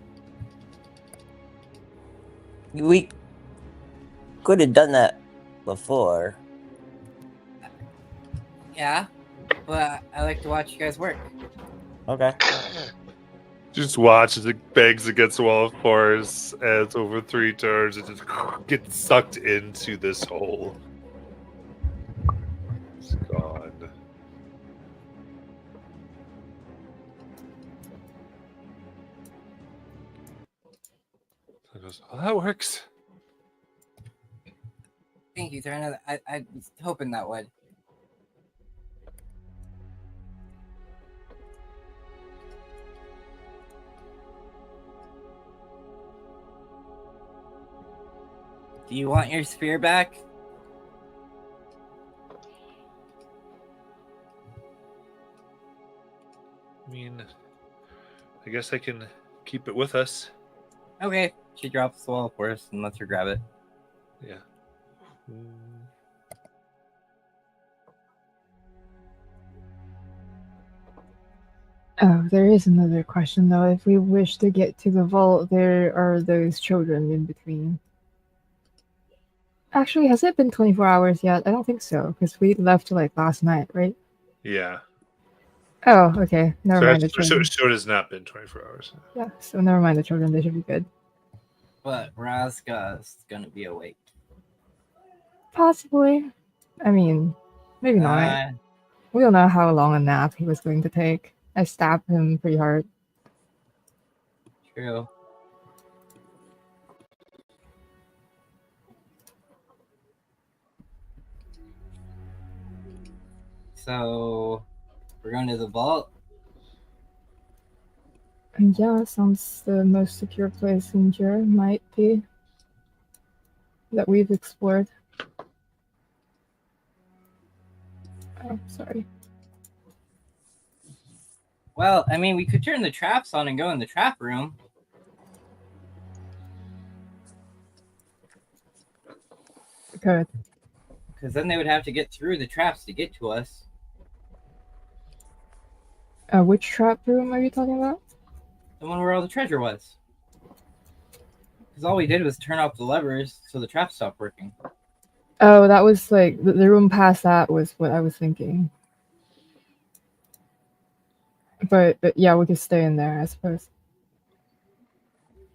We could have done that before. Yeah, but I like to watch you guys work. Okay. Just watch as it bangs against the wall of force as over 3 turns it just gets sucked into this hole. It's gone. It goes, oh, that works. Thank you, Thurna. I was hoping that would. Do you want your sphere back? I mean, I guess I can keep it with us. Okay. She drops the wall first and lets her grab it. Yeah. Oh, there is another question though. If we wish to get to the vault, there are those children in between. Actually, has it been 24 hours yet? I don't think so, because we left like last night, right? Yeah. Oh, okay. Never mind the So children. it has not been 24 hours. Yeah, so never mind the children. They should be good. But Razga's gonna be awake. Possibly. I mean, maybe not. We don't know how long a nap he was going to take. I stabbed him pretty hard. True. So we're going to the vault. Yeah, sounds the most secure place in here. Might be. That we've explored. Oh, sorry. Well, I mean, we could turn the traps on and go in the trap room. Good. Because then they would have to get through the traps to get to us. Which trap room are you talking about? The one where all the treasure was. Because all we did was turn off the levers so the trap stopped working. Oh, that was like the room past that was what I was thinking. But yeah, we could stay in there, I suppose.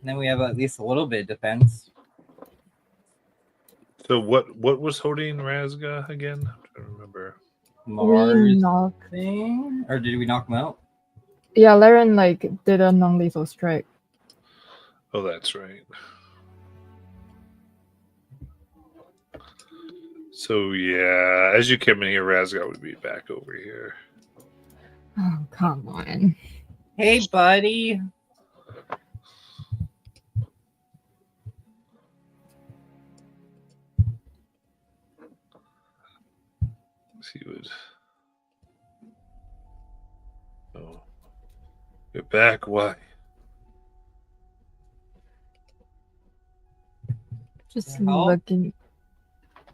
And then we have at least a little bit of defense. So what was holding Razga again? I'm trying to remember. Mars knocked. thing? Or did we knock him out? Yeah, Laren like did a non-lethal strike. Oh, that's right. So yeah, as you came in here, Razga would be back over here. Oh, come on. Hey, buddy. He would. Oh, you're back. Why? Just Help?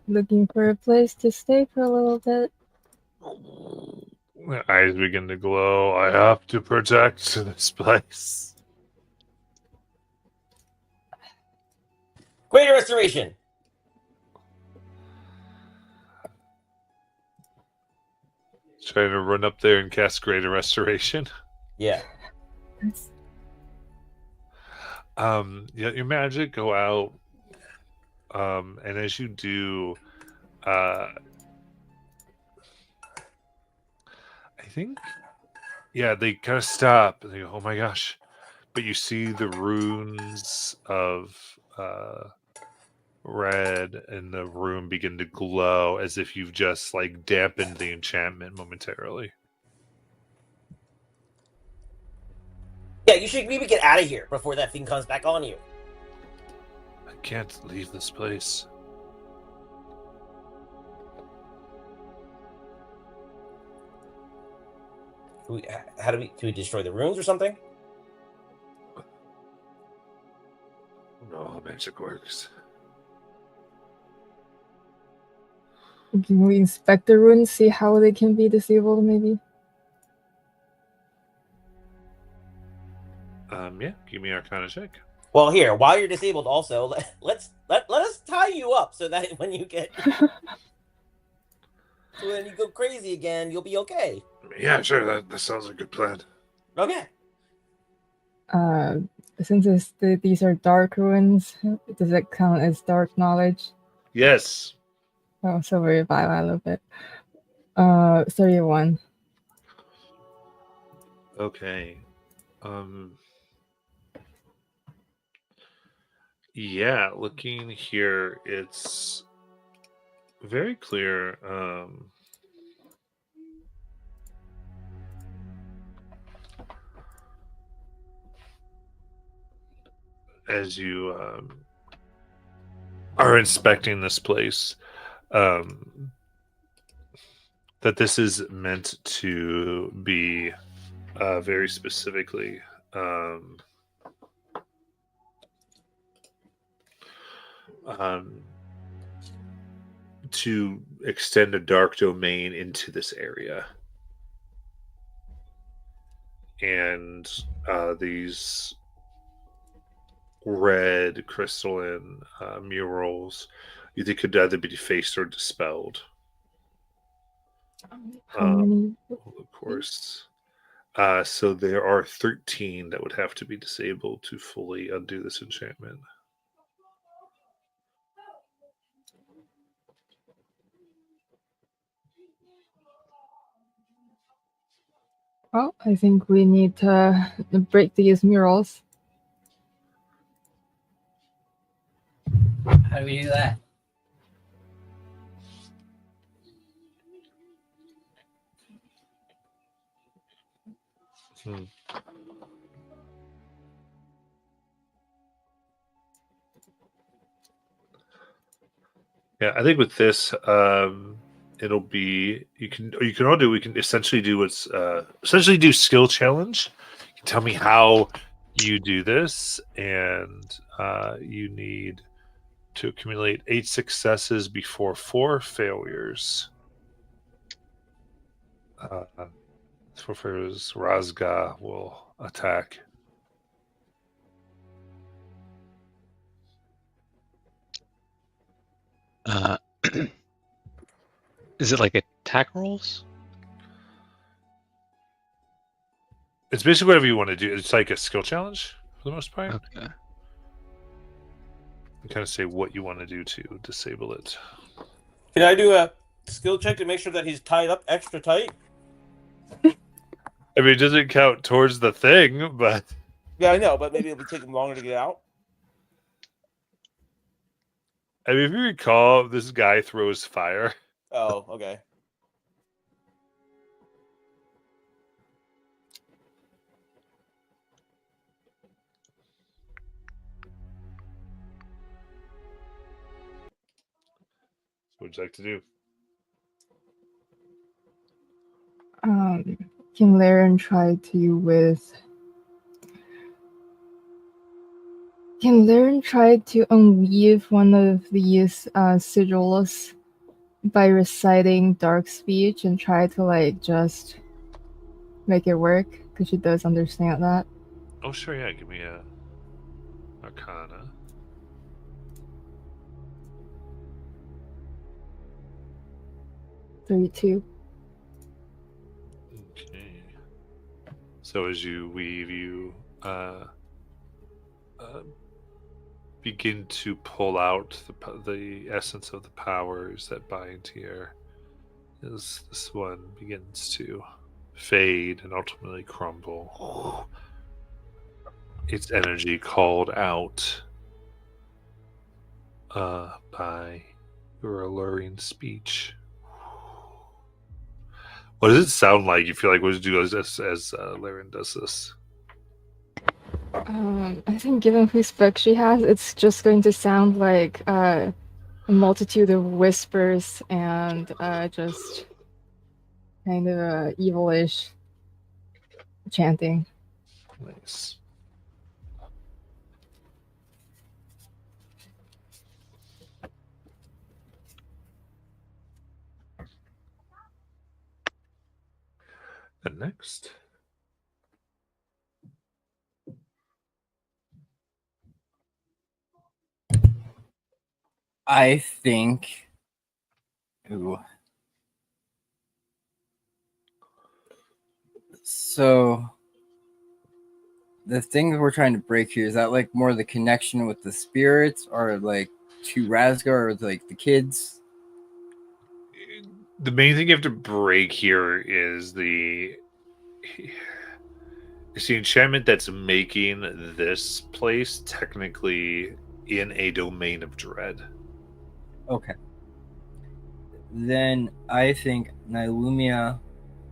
looking for a place to stay for a little bit. My eyes begin to glow. I have to protect this place. Greater restoration. Trying to run up there and cast Greater Restoration. Yeah. Yeah, your magic go out. And as you do, I think, yeah, they kind of stop and they go, "Oh my gosh!" But you see the runes of red in the room begin to glow as if you've just like dampened the enchantment momentarily. Yeah, you should maybe get out of here before that thing comes back on you. I can't leave this place. Do we destroy the runes or something? No, magic works. Can we inspect the runes, see how they can be disabled, maybe? Yeah, give me Arcana check. Well, here, while you're disabled, also let us tie you up so that when you get so when you go crazy again, you'll be okay. Yeah, sure. That sounds like a good plan. Okay. Since these are dark ruins, does it count as dark knowledge? Yes. Oh, so we revive a little bit. 31. Okay. Yeah, looking here, it's very clear. As you are inspecting this place, that this is meant to be very specifically. To extend a dark domain into this area. And these red crystalline murals you think could either be defaced or dispelled. How many? Of course. So there are 13 that would have to be disabled to fully undo this enchantment. Well, I think we need to break these murals. How do we do that? Yeah, I think with this, it'll be you can all do. We can essentially do what's essentially do skill challenge. You can tell me how you do this, and you need to accumulate 8 successes before 4 failures. 4 failures, Razga will attack. Is it like attack rolls? It's basically whatever you want to do. It's like a skill challenge for the most part. Okay. You kind of say what you want to do to disable it. Can I do a skill check to make sure that he's tied up extra tight? I mean, it doesn't count towards the thing, but Yeah, I know, but maybe it'll take him longer to get out. I mean, if you recall, this guy throws fire. Oh, okay. What would you like to do? Can Laren try to with? Can Laren try to unweave one of these sigils by reciting dark speech and try to like just make it work? Because she does understand that. Oh, sure, yeah. Give me a Arcana. $32. Okay. So as you weave, you begin to pull out the essence of the powers that bind here. As this one begins to fade and ultimately crumble, its energy called out by your alluring speech. What does it sound like? You feel like what does it do as Laren does this? I think given whose spec she has, it's just going to sound like a multitude of whispers and just kind of evilish chanting. Nice. And next. I think. Ooh. So the thing that we're trying to break here, is that like more the connection with the spirits, or like to Razgar, or like the kids? The main thing you have to break here is it's the enchantment that's making this place technically in a domain of dread. Okay. Then I think Nylumia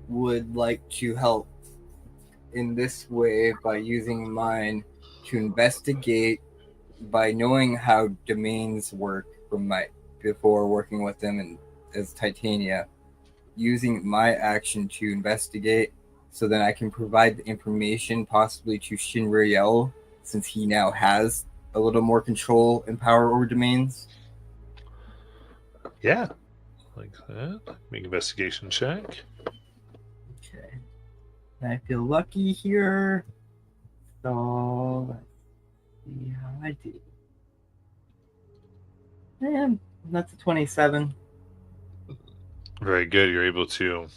would like to help in this way by using mine to investigate, by knowing how domains work from my before working with them and as Titania, using my action to investigate, so then I can provide the information possibly to Shinriel, since he now has a little more control and power over domains. Yeah, like that. Make an investigation check. Okay. And I feel lucky here. So let's see how I do. And that's a 27. Very good. You're able to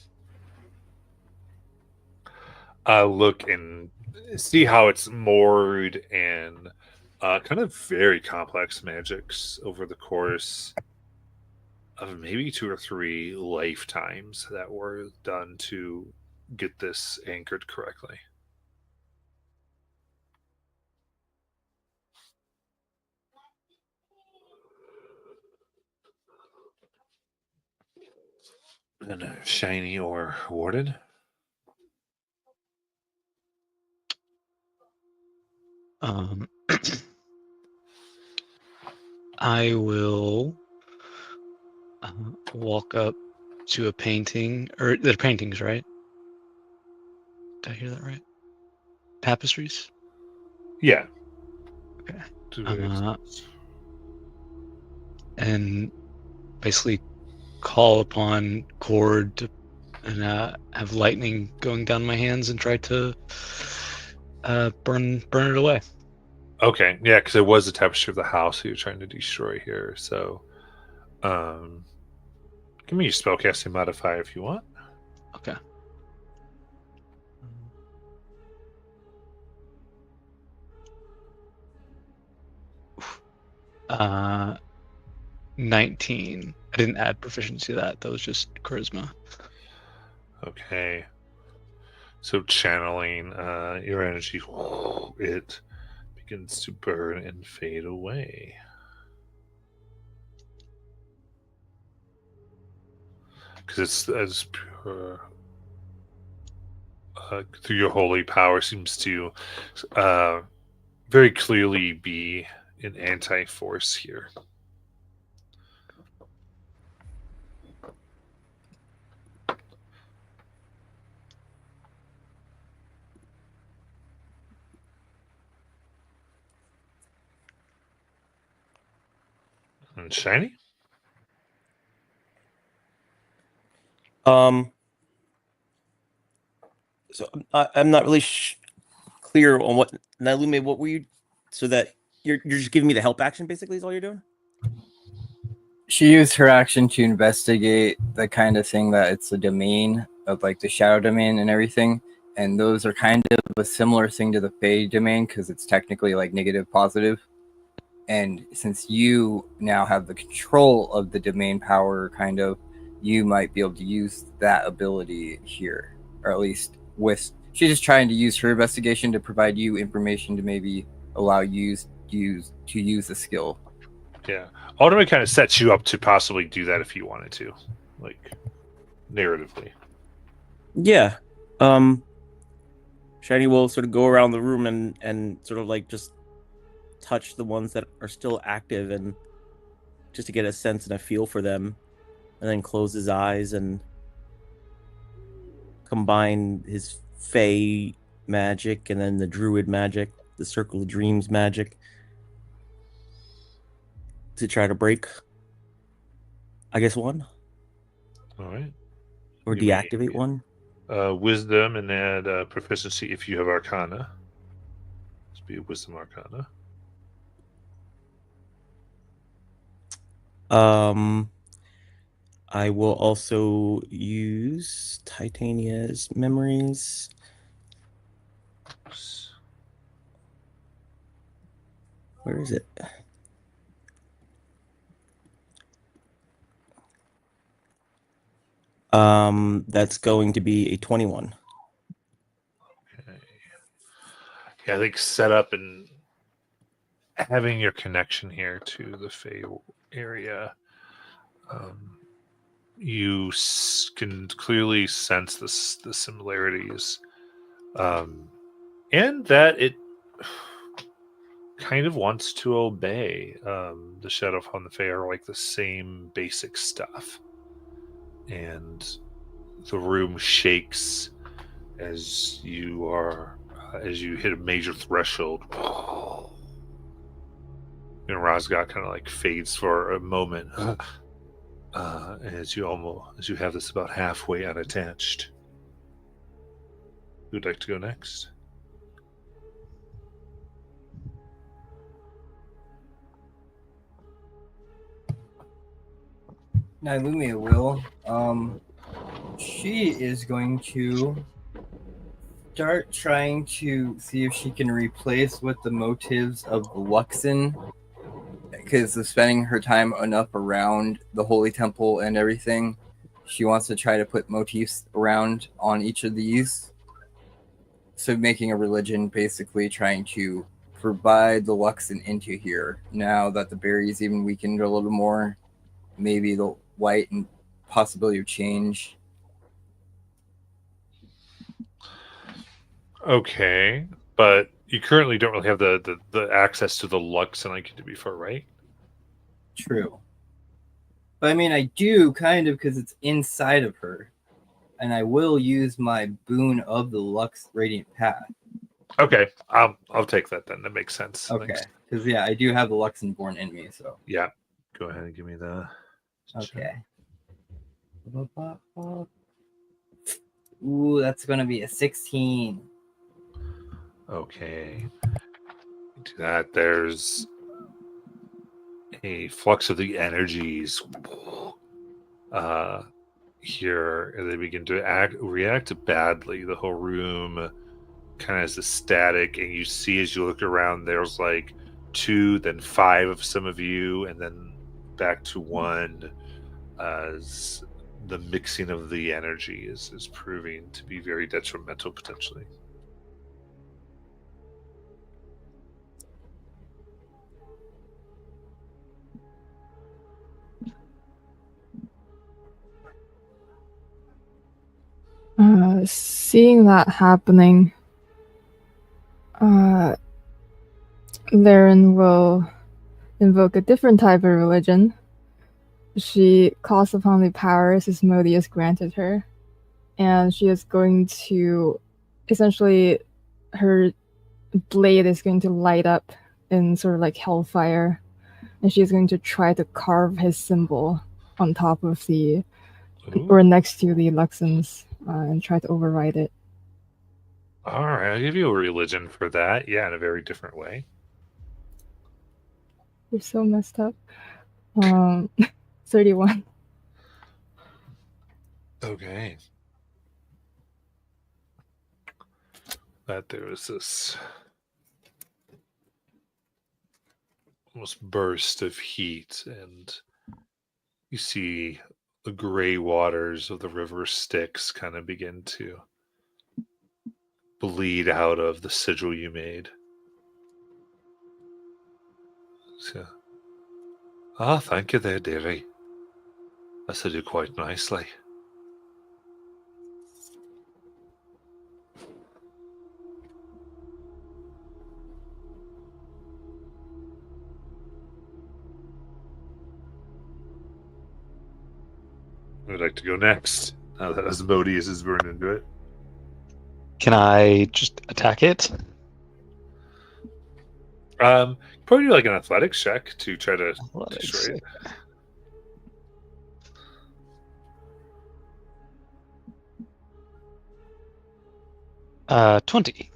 look and see how it's moored and kind of very complex magics over the course of maybe 2 or 3 lifetimes that were done to get this anchored correctly. And Shiny or Warden? I will walk up to a painting, or they're paintings, right? Did I hear that right? Tapestries? Yeah. Okay. Two various And basically call upon Cord to, and have lightning going down my hands and try to burn it away. Okay, yeah, because it was the tapestry of the house that you're trying to destroy here. So, give me your spellcasting modifier if you want. Okay. 19. I didn't add proficiency to that. That was just charisma. Okay. So channeling your energy, it begins to burn and fade away. Because it's as pure through your holy power seems to very clearly be an anti-force here. And Shiny? So I'm not really clear on what Nalume. What were you? So that you're just giving me the help action, basically, is all you're doing. She used her action to investigate the kind of thing that it's a domain of like the shadow domain and everything. And those are kind of a similar thing to the Fey domain because it's technically like negative positive. And since you now have the control of the domain power, kind of, you might be able to use that ability here, or at least with. She's just trying to use her investigation to provide you information to maybe allow you to use the skill. Yeah. Ultimately kind of sets you up to possibly do that if you wanted to, like, narratively. Yeah. Shiny will sort of go around the room and sort of like just touch the ones that are still active and just to get a sense and a feel for them, and then close his eyes and combine his Fey magic and then the Druid magic, the Circle of Dreams magic, to try to break, I guess, one. All right. Or You may- deactivate one. Wisdom and add proficiency if you have Arcana. This be a Wisdom Arcana. I will also use Titania's memories. Where is it? That's going to be a 21. Okay. Yeah, I think set up and having your connection here to the Fey area, you can clearly sense the similarities, and that it kind of wants to obey. The Shadow on the Fey are like the same basic stuff, and the room shakes as you hit a major threshold. And Rosgot kind of like fades for a moment as you have this about halfway unattached. Who'd like to go next? Now, Lumia will. She is going to start trying to see if she can replace what the motives of the Luxon, because of spending her time enough around the Holy Temple and everything. She wants to try to put motifs around on each of these. So making a religion, basically trying to provide the Luxon into here. Now that the berries even weakened a little more, maybe the light and possibility of change. Okay, but you currently don't really have the access to the Luxon like you did before, right? True. But I mean, I do kind of, because it's inside of her. And I will use my boon of the Lux Radiant Path. Okay, I'll take that then. That makes sense. Okay. Thanks. Because, yeah, I do have the Luxon born in me, so. Yeah, go ahead and give me the. Okay. Ooh, that's going to be a 16. Okay. Do that. There's a flux of the energies here, and they begin to react badly. The whole room kind of has a static, and you see as you look around, there's like 2, then 5 of some of you, and then back to 1. As the mixing of the energy is proving to be very detrimental potentially. Seeing that happening, Laren will invoke a different type of religion. She calls upon the powers Asmodeus granted her, and she is going to, essentially, her blade is going to light up in sort of like hellfire, and she's going to try to carve his symbol on top of the, or next to the Luxons, and try to override it. All right, I'll give you a religion for that. Yeah, in a very different way. You're so messed up. 31. Okay. That there was this almost burst of heat, and you see the gray waters of the river Styx kind of begin to bleed out of the sigil you made. So, thank you there, dearie. I said you quite nicely. I'd like to go next. Now that Asmodeus is burned into it. Can I just attack it? Probably do like an athletics check to try to destroy it. 20.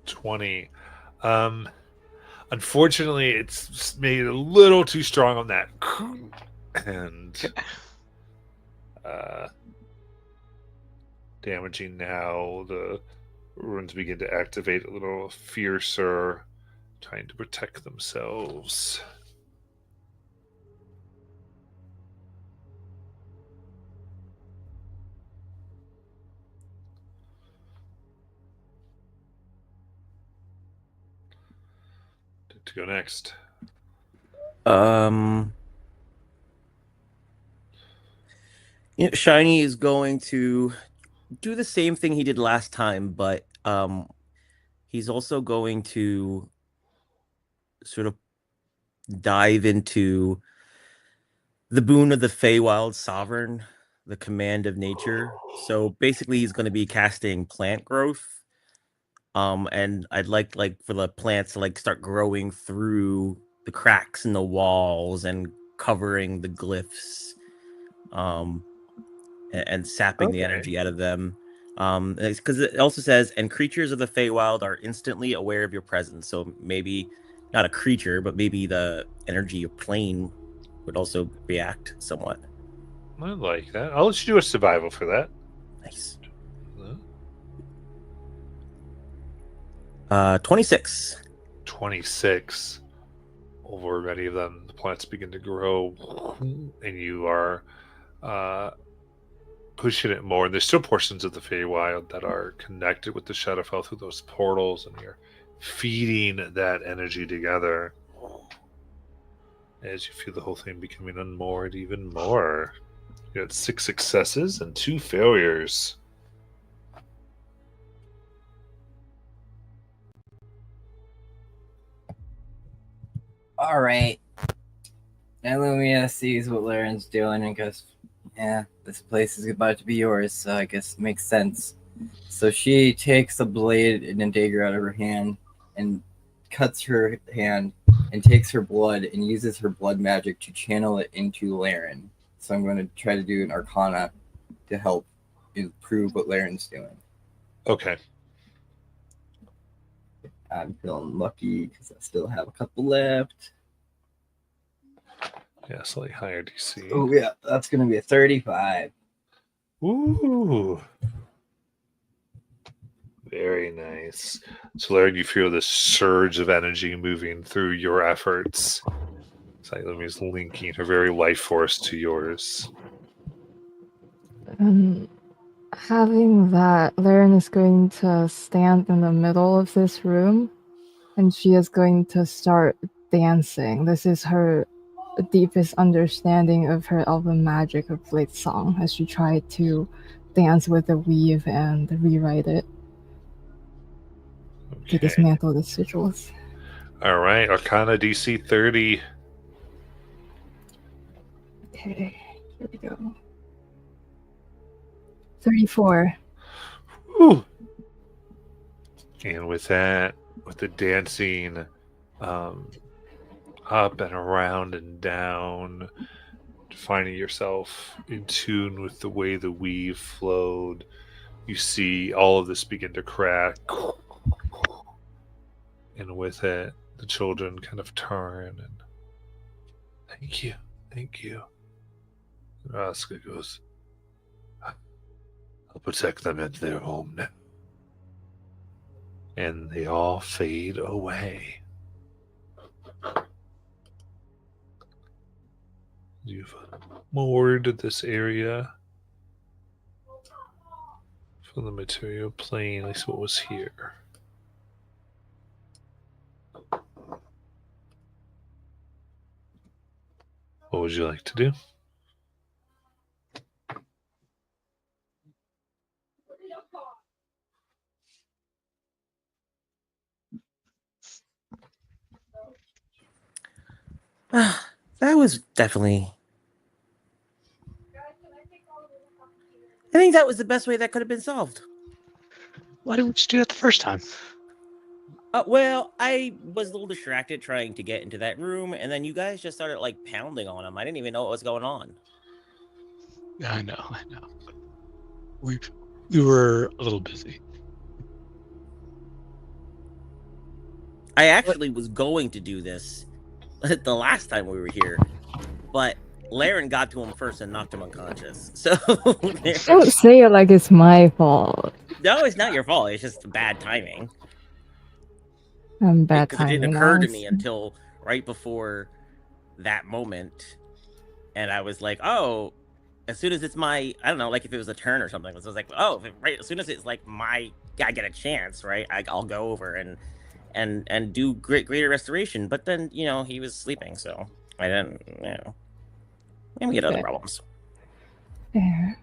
20. Unfortunately, it's made a little too strong on that. And damaging now. The runes begin to activate a little fiercer, trying to protect themselves. To go next. Shiny is going to do the same thing he did last time, but he's also going to sort of dive into the boon of the Feywild Sovereign the command of nature. So basically, he's going to be casting plant growth. And I'd like for the plants to like start growing through the cracks in the walls and covering the glyphs, and sapping the Okay. energy out of them. Because it also says, and creatures of the Feywild are instantly aware of your presence. So maybe not a creature, but maybe the energy of plane would also react somewhat. I like that. I'll let you do a survival for that. Nice. Uh, 26. 26. Over many of them, the plants begin to grow, and you are pushing it more. And there's still portions of the Feywild that are connected with the Shadowfell through those portals, and you're feeding that energy together as you feel the whole thing becoming unmoored even more. You got 6 successes and 2 failures. All right. Now Lumia sees what Laren's doing and goes, yeah, this place is about to be yours, so I guess it makes sense. So she takes a blade and a dagger out of her hand and cuts her hand and takes her blood and uses her blood magic to channel it into Laren. So I'm going to try to do an Arcana to help improve what Laren's doing. Okay. I'm feeling lucky because I still have a couple left. Yeah, slightly higher DC. Oh, yeah, that's going to be a 35. Ooh. Very nice. So, Larry, you feel this surge of energy moving through your efforts. Lumi's linking her very life force to yours. Having that, Laren is going to stand in the middle of this room, and she is going to start dancing. This is her deepest understanding of her elven magic of Blade Song, as she tried to dance with the weave and rewrite it to Okay. dismantle the sigils. All right. Arcana DC 30. Okay, here we go. 34. Woo. And with that, with the dancing up and around and down, finding yourself in tune with the way the weave flowed, you see all of this begin to crack. And with it, the children kind of turn and thank you. And Raska goes, I'll protect them at their home now. And they all fade away. You've moored this area for the material plane, at least what was here. What would you like to do? That was definitely. I think that was the best way that could have been solved. Why didn't you do that the first time? Well, I was a little distracted trying to get into that room, and then you guys just started like pounding on him. I didn't even know what was going on. I know. We were a little busy. I actually was going to do this the last time we were here, but Laren got to him first and knocked him unconscious. So Don't say it like it's my fault. No, it's not your fault. It's just bad timing. I'm bad Because it timing. didn't occur to honestly. me until right before that moment, and I was like, "Oh." As soon as it's my, I don't know, like if it was a turn or something, so I was like, "Oh, right." As soon as it's like I get a chance, right? I'll go over and do greater restoration. But then he was sleeping, so I didn't. Maybe we had other Okay. problems. Fair.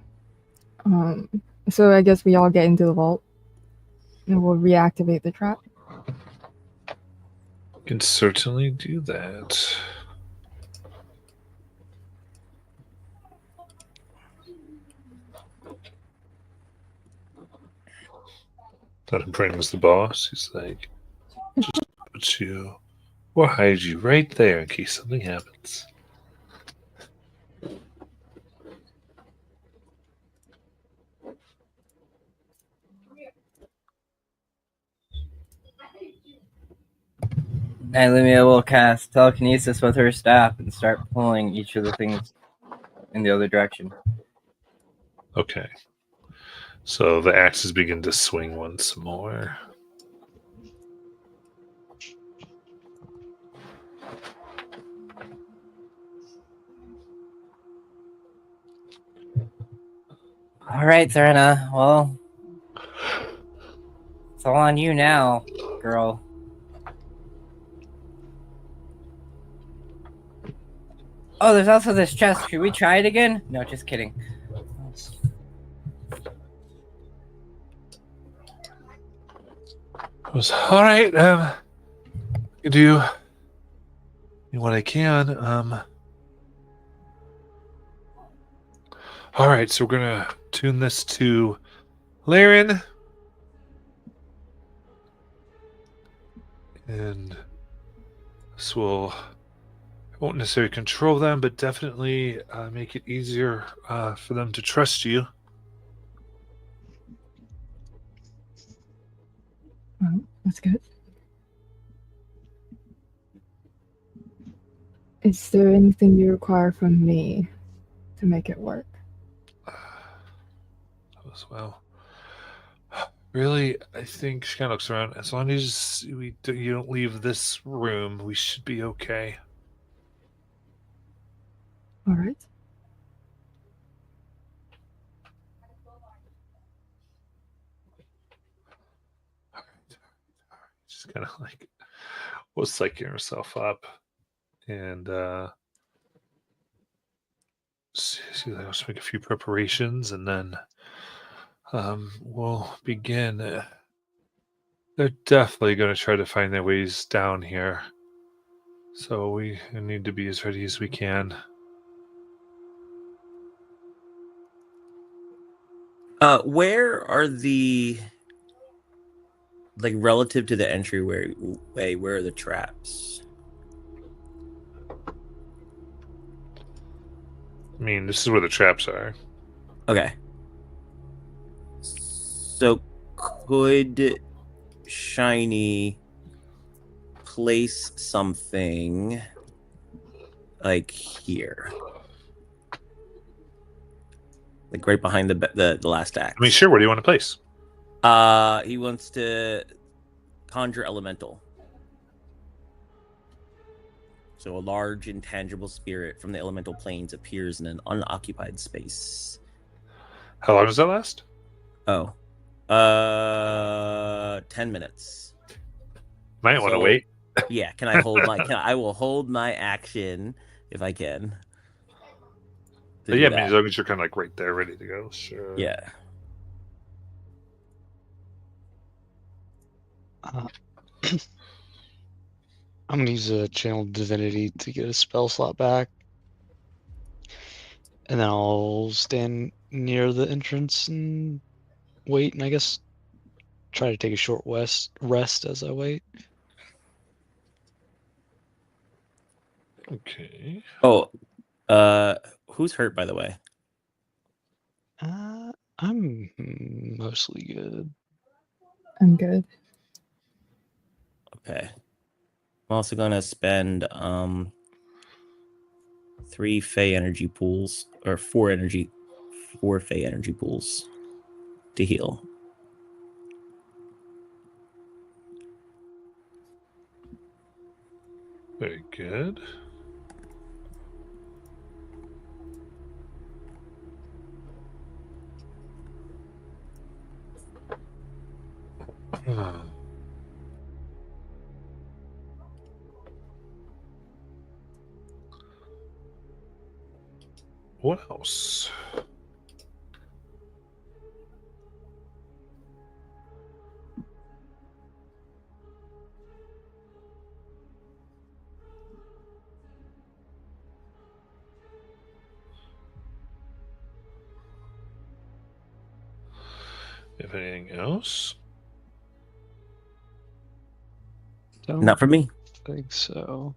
So I guess we all get into the vault, and we'll reactivate the trap. Can certainly do that. That brings the boss. He's like, just put you, we'll hide you right there in case something happens. And Lumia will cast telekinesis with her staff and start pulling each of the things in the other direction. Okay. So the axes begin to swing once more. All right, Serena. Well, it's all on you now, girl. Oh, there's also this chest. Should we try it again? No, just kidding. All right. You do what I can. All right. So we're gonna tune this to Laren. And this will, won't necessarily control them, but definitely make it easier for them to trust you. Oh, that's good. Is there anything you require from me to make it work? As well. Really, I think she kind of looks around. As long as you don't leave this room, we should be okay. All right. All right. She's kind of like was psyching herself up, and she's like, "Let's make a few preparations, and then we'll begin." They're definitely going to try to find their ways down here, so we need to be as ready as we can. Where are the relative to the entryway? Where are the traps? I mean, this is where the traps are. Okay. So could Shiny place something like here, like right behind the last axe? I mean, sure. Where do you want to place? He wants to conjure elemental. So a large intangible spirit from the elemental planes appears in an unoccupied space. How long does that last? 10 minutes. Might want to wait. Yeah, can I hold my? I will hold my action if I can. Yeah, I mean, as long as you're kind of like right there, ready to go. Sure. Yeah. I'm gonna use a channel divinity to get a spell slot back, and then I'll stand near the entrance and wait, and I guess try to take a short rest as I wait. Okay. Oh, who's hurt, by the way? I'm mostly good. I'm good. Okay. I'm also gonna spend 3 Fey energy pools, or 4 Fey energy pools to heal. Very good. What else? If anything else? Don't Not for me. think so.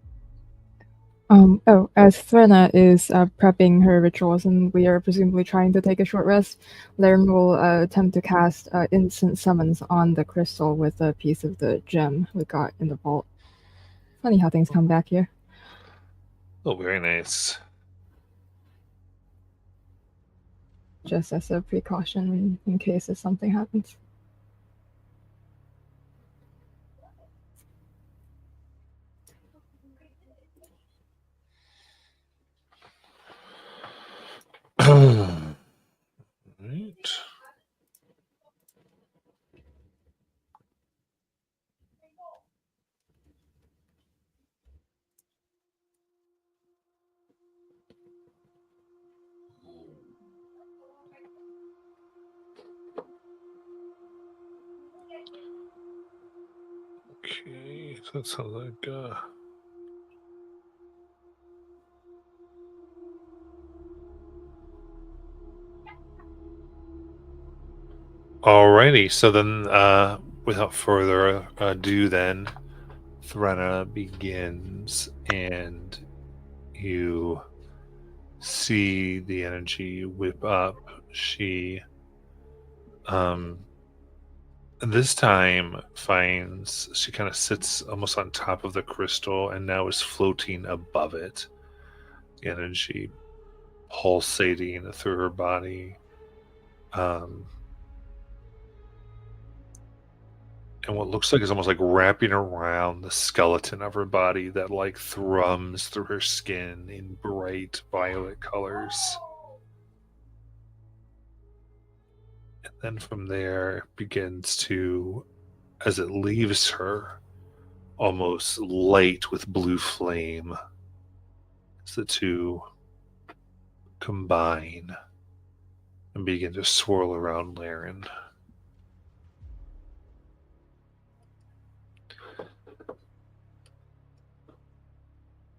As Threnna is prepping her rituals and we are presumably trying to take a short rest, Laren will attempt to cast instant summons on the crystal with a piece of the gem we got in the vault. Funny how things come back here. Oh, very nice. Just as a precaution in case if something happens. Right. Okay, so that sounds like alrighty, so then without further ado then Threnna begins and you see the energy whip up. She this time finds she kind of sits almost on top of the crystal and now is floating above it. The energy pulsating through her body. And what looks like is almost like wrapping around the skeleton of her body that like thrums through her skin in bright violet colors. And then from there begins to, as it leaves her, almost light with blue flame as the two combine and begin to swirl around Laren.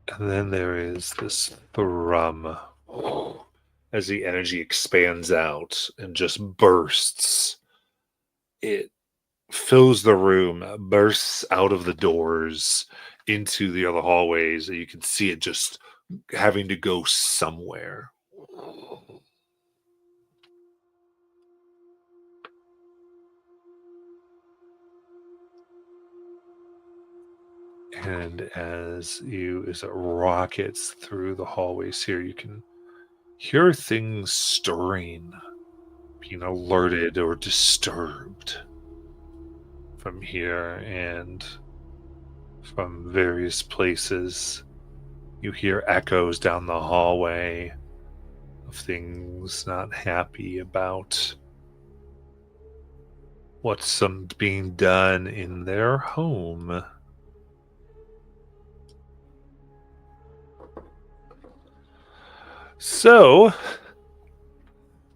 And then there is this thrum as the energy expands out and just bursts. It fills the room, bursts out of the doors into the other hallways. You can see it just having to go somewhere. And as it rockets through the hallways here, you can hear things stirring, being alerted or disturbed from here and from various places. You hear echoes down the hallway of things not happy about what's being done in their home. So,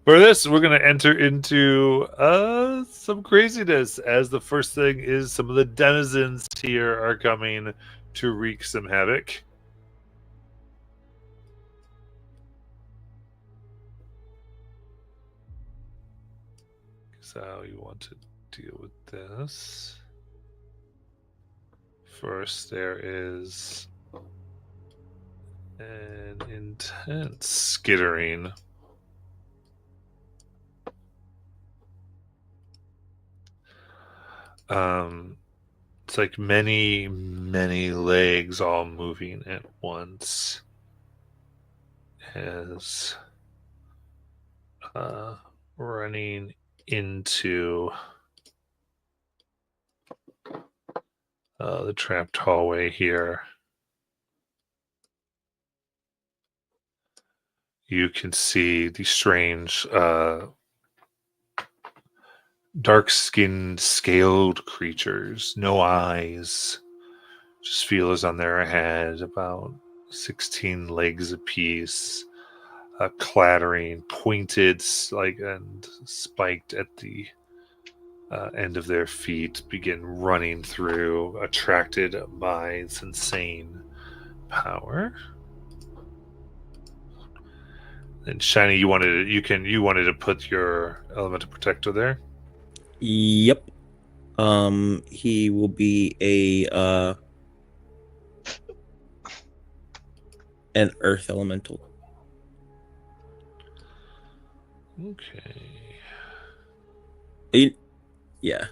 for this, we're going to enter into some craziness, as the first thing is some of the denizens here are coming to wreak some havoc. So you want to deal with this. First, there is an intense skittering. It's like many, many legs all moving at once as running into the trapped hallway here. You can see the strange dark-skinned, scaled creatures, no eyes, just feelers on their head, about 16 legs apiece, clattering, pointed, and spiked at the end of their feet, begin running through, attracted by its insane power. And Shiny, you wanted to put your elemental protector there. Yep. He will be an earth elemental. Okay. Yeah.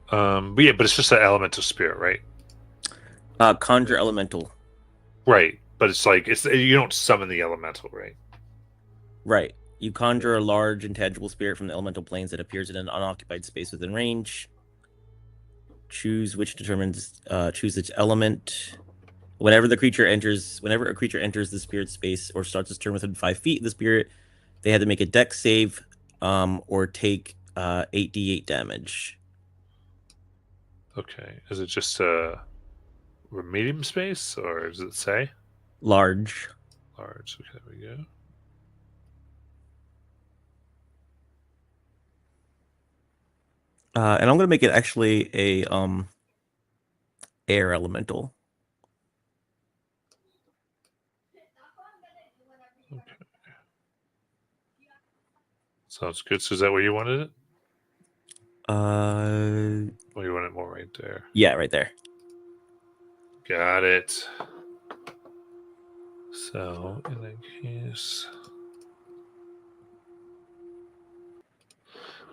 But it's just an elemental spirit, right? Conjure elemental. Right. But it's like you don't summon the elemental, right? Right. You conjure a large intangible spirit from the elemental planes that appears in an unoccupied space within range. Choose its element. Whenever a creature enters the spirit space or starts its turn within 5 feet of the spirit, they had to make a dex save, or take 8d8 damage. Okay. Is it just a medium space, or does it say Large. large? Okay, there we go. And I'm gonna make it actually a air elemental. Okay. Sounds good. So is that where you wanted it? Or you want it more right there? Yeah, right there. Got it. So in that case,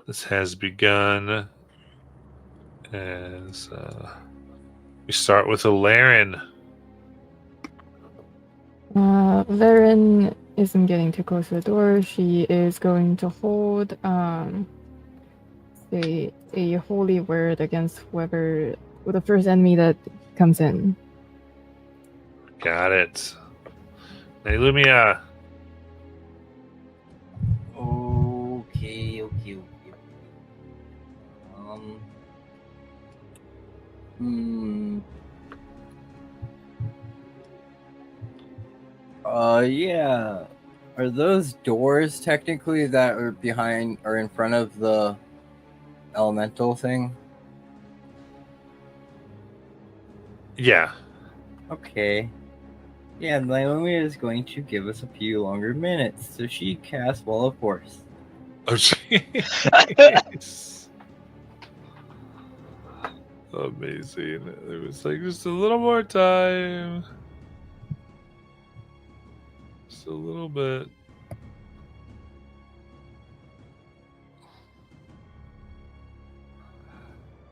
this has begun as we start with a Laren. Varen isn't getting too close to the door. She is going to hold a holy word against whoever the first enemy that comes in. Got it. Hey, Lumia. Okay. Yeah. Are those doors technically that are behind or in front of the elemental thing? Yeah. Okay. Yeah, Naomi is going to give us a few longer minutes, so she casts Wall of Force. Oh, jeez. Amazing. It was like just a little more time. Just a little bit.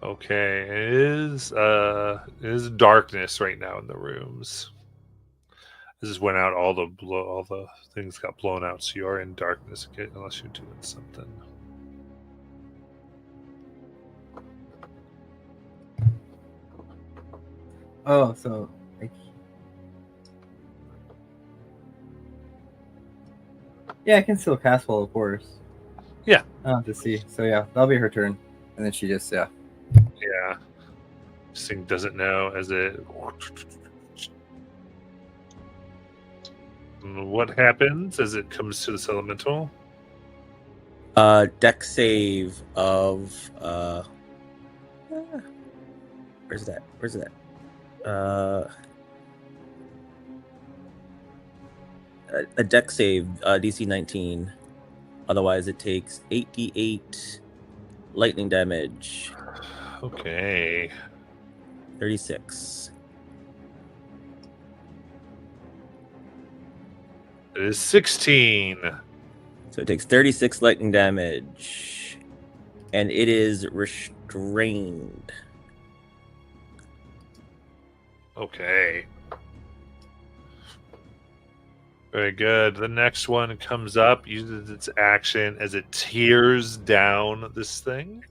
Okay, it is darkness right now in the rooms. This is when all the things got blown out, so you are in darkness unless you're doing something. Oh, so yeah, I can still cast Wall of Force. Yeah. I'll have to see. So yeah, that'll be her turn, and then she just Yeah. This thing doesn't know as it. What happens as it comes to this elemental? Dex save of where's that? A dex save, DC 19. Otherwise, it takes 8d8 lightning damage. Okay. 36. It is 16. So it takes 36 lightning damage, and it is restrained. Okay. Very good. The next one comes up, uses its action as it tears down this thing,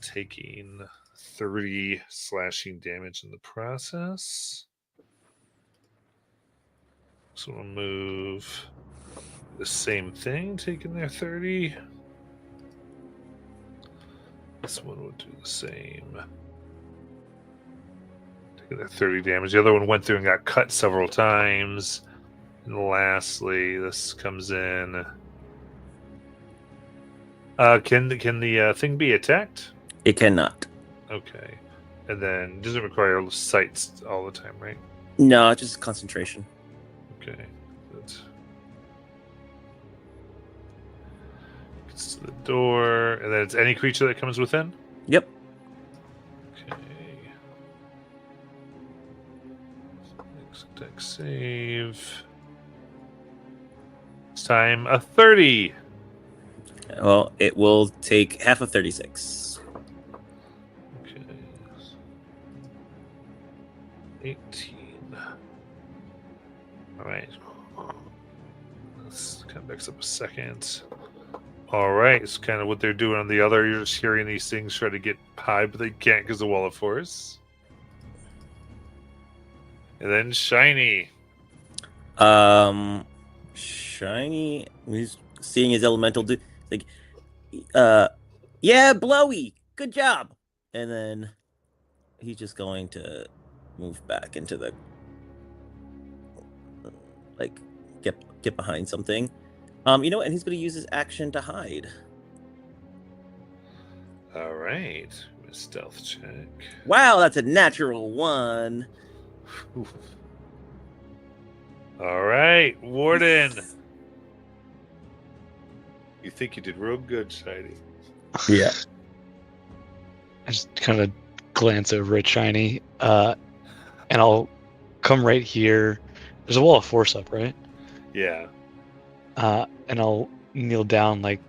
taking 30 slashing damage in the process. So we'll move the same thing, taking their 30. This one will do the same. Taking their 30 damage. The other one went through and got cut several times. And lastly, this comes in. Can the thing be attacked? It cannot. Okay. And then doesn't require sights all the time, right? No, it's just concentration. Okay. Good. door, and then it's any creature that comes within. Yep. Okay. Deck save. This time a 30. Well, it will take half of 36. Okay. 18. All right. Let's come back up a second. All right. It's kind of what they're doing on the other. You're just hearing these things try to get high, but they can't because of Wall of Force. And then Shiny. Shiny, he's seeing his elemental do like, yeah, Blowy, good job. And then he's just going to move back into the, like, get behind something. You know what? And he's going to use his action to hide. All right. Stealth check. Wow, that's a natural 1. Oof. All right, Warden. You think you did real good, Shiny. Yeah. I just kind of glance over at Shiny, and I'll come right here. There's a wall of force up, right? Yeah. And I'll kneel down like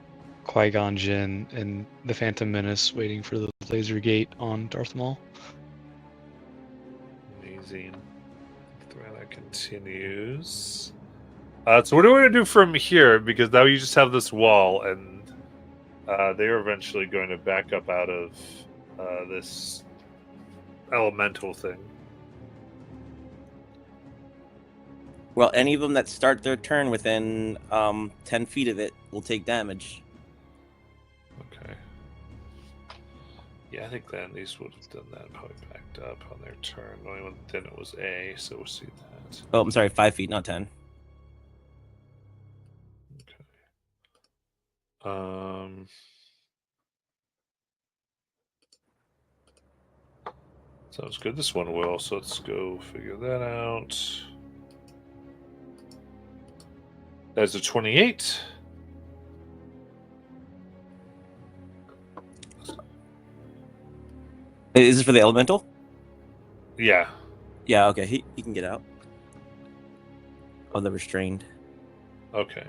Qui-Gon Jinn and the Phantom Menace, waiting for the laser gate on Darth Maul. Amazing. That continues. So what do we want to do from here? Because now you just have this wall, and they're eventually going to back up out of this elemental thing. Well, any of them that start their turn within 10 feet of it will take damage. Okay. Yeah, I think then these would have done that, probably backed up on their turn. The only one that didn't was A, so we'll see that. Oh, I'm sorry, 5 feet, not 10. Okay. Sounds good. This one will, so let's go figure that out. That's a 28. Is this for the elemental? Yeah. Yeah, okay, he can get out. Oh, the restrained. Okay.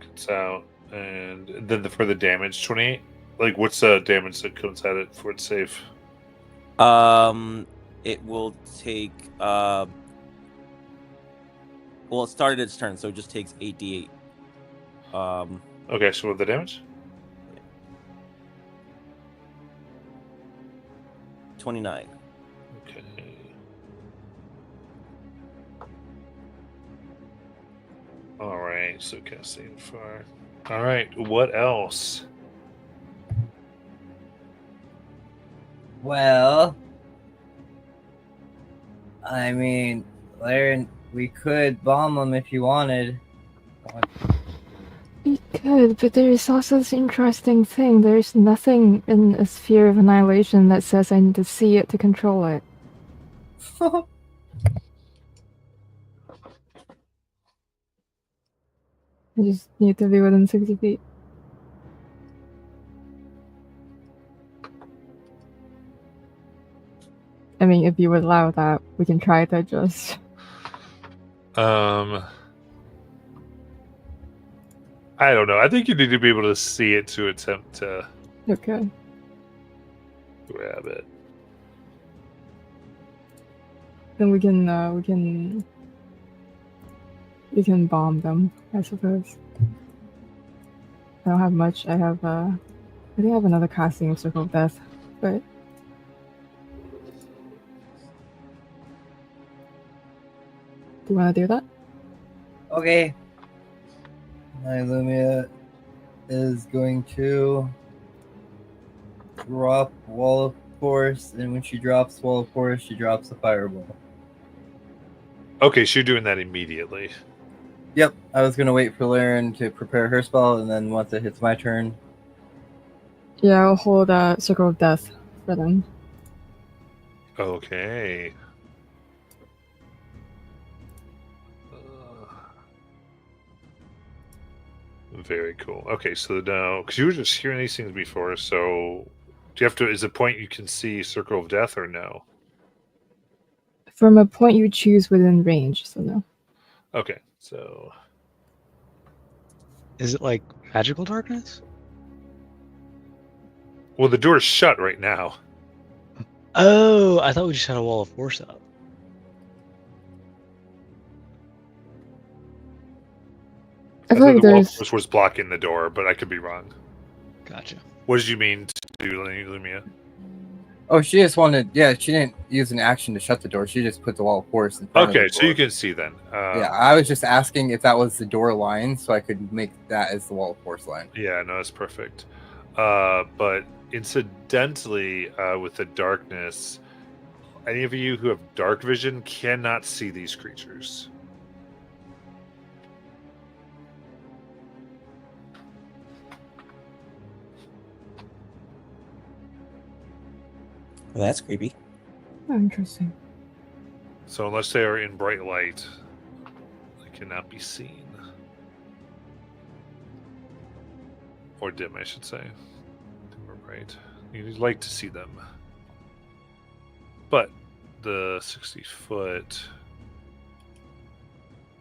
Gets out, and then for the damage, 28. Like, what's the damage that comes at it for its safe? It will take well, it started its turn, so it just takes 8d8. Okay, so what the damage? 29. Okay. All right, so casting fire. All right, what else? Well, I mean, Laren, we could bomb them if you wanted. We could, but there is also this interesting thing. There's nothing in a sphere of annihilation that says I need to see it to control it. I just need to be within 60 feet. I mean, if you would allow that, we can try to just... I don't know. I think you need to be able to see it to attempt to Okay. grab it. Then we can bomb them, I suppose. I don't have much. I think I have another casting of Circle of Death, but do you want to do that? Okay. Lumia is going to drop Wall of Force, and when she drops Wall of Force, she drops a fireball. Okay, so you're doing that immediately. Yep, I was going to wait for Laren to prepare her spell, and then once it hits my turn. Yeah, I'll hold Circle of Death for them. Okay. Very cool. Okay, so now, because you were just hearing these things before, so do you have to? Is the point you can see Circle of Death or no? From a point you choose within range, so no. Okay, so Is it like magical darkness? well, the door's shut right now. Oh, I thought we just had a wall of force up. I I feel thought like the wall there's force was blocking the door, but I could be wrong. Gotcha. What did you mean to do, Lumia? Oh, she just wanted. Yeah, she didn't use an action to shut the door. She just put the wall of force in front of Okay, the door. so you can see then. Yeah, I was just asking if that was the door line, so I could make that as the wall of force line. Yeah, no, that's perfect. But incidentally, with the darkness, any of you who have dark vision cannot see these creatures. Well, that's creepy. oh, interesting. So unless they are in bright light, they cannot be seen. Or dim, I should say. Dim or bright. You'd like to see them. But the 60-foot...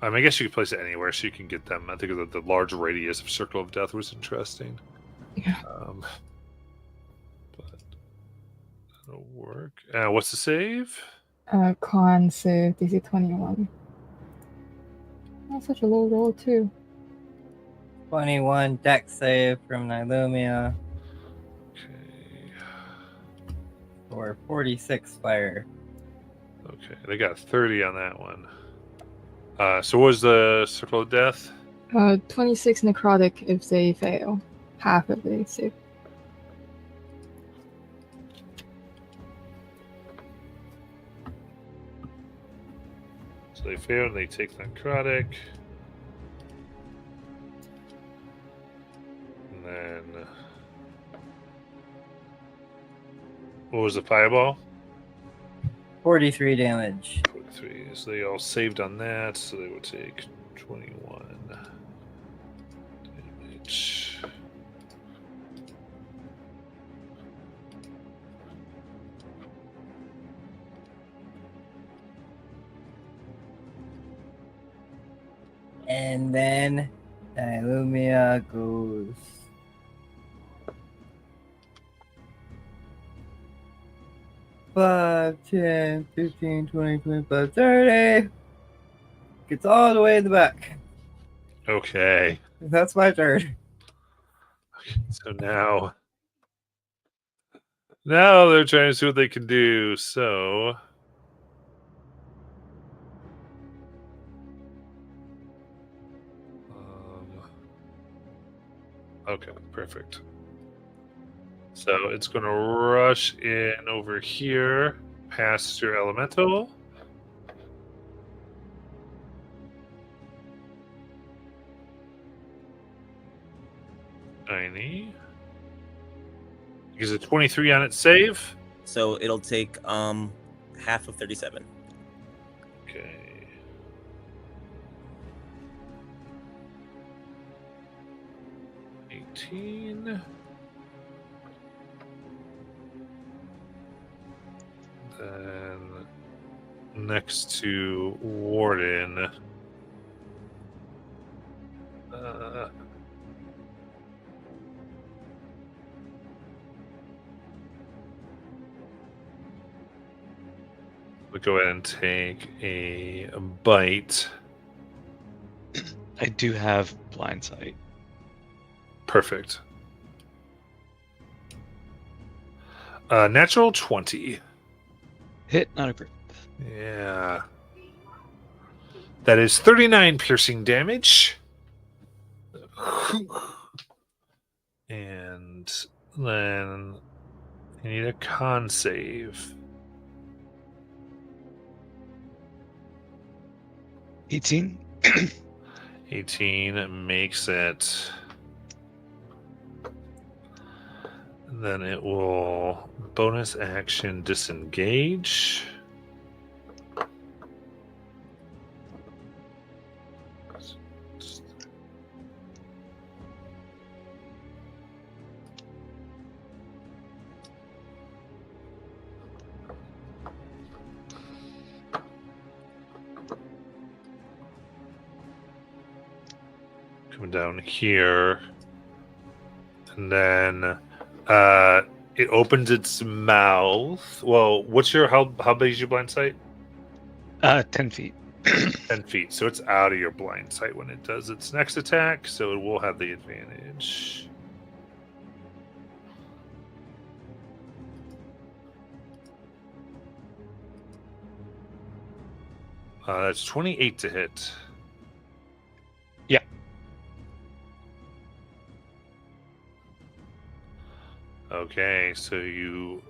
I guess you could place it anywhere so you can get them. I think the large radius of Circle of Death was interesting. Yeah. But that'll work. What's the save? Con save DC 21. That's such a low roll too. 21 deck save from Nylumia Okay. for 46 fire. Okay, they got 30 on that one. So what was the Circle of Death? 26 necrotic if they fail. Half if they save. So they fail and they take necrotic. And then... what was the fireball? 43 damage. 43. So they all saved on that, so they would take 21 damage. And then Nylumia goes. Five, 10, 15, 20, 25, 30. Gets all the way in the back. Okay. That's my turn. So now they're trying to see what they can do. So okay, perfect. So it's going to rush in over here past your elemental. Tiny. Is it 23 on its save? So it'll take half of 37. Okay. $18. Then next to Warden. We'll go ahead and take a bite. I do have blind sight. Perfect. Natural 20. Hit, not a crit. Yeah. That is 39 piercing damage. And then you need a con save. 18. 18 makes it. Then it will bonus action disengage. Come down here. And then it opens its mouth. Well, how big is your blind sight? 10 feet. 10 feet. So it's out of your blind sight when it does its next attack, so it will have the advantage. That's 28 to hit. Yeah. Okay, so you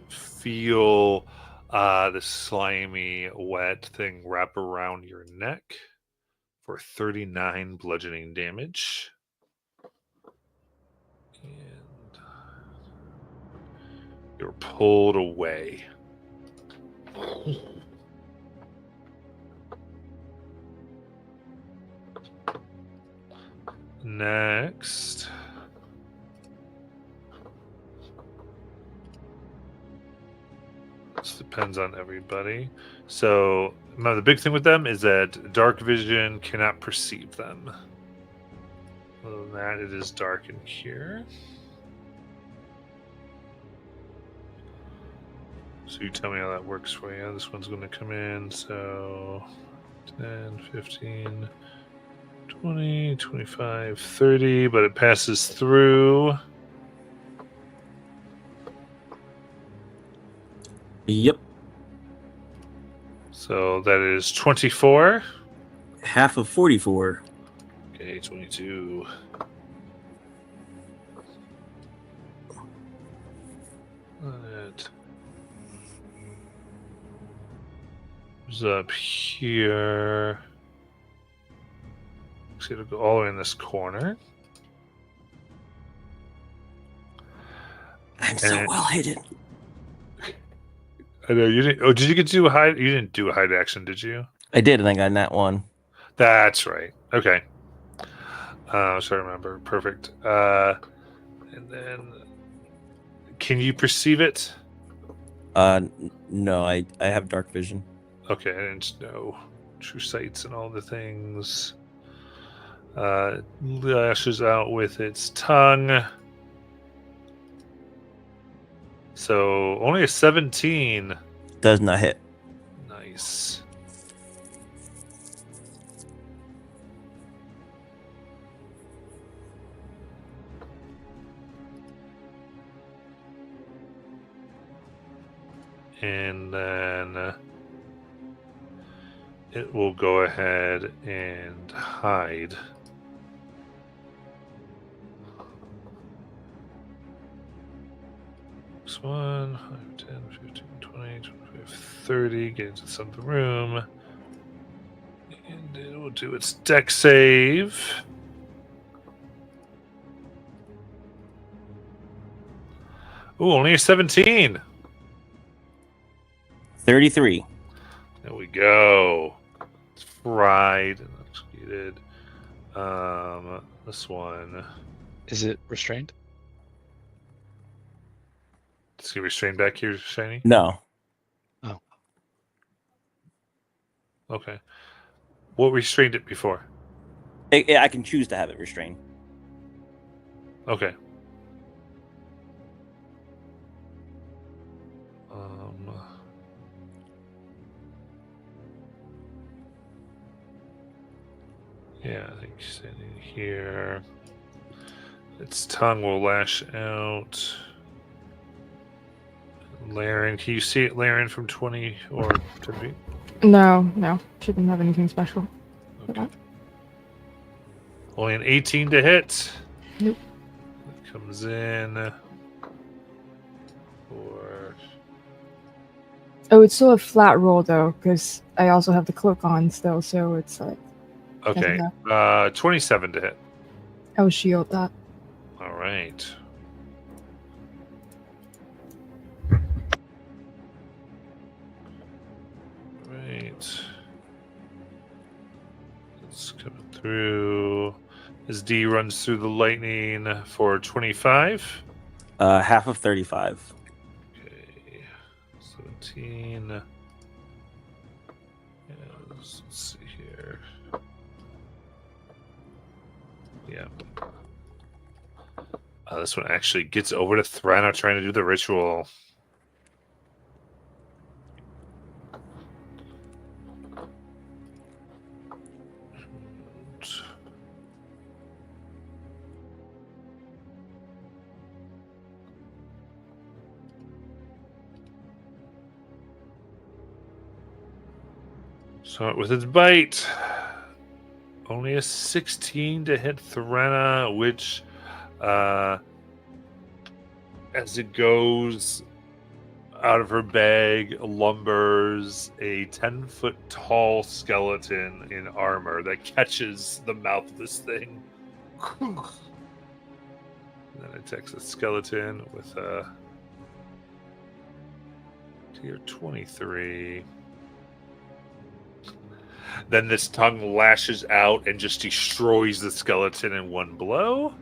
feel the slimy, wet thing wrap around your neck for 39 bludgeoning damage. And you're pulled away. Next. This depends on everybody. So, now the big thing with them is that dark vision cannot perceive them. Other than that, it is dark in here. So you tell me how that works for you. This one's going to come in, so 10, 15, 20, 25, 30, but it passes through. Yep. So that is 24. Half of 44. Okay, 22. That is up here. So it'll go all the way in this corner. I'm so And- well hidden. I know you didn't. Oh, did you get to do a hide? You didn't do a hide action, did you? I did, and I got that one. That's right. Okay. So I remember. Perfect. And then, can you perceive it? No, I have dark vision. Okay, I didn't know true sights and all the things. Lashes out with its tongue. So only a 17. Does not hit. Nice. And then it will go ahead and hide. Next one, 5, 10, 15, 20, 25, 30. Get into the center of the room. And it will do its deck save. Ooh, only a 17. 33. There we go. It's fried and executed. This one. Is it restrained? Does he restrain back here, Shiny? No. Okay. What restrained it before? I can choose to have it restrained. Okay. Yeah, I think standing here. Its tongue will lash out. Laren, can you see it, Laren, from 20 or 10 feet? No. She didn't have anything special. Okay. Only an 18 to hit. Nope. It comes in for... Oh, it's still a flat roll though, because I also have the cloak on still, so it's like Okay. 27 to hit. I'll shield that. All right. Right. It's coming through. As D runs through the lightning for 25. Half of 35. Okay. 17. Yeah, let's see here. Yeah. This one actually gets over to Threnna trying to do the ritual. So with its bite, only a 16 to hit Threnna, which, as it goes out of her bag, lumbers a 10-foot tall skeleton in armor that catches the mouth of this thing. And then attacks the skeleton with a tier 23. Then this tongue lashes out and just destroys the skeleton in one blow.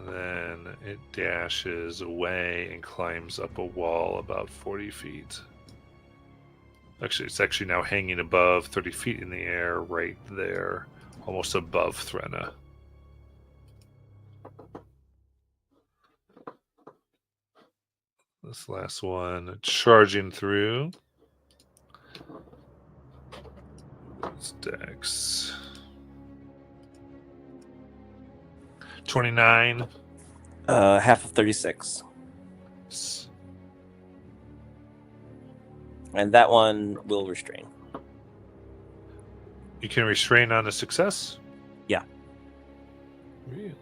Then it dashes away and climbs up a wall about 40 feet. Actually, it's actually now hanging above 30 feet in the air right there, almost above Threnna. This last one charging through. It's Dex. 29. Half of 36. And that one will restrain. You can restrain on a success? Yeah. Really?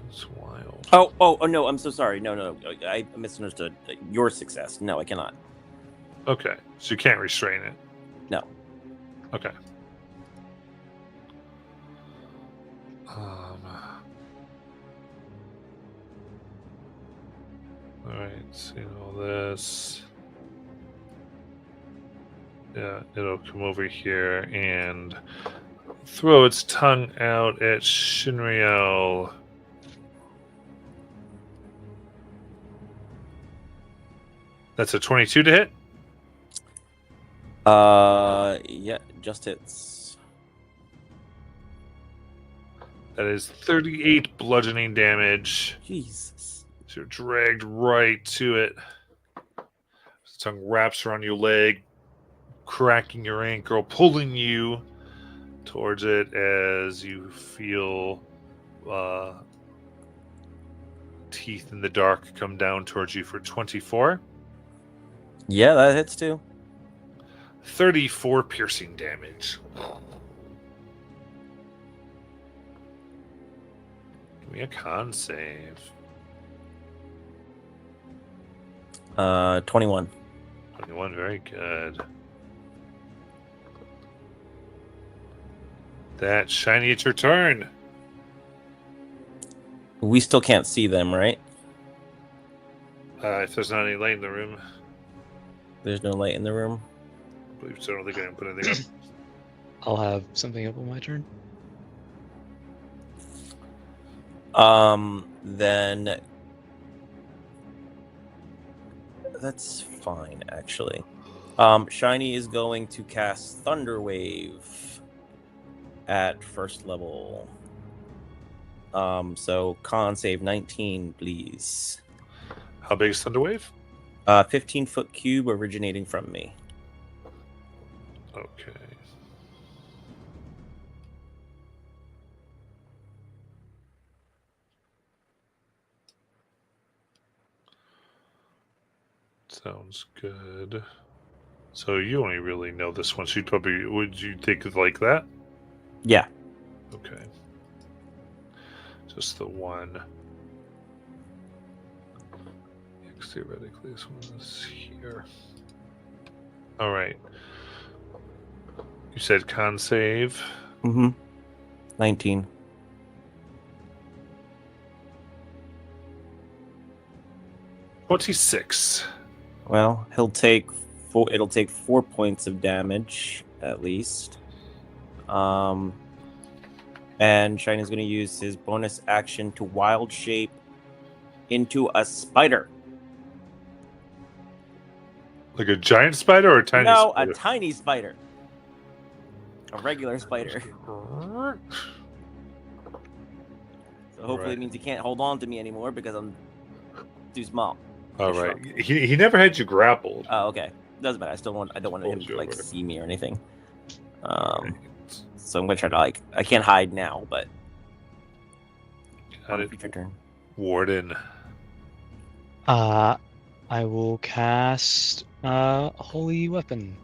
That's wild. Oh, no, I'm so sorry. No, I misunderstood. Your success. No, I cannot. Okay, so you can't restrain it? No. Okay. Alright, seeing all this. Yeah, it'll come over here and throw its tongue out at Shinriel. That's a 22 to hit? Yeah, just hits. That is 38 bludgeoning damage. Jesus. So you're dragged right to it. Its tongue wraps around your leg, cracking your ankle, pulling you towards it as you feel teeth in the dark come down towards you for 24. Yeah, that hits too. 34 piercing damage. Give me a con save. 21. 21, very good. That Shiny, it's your turn. We still can't see them, right? If there's not any light in the room, There's no light in the room. I believe so. I don't think I can put anything up. I'll have something up on my turn. Then that's fine, actually. Shiny is going to cast Thunder Wave at first level. So con save 19, please. How big is Thunderwave? 15-foot cube originating from me. Okay. Sounds good. So you only really know this one. So you'd probably, would you think of like that? Yeah. Okay. Just the one. Theoretically, this one is here. All right. You said con save. 19. 26. Well, he'll take It'll take 4 points of damage at least. And Shiny's going to use his bonus action to wild shape into a spider. Like a giant spider or a tiny No, spider? a tiny spider. A regular spider. So hopefully it means he can't hold on to me anymore because I'm too small. All right. He never had you grappled. Oh, okay. Doesn't matter. I don't want him Hold you to like over. see me or anything. Right. So I'm gonna try to I can't hide now, but Got on a it. future turn. Warden. I will cast Holy Weapon.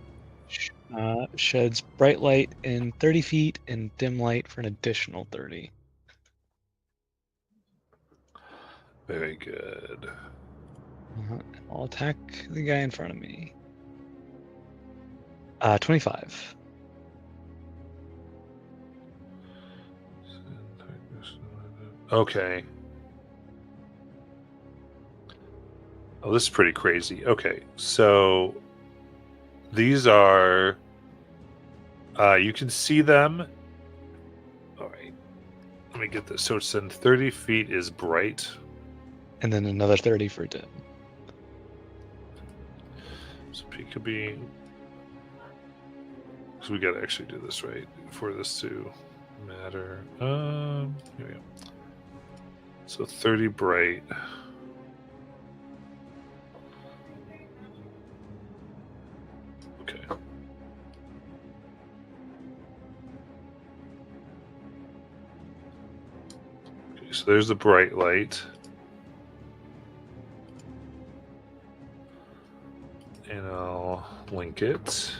Sheds bright light in 30 feet and dim light for an additional 30. Very good. I'll attack the guy in front of me. 25. Okay. Oh, this is pretty crazy. Okay, so these are. You can see them. All right. Let me get this. So it's in 30 feet is bright. And then another 30 for dim. So peekaboo. So we gotta actually do this right for this to matter. Here we go. So 30 bright. Okay. Okay, so there's the bright light. And I'll link it.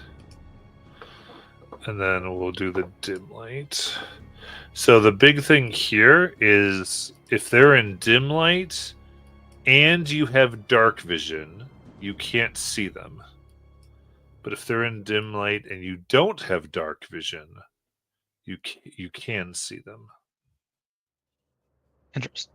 And then we'll do the dim light. So the big thing here is if they're in dim light and you have dark vision, you can't see them. But if they're in dim light and you don't have dark vision, you can see them. Interesting.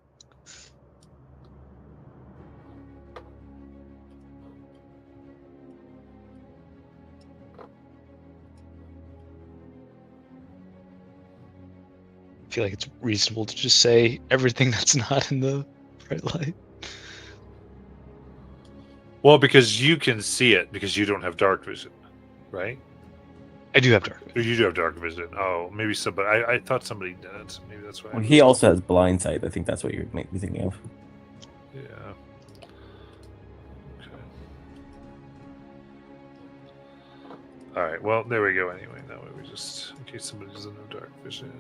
I feel like it's reasonable to just say everything that's not in the bright light. Well, because you can see it because you don't have dark vision, right? I do have dark vision. Or you do have dark vision. Oh, maybe somebody. I thought somebody didn't. Maybe that's why. Well, he also has blind sight. I think that's what you're maybe thinking of. Yeah. Okay. All right. Well, there we go. Anyway, that way we just in case somebody doesn't have dark vision.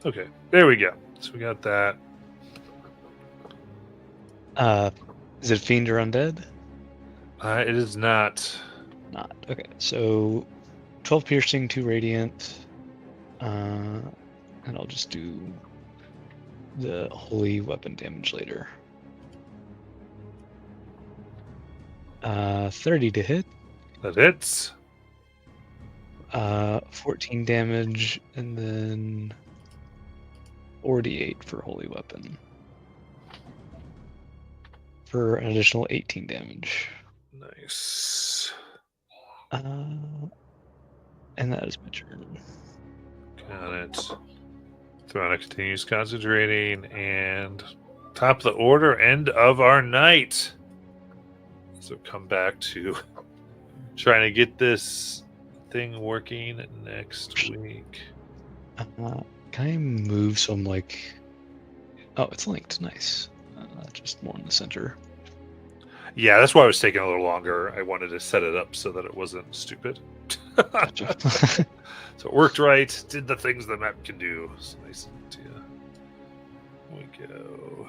Okay, there we go. So we got that. Is it fiend or undead? It is not. Not. Okay, so 12 piercing, 2 radiant. And I'll just do the holy weapon damage later. 30 to hit. That hits. 14 damage, and then 48 for holy weapon. For an additional 18 damage. Nice. And that is my turn. Got it. Throna continues concentrating, and top of the order, end of our night. So come back to trying to get this thing working next week. Can I move so I'm like... Oh, it's linked. Nice. Just more in the center. Yeah, that's why it was taking a little longer. I wanted to set it up so that it wasn't stupid. Gotcha. So it worked right. Did the things the map can do. So nice. Yeah. Here we go.